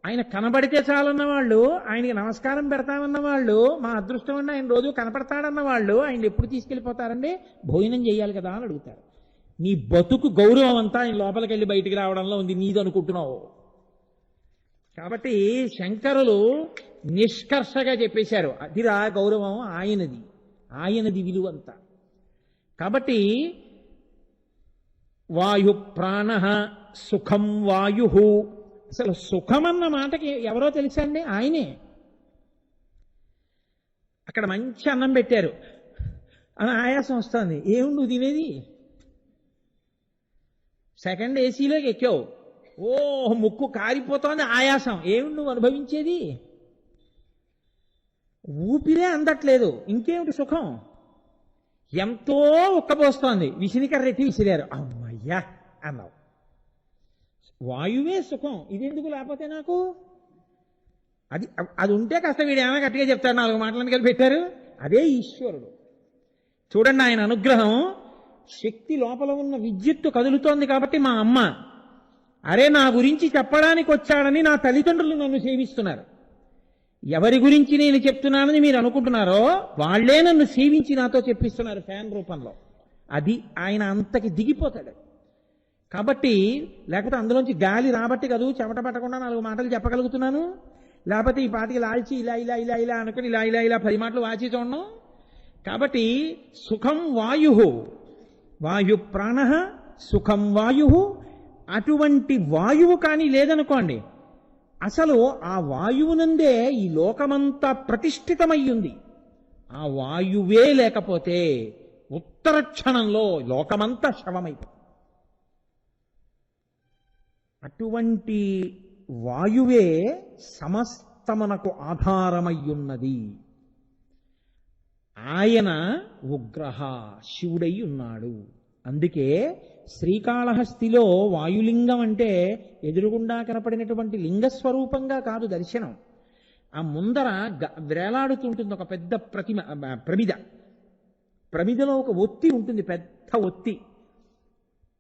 ఆయన కనబడితే చాలన్న వాళ్ళు, ఆయనకి నమస్కారం పెడతామన్న వాళ్ళు, మా అదృష్టం అన్న ఆయన రోజు కనపడతాడన్న వాళ్ళు ఆయన ఎప్పుడు తీసుకెళ్ళిపోతారండి? భోజనం చేయాలి కదా అని అడుగుతారు. నీ బతుకు గౌరవం అంతా ఆయన లోపలికి వెళ్ళి బయటికి రావడంలో ఉంది, నీది అనుకుంటున్నావు. కాబట్టి శంకరులు నిష్కర్షగా చెప్పేశారు, అదిరా గౌరవం ఆయనది, ఆయనది విలువంతా. కాబట్టి వాయు ప్రాణ సుఖం వాయు, అసలు సుఖం అన్న మాటకి ఎవరో తెలుసా అండి? ఆయనే. అక్కడ మంచి అన్నం పెట్టారు అని ఆయాసం వస్తుంది, ఏమి నువ్వు తినేది? సెకండ్ ఏసీలోకి ఎక్కావు, ఓ ముక్కు కారిపోతోంది, ఆయాసం, ఏమి నువ్వు అనుభవించేది? ఊపిరే అందట్లేదు, ఇంకేమిటి సుఖం? ఎంతో ఉక్కబోస్తోంది, విసిరికర్రెట్టి విసిరారు, అమ్మయ్యా అన్నావు. వాయువే సుఖం, ఇదెందుకు లేకపోతే నాకు? అది అది ఉంటే కాస్త వీడు ఏమైనా గట్టిగా చెప్తాడు, 4 మాటలను కలిపి పెట్టారు. అదే ఈశ్వరుడు. చూడండి, ఆయన అనుగ్రహం. శక్తి లోపల ఉన్న విద్యుత్తు కదులుతోంది కాబట్టి మా అమ్మ, అరే నా గురించి చెప్పడానికి వచ్చాడని నా తల్లిదండ్రులు నన్ను సేవిస్తున్నారు. ఎవరి గురించి నేను చెప్తున్నానని మీరు అనుకుంటున్నారో వాళ్లే నన్ను సేవించి నాతో చెప్పిస్తున్నారు ఫ్యాన్ రూపంలో. అది ఆయన అంతకి దిగిపోతాడు. కాబట్టి లేకపోతే అందులోంచి గాలి రాబట్టి కదూ చెమట పట్టకుండా 4 మాటలు చెప్పగలుగుతున్నాను. లేకపోతే ఈ పాటికి లాల్చి ఇలా ఇలా ఇలా ఇలా అనుకుని ఇలా ఇలా ఇలా 10 మాటలు వాచి చూడడం. కాబట్టి సుఖం వాయు, వాయు ప్రాణ సుఖం వాయు. అటువంటి వాయువు కానీ లేదనుకోండి, అసలు ఆ వాయువునందే ఈ లోకమంతా ప్రతిష్ఠితమయ్యింది. ఆ వాయువే లేకపోతే ఉత్తర క్షణంలో లోకమంతా శవమైపోతుంది. అటువంటి వాయువే సమస్తమునకు ఆధారమయ్యున్నది. ఆయన ఉగ్రహ, శివుడై ఉన్నాడు. అందుకే శ్రీకాళహస్తిలో వాయులింగం అంటే ఎదురుగుండా కనపడినటువంటి లింగస్వరూపంగా కాదు దర్శనం. ఆ ముందర వేలాడుతుంటుంది ఒక పెద్ద ప్రమిద. ప్రమిదలో ఒక ఒత్తి ఉంటుంది, పెద్ద ఒత్తి.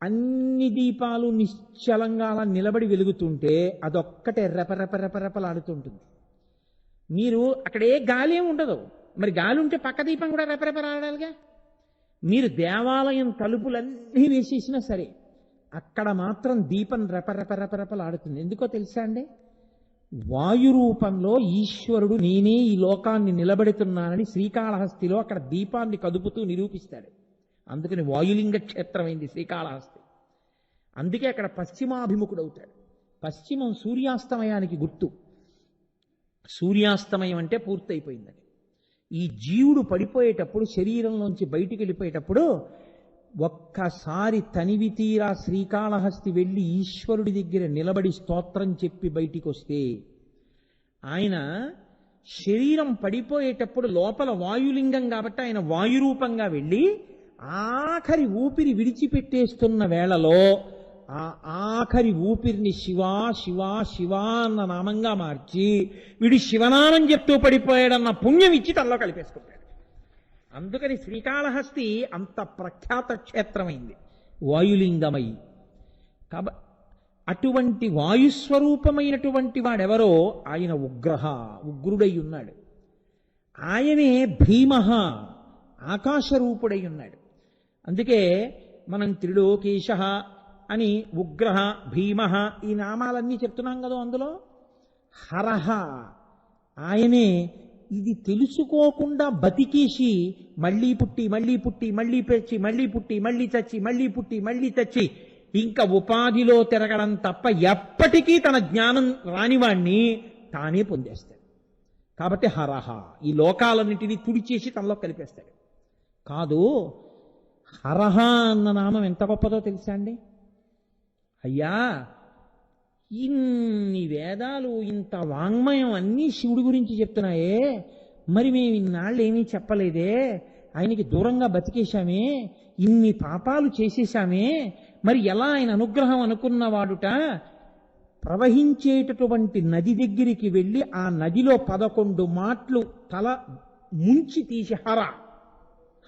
అన్ని దీపాలు నిశ్చలంగా అలా నిలబడి వెలుగుతుంటే అదొక్కటే రెపరెపరెపరెపలాడుతుంటుంది. మీరు అక్కడే గాలి ఏమి ఉండదు, మరి గాలి ఉంటే పక్క దీపం కూడా రెపరెపలాడాలిగా. మీరు దేవాలయం తలుపులన్నీ వేసేసినా సరే అక్కడ మాత్రం దీపం రెపరెపరెపరెపలాడుతుంది. ఎందుకో తెలుసా అండి? వాయు రూపంలో ఈశ్వరుడు నేనే ఈ లోకాన్ని నిలబెడుతున్నానని శ్రీకాళహస్తిలో అక్కడ దీపాన్ని కదుపుతూ నిరూపిస్తాడు. అందుకని వాయులింగ క్షేత్రమైంది శ్రీకాళహస్తి. అందుకే అక్కడ పశ్చిమాభిముఖుడవుతాడు. పశ్చిమం సూర్యాస్తమయానికి గుర్తు. సూర్యాస్తమయం అంటే పూర్తయిపోయిందని. ఈ జీవుడు పడిపోయేటప్పుడు, శరీరంలోంచి బయటికి వెళ్ళిపోయేటప్పుడు ఒక్కసారి తనివి తీరా శ్రీకాళహస్తి వెళ్ళి ఈశ్వరుడి దగ్గర నిలబడి స్తోత్రం చెప్పి బయటికి వస్తే, ఆయన శరీరం పడిపోయేటప్పుడు లోపల వాయులింగం కాబట్టి ఆయన వాయురూపంగా వెళ్ళి ఆఖరి ఊపిరి విడిచిపెట్టేస్తున్న వేళలో ఆ ఆఖరి ఊపిరిని శివా శివా శివా అన్న నామంగా మార్చి వీడు శివనామం చెప్తూ పడిపోయాడన్న పుణ్యం ఇచ్చి తనలో కలిపేసుకుంటాడు. అందుకని శ్రీకాళహస్తి అంత ప్రఖ్యాత క్షేత్రమైంది వాయులింగమై. కాబట్టి అటువంటి వాయుస్వరూపమైనటువంటి వాడెవరో ఆయన ఉగ్రహ, ఉగ్రుడై ఉన్నాడు. ఆయనే భీమః, ఆకాశరూపుడై ఉన్నాడు. అందుకే మనం త్రిలోకేశ అని ఉగ్రహ, భీమః ఈ నామాలన్నీ చెప్తున్నాం కదా. అందులో హరహ, ఆయనే ఇది తెలుసుకోకుండా బతికేసి మళ్ళీ పుట్టి మళ్ళీ పుట్టి మళ్ళీ పెంచి మళ్ళీ పుట్టి మళ్ళీ చచ్చి మళ్ళీ పుట్టి మళ్ళీ చచ్చి ఇంకా ఉపాధిలో తిరగడం తప్ప ఎప్పటికీ తన జ్ఞానం రానివాణ్ణి తానే పొందేస్తాడు. కాబట్టి హరహ ఈ లోకాలన్నిటినీ తుడిచేసి తనలో కలిపేస్తాడు. కాదు, హరహ అన్న నామం ఎంత గొప్పదో తెలుసా అండి? అయ్యా, ఇన్ని వేదాలు ఇంత వాంగ్మయం అన్నీ శివుడి గురించి చెప్తున్నాయే, మరి మేము ఇన్నాళ్ళు ఏమీ చెప్పలేదే, ఆయనకి దూరంగా బతికేశామే, ఇన్ని పాపాలు చేసేశామే, మరి ఎలా ఆయన అనుగ్రహం అనుకున్నవాడుట ప్రవహించేటటువంటి నది దగ్గరికి వెళ్ళి ఆ నదిలో 11 మాటలు తల ముంచి తీసి హర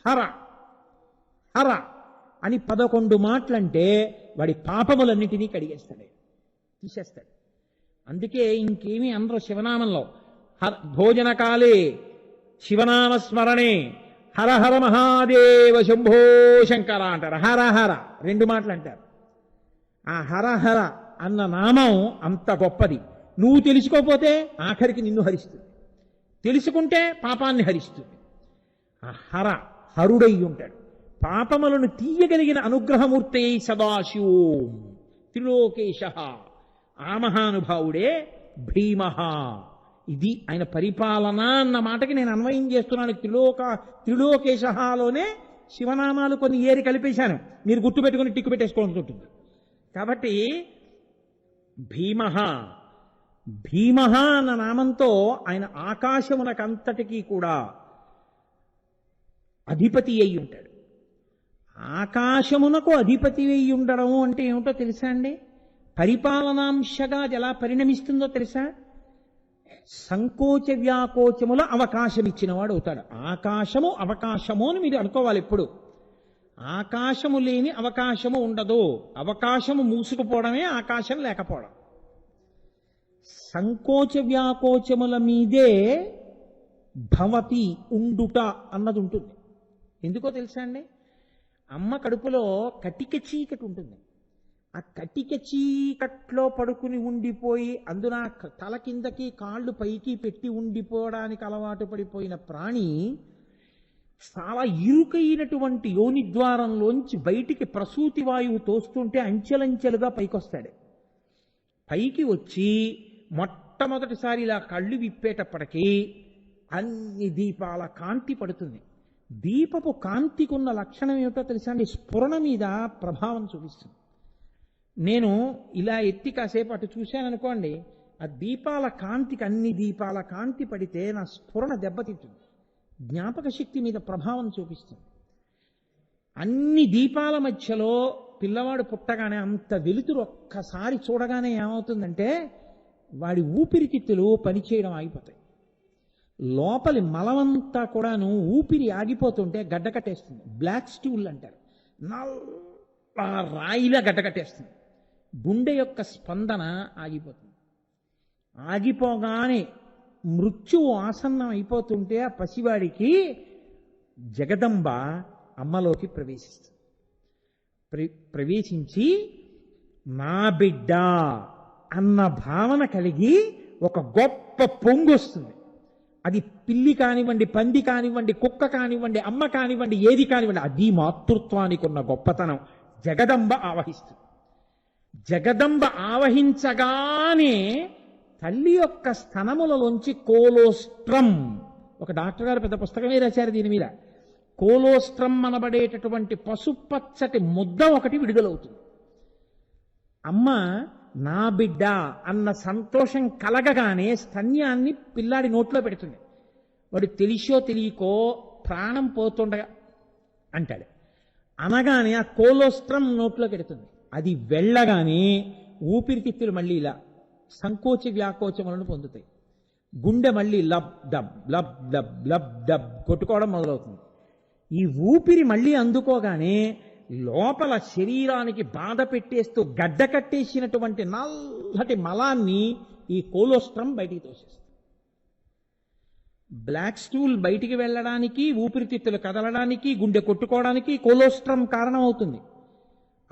హర హర అని 11 మాటలంటే వాడి పాపములన్నిటినీ కడిగేస్తాడు, తీసేస్తాడు. అందుకే ఇంకేమీ అనరు శివనామంలో. భోజన కాలే శివనామస్మరణే హర హర మహాదేవ శంభో శంకర అంటారు. హర హర 2 మాటలు అంటారు. ఆ హర హర అన్న నామం అంత గొప్పది. నువ్వు తెలుసుకోపోతే ఆఖరికి నిన్ను హరిస్తుంది, తెలుసుకుంటే పాపాన్ని హరిస్తుంది. ఆ హర హరుడై ఉంటాడు. పాపములను తీయగలిగిన అనుగ్రహమూర్తి సదాశివోం త్రిలోకేశ. ఆ మహానుభావుడే భీమ. ఇది ఆయన పరిపాలన అన్న మాటకి నేను అన్వయం చేస్తున్నాను. త్రిలోకేశలోనే శివనామాలు కొన్ని ఏరి కలిపేశాను, మీరు గుర్తుపెట్టుకుని టిక్కు పెట్టేసుకోవాల్సి ఉంటుంది. కాబట్టి భీమ భీమ అన్న నామంతో ఆయన ఆకాశమునకంతటికీ కూడా అధిపతి అయి ఉంటాడు. ఆకాశమునకు అధిపతి అయి ఉండడం అంటే ఏమిటో తెలుసా అండి? పరిపాలనాంశగా ఎలా పరిణమిస్తుందో తెలుసా? సంకోచ వ్యాకోచముల అవకాశం ఇచ్చినవాడు అవుతాడు. ఆకాశము అవకాశము అని మీరు అనుకోవాలి. ఎప్పుడు ఆకాశము లేని అవకాశము ఉండదు. అవకాశము మూసుకుపోవడమే ఆకాశం లేకపోవడం. సంకోచ వ్యాకోచముల మీదే భవతి ఉండుట అన్నది ఉంటుంది. ఎందుకో తెలుసా అండి? అమ్మ కడుపులో కటిక చీకటి ఉంటుంది. ఆ కటిక చీకట్లో పడుకుని ఉండిపోయి అందున తల కిందకి కాళ్ళు పైకి పెట్టి ఉండిపోవడానికి అలవాటు పడిపోయిన ప్రాణి చాలా ఇరుకైనటువంటి యోని ద్వారంలోంచి బయటికి ప్రసూతి వాయువు తోస్తుంటే అంచెలంచెలుగా పైకొస్తాడు. పైకి వచ్చి మొట్టమొదటిసారి ఇలా కళ్ళు విప్పేటప్పటికీ అన్ని దీపాల కాంతి పడుతుంది. దీపపు కాంతికున్న లక్షణం ఏమిటో తెలుసా అండి? స్ఫురణ మీద ప్రభావం చూపిస్తుంది. నేను ఇలా ఎత్తి కాసేపు అటు చూశాననుకోండి, ఆ దీపాల కాంతికి అన్ని దీపాల కాంతి పడితే నా స్ఫురణ దెబ్బతింటుంది, జ్ఞాపక శక్తి మీద ప్రభావం చూపిస్తుంది. అన్ని దీపాల మధ్యలో పిల్లవాడు పుట్టగానే అంత వెలుతురు ఒక్కసారి చూడగానే ఏమవుతుందంటే వాడి ఊపిరితిత్తులు పనిచేయడం ఆగిపోతాయి. లోపలి మలమంతా కూడాను ఊపిరి ఆగిపోతుంటే గడ్డకట్టేస్తుంది. బ్లాక్ స్టూల్ అంటారు. నల్ల రాయిలా గడ్డకట్టేస్తుంది. గుండె యొక్క స్పందన ఆగిపోతుంది. ఆగిపోగానే మృత్యువు ఆసన్నం అయిపోతుంటే ఆ పసివాడికి జగదంబ అమ్మలోకి ప్రవేశిస్తుంది. ప్రవేశించి నా బిడ్డ అన్న భావన కలిగి ఒక గొప్ప పొంగు వస్తుంది. అది పిల్లి కానివ్వండి, పంది కానివ్వండి, కుక్క కానివ్వండి, అమ్మ కానివ్వండి, ఏది కానివ్వండి, అది మాతృత్వానికి ఉన్న గొప్పతనం. జగదంబ ఆవహిస్తుంది. జగదంబ ఆవహించగానే తల్లి యొక్క స్తనములలోంచి కోలోస్ట్రమ్, ఒక డాక్టర్ గారు పెద్ద పుస్తకమే రాశారు దీని మీద, కోలోస్ట్రమ్ అనబడేటటువంటి పసుపచ్చటి ముద్ద ఒకటి విడుదలవుతుంది. అమ్మ నా బిడ్డ అన్న సంతోషం కలగగానే స్తన్యాన్ని పిల్లాడి నోట్లో పెడుతుంది. వాడు తెలిసో తెలియకో ప్రాణం పోతుండగా అంటాడు. అనగానే ఆ కోలోస్ట్రమ్ నోట్లో పెడుతుంది. అది వెళ్ళగానే ఊపిరితిత్తులు మళ్ళీ ఇలా సంకోచ వ్యాకోచములను పొందుతాయి. గుండె మళ్ళీ lub dub lub dub lub dub కొట్టుకోవడం మొదలవుతుంది. ఈ ఊపిరి మళ్ళీ అందుకోగానే లోపల శరీరానికి బాధ పెట్టేస్తూ గడ్డ కట్టేసినటువంటి నల్లటి మలాన్ని ఈ కోలోస్ట్రమ్ బయటికి తోసేస్తుంది. బ్లాక్ స్టూల్ బయటికి వెళ్ళడానికి, ఊపిరితిత్తులు కదలడానికి, గుండె కొట్టుకోవడానికి కోలోస్ట్రమ్ కారణం అవుతుంది.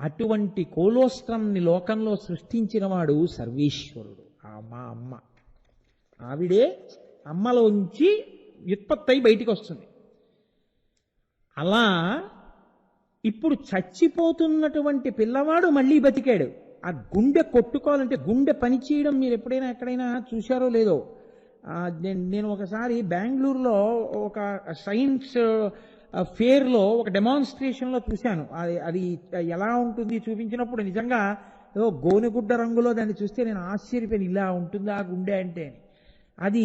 అటువంటి కోలోస్ట్రమ్ని లోకంలో సృష్టించిన వాడు సర్వేశ్వరుడు. మా అమ్మ, ఆవిడే అమ్మలోంచి వ్యుత్పత్తి అయి బయటికి వస్తుంది. అలా ఇప్పుడు చచ్చిపోతున్నటువంటి పిల్లవాడు మళ్ళీ బతికాడు. ఆ గుండె కొట్టుకోవాలంటే, గుండె పనిచేయడం మీరు ఎప్పుడైనా ఎక్కడైనా చూశారో లేదో, నేను ఒకసారి బెంగళూరులో ఒక సైన్స్ ఫేర్లో ఒక డెమాన్స్ట్రేషన్లో చూశాను. అది ఎలా ఉంటుంది చూపించినప్పుడు నిజంగా ఏదో గోనెగుడ్డ రంగులో దాన్ని చూస్తే నేను ఆశ్చర్యపోయాను, ఇలా ఉంటుందా గుండె అంటే. అది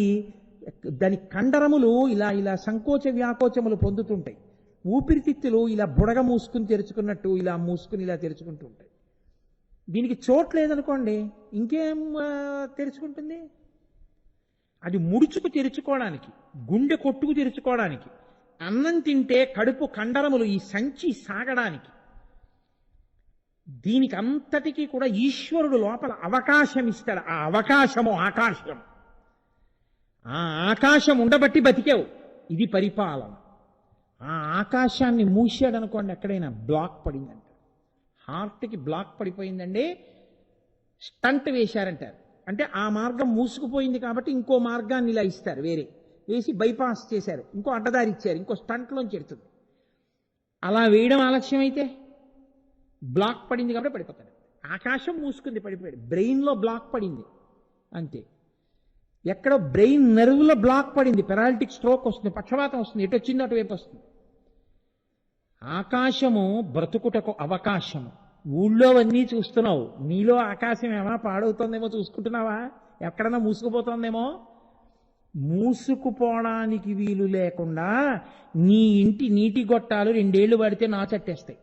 దాని కండరములు ఇలా ఇలా సంకోచ వ్యాకోచములు పొందుతుంటాయి. ఊపిరితిత్తులు ఇలా బుడగ మూసుకుని తెరుచుకున్నట్టు ఇలా మూసుకుని ఇలా తెరుచుకుంటూ ఉంటాయి. దీనికి చోటు లేదనుకోండి, ఇంకేం తెరుచుకుంటుంది? అది ముడుచుకు తెరుచుకోవడానికి, గుండె కొట్టుకు తెరుచుకోవడానికి, అన్నం తింటే కడుపు కండరములు ఈ సంచి సాగడానికి, దీనికి అంతటికీ కూడా ఈశ్వరుడు లోపల అవకాశం ఇస్తాడు. ఆ అవకాశము ఆకాశం. ఆ ఆకాశం ఉండబట్టి బతికావు. ఇది పరిపాలన. ఆ ఆకాశాన్ని మూసాడు అనుకోండి, ఎక్కడైనా బ్లాక్ పడిందంట, హార్ట్కి బ్లాక్ పడిపోయిందండి, స్టంట్ వేశారంటారు. అంటే ఆ మార్గం మూసుకుపోయింది కాబట్టి ఇంకో మార్గాన్ని ఇలా ఇస్తారు, వేరే వేసి బైపాస్ చేశారు, ఇంకో అడ్డదారి ఇచ్చారు, ఇంకో స్టంట్లోంచి ఎడుతుంది. అలా వేయడం ఆలస్యం అయితే బ్లాక్ పడింది కాబట్టి పడిపోతాడు. ఆకాశం మూసుకుంది, పడిపోయాడు. బ్రెయిన్లో బ్లాక్ పడింది అంతే. ఎక్కడో బ్రెయిన్ నెర్వ్లో బ్లాక్ పడింది, పెరాలిటిక్ స్ట్రోక్ వస్తుంది, పక్షవాతం వస్తుంది, ఎటు వచ్చిందో అటువైపు వస్తుంది. ఆకాశము బ్రతుకుటకు అవకాశము. ఊళ్ళో అన్నీ చూస్తున్నావు, నీలో ఆకాశం ఏమైనా పాడవుతోందేమో చూసుకుంటున్నావా? ఎక్కడన్నా మూసుకుపోతోందేమో? మూసుకుపోవడానికి వీలు లేకుండా నీ ఇంటి నీటి గొట్టాలు 2 ఏళ్లు పడితే నాచట్టేస్తాయి.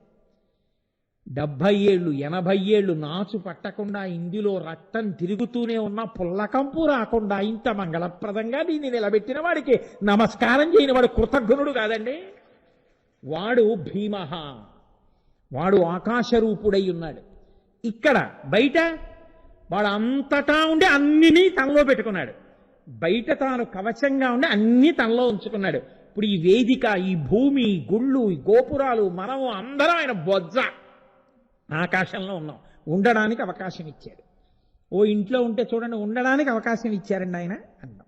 70 ఏళ్ళు 80 ఏళ్ళు నాచు పట్టకుండా ఇందులో రక్తం తిరుగుతూనే ఉన్న పుల్లకంపు రాకుండా ఇంత మంగళప్రదంగా దీన్ని నిలబెట్టిన వాడికి నమస్కారం చేయని వాడు కృతజ్ఞుడు కాదండి. వాడు భీమః, వాడు ఆకాశరూపుడై ఉన్నాడు. ఇక్కడ బయట వాడు అంతటా ఉండి అన్నినీ తనలో పెట్టుకున్నాడు. బయట తాను కవచంగా ఉండి అన్ని తనలో ఉంచుకున్నాడు. ఇప్పుడు ఈ వేదిక, ఈ భూమి, గుళ్ళు, ఈ గోపురాలు, మనము అందరం ఆయన బొజ్జ. ఆకాశంలో ఉన్నాం, ఉండడానికి అవకాశం ఇచ్చాడు. ఓ ఇంట్లో ఉంటే చూడండి, ఉండడానికి అవకాశం ఇచ్చారండి ఆయన అన్నాం.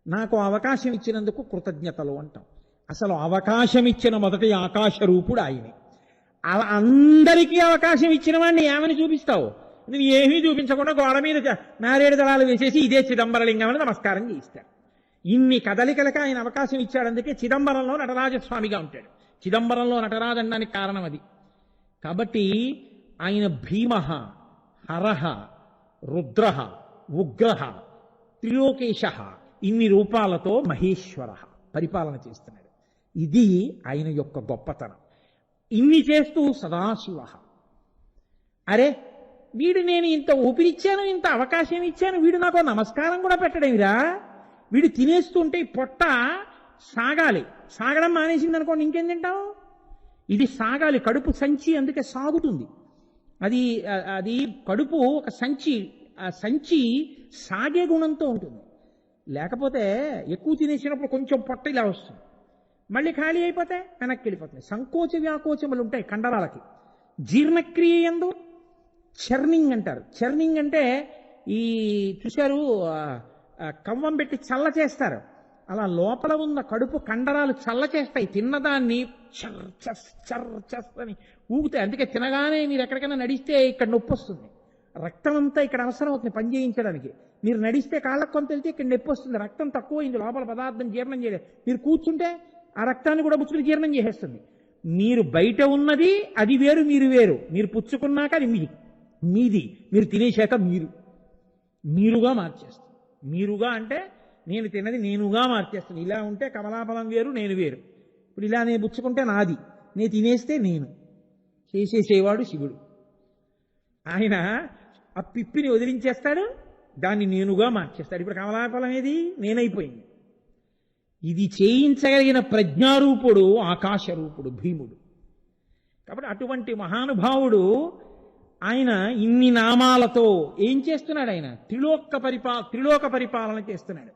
నాకు అవకాశం ఇచ్చినందుకు కృతజ్ఞతలు అంటాం. అసలు అవకాశం ఇచ్చిన మొదటి ఆకాశ రూపుడు ఆయనే. అలా అందరికీ అవకాశం ఇచ్చిన వాడిని ఏమని చూపిస్తావు? నువ్వు ఏమీ చూపించకుండా గోడ మీద నారేడు దళాలు వేసేసి ఇదే చిదంబరలింగం అని నమస్కారం చేయిస్తాడు. ఇన్ని కదలికలకి ఆయన అవకాశం ఇచ్చాడు. అందుకే చిదంబరంలో నటరాజస్వామిగా ఉంటాడు. చిదంబరంలో నటరాజు అనడానికి కారణం అది. కాబట్టి ఆయన భీమః, హరః, రుద్రః, ఉగ్రః, త్రిలోకేశః, ఇన్ని రూపాలతో మహేశ్వరః పరిపాలన చేస్తున్నాడు. ఇది ఆయన యొక్క గొప్పతనం. ఇన్ని చేస్తూ సదాశివః. అరే వీడు, నేను ఇంత ఊపిరిచ్చాను, ఇంత అవకాశం ఇచ్చాను, వీడు నాకు నమస్కారం కూడా పెట్టడేమిరా? వీడు తినేస్తుంటే పొట్ట సాగాలి, సాగడం మానేసింది అనుకోండి, ఇంకేం తింటావు? ఇది సాగాలి, కడుపు సంచి, అందుకే సాగుతుంది. అది కడుపు ఒక సంచి, ఆ సంచి సాగే గుణంతో ఉంటుంది. లేకపోతే ఎక్కువ తినేసినప్పుడు కొంచెం పొట్ట ఇలా వస్తుంది, మళ్ళీ ఖాళీ అయిపోతే వెనక్కి వెళ్ళిపోతుంది. సంకోచ వ్యాకోచములు ఉంటాయి కండరాలకి. జీర్ణక్రియ యందు చర్నింగ్ అంటారు. చర్నింగ్ అంటే ఈ చూశారు, కవ్వం పెట్టి చల్ల చేస్తారు, అలా లోపల ఉన్న కడుపు కండరాలు చల్ల చేస్తాయి. తిన్నదాన్ని చర్ చస్ చర్ చస్ అని ఊగుతాయి. అందుకే తినగానే మీరు ఎక్కడికైనా నడిస్తే ఇక్కడ నొప్పి వస్తుంది. రక్తం అంతా ఇక్కడ అవసరం అవుతుంది పని చేయించడానికి. మీరు నడిస్తే కాళ్ళకు కొంత వెళ్తే ఇక్కడ నొప్పి వస్తుంది, రక్తం తక్కువైంది, లోపల పదార్థం జీర్ణం చేయలేదు. మీరు కూర్చుంటే ఆ రక్తాన్ని కూడా పుచ్చుకుని జీర్ణం చేసేస్తుంది. మీరు బయట ఉన్నది అది వేరు, మీరు వేరు. మీరు పుచ్చుకున్నాక అది మీది, మీరు తినేశాక మీరుగా మార్చేస్తుంది. మీరుగా అంటే నేను తిన్నది నేనుగా మార్చేస్తుంది. ఇలా ఉంటే కమలాఫలం వేరు, నేను వేరు. ఇప్పుడు ఇలా నేను పుచ్చుకుంటే నాది, నేను తినేస్తే నేను. చేసేసేవాడు శివుడు. ఆయన ఆ పిప్పిని వదిలించేస్తాడు, దాన్ని నేనుగా మార్చేస్తాడు. ఇప్పుడు కమలాఫలం ఏది? నేనైపోయింది. ఇది చేయించగలిగిన ప్రజ్ఞారూపుడు ఆకాశరూపుడు భీముడు. కాబట్టి అటువంటి మహానుభావుడు ఆయన ఇన్ని నామాలతో ఏం చేస్తున్నాడు? ఆయన త్రిలోక పరిపాలన చేస్తున్నాడు.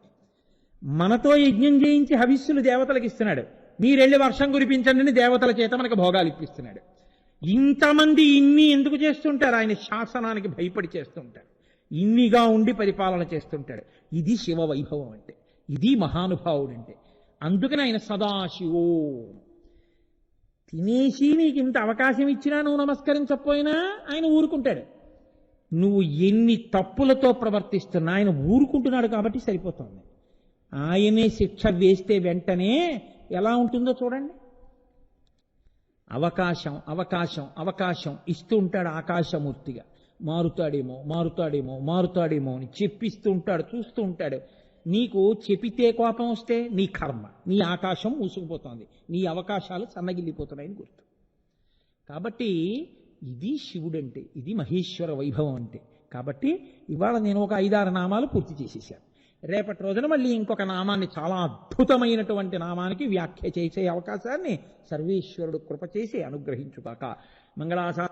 మనతో యజ్ఞం చేయించి హవిస్సులు దేవతలకు ఇస్తున్నాడు. మీరెళ్ళి వర్షం కురిపించండి దేవతల చేత మనకు భోగాలు ఇప్పిస్తున్నాడు. ఇంతమంది ఇన్ని ఎందుకు చేస్తుంటారు? ఆయన శాసనానికి భయపడి చేస్తుంటాడు. ఇన్నిగా ఉండి పరిపాలన చేస్తుంటాడు. ఇది శివ వైభవం అంటే, ఇది మహానుభావుడు అంటే. అందుకని ఆయన సదాశివో. తినేసి నీకు ఇంత అవకాశం ఇచ్చినా నువ్వు నమస్కరించకపోయినా ఆయన ఊరుకుంటాడు. నువ్వు ఎన్ని తప్పులతో ప్రవర్తిస్తున్నా ఆయన ఊరుకుంటున్నాడు కాబట్టి సరిపోతుంది. ఆయనే శిక్ష వేస్తే వెంటనే ఎలా ఉంటుందో చూడండి. అవకాశం అవకాశం అవకాశం ఇస్తూ ఉంటాడు ఆకాశమూర్తిగా. మారుతాడేమో మారుతాడేమో మారుతాడేమో అని చెప్పిస్తూ ఉంటాడు, చూస్తూ ఉంటాడు. నీకు చెప్పితే కోపం వస్తే నీ కర్మ, నీ ఆకాశం మూసుకుపోతుంది, నీ అవకాశాలు సన్నగిల్లిపోతున్నాయని గుర్తు. కాబట్టి ఇది శివుడంటే, ఇది మహేశ్వర వైభవం అంటే. కాబట్టి ఇవాళ నేను ఒక 5-6 నామాలు పూర్తి చేసేసాను. రేపటి రోజున మళ్ళీ ఇంకొక నామాన్ని, చాలా అద్భుతమైనటువంటి నామానికి వ్యాఖ్య చేసే అవకాశాన్ని సర్వేశ్వరుడు కృప చేసి అనుగ్రహించుగాక. మంగళాచా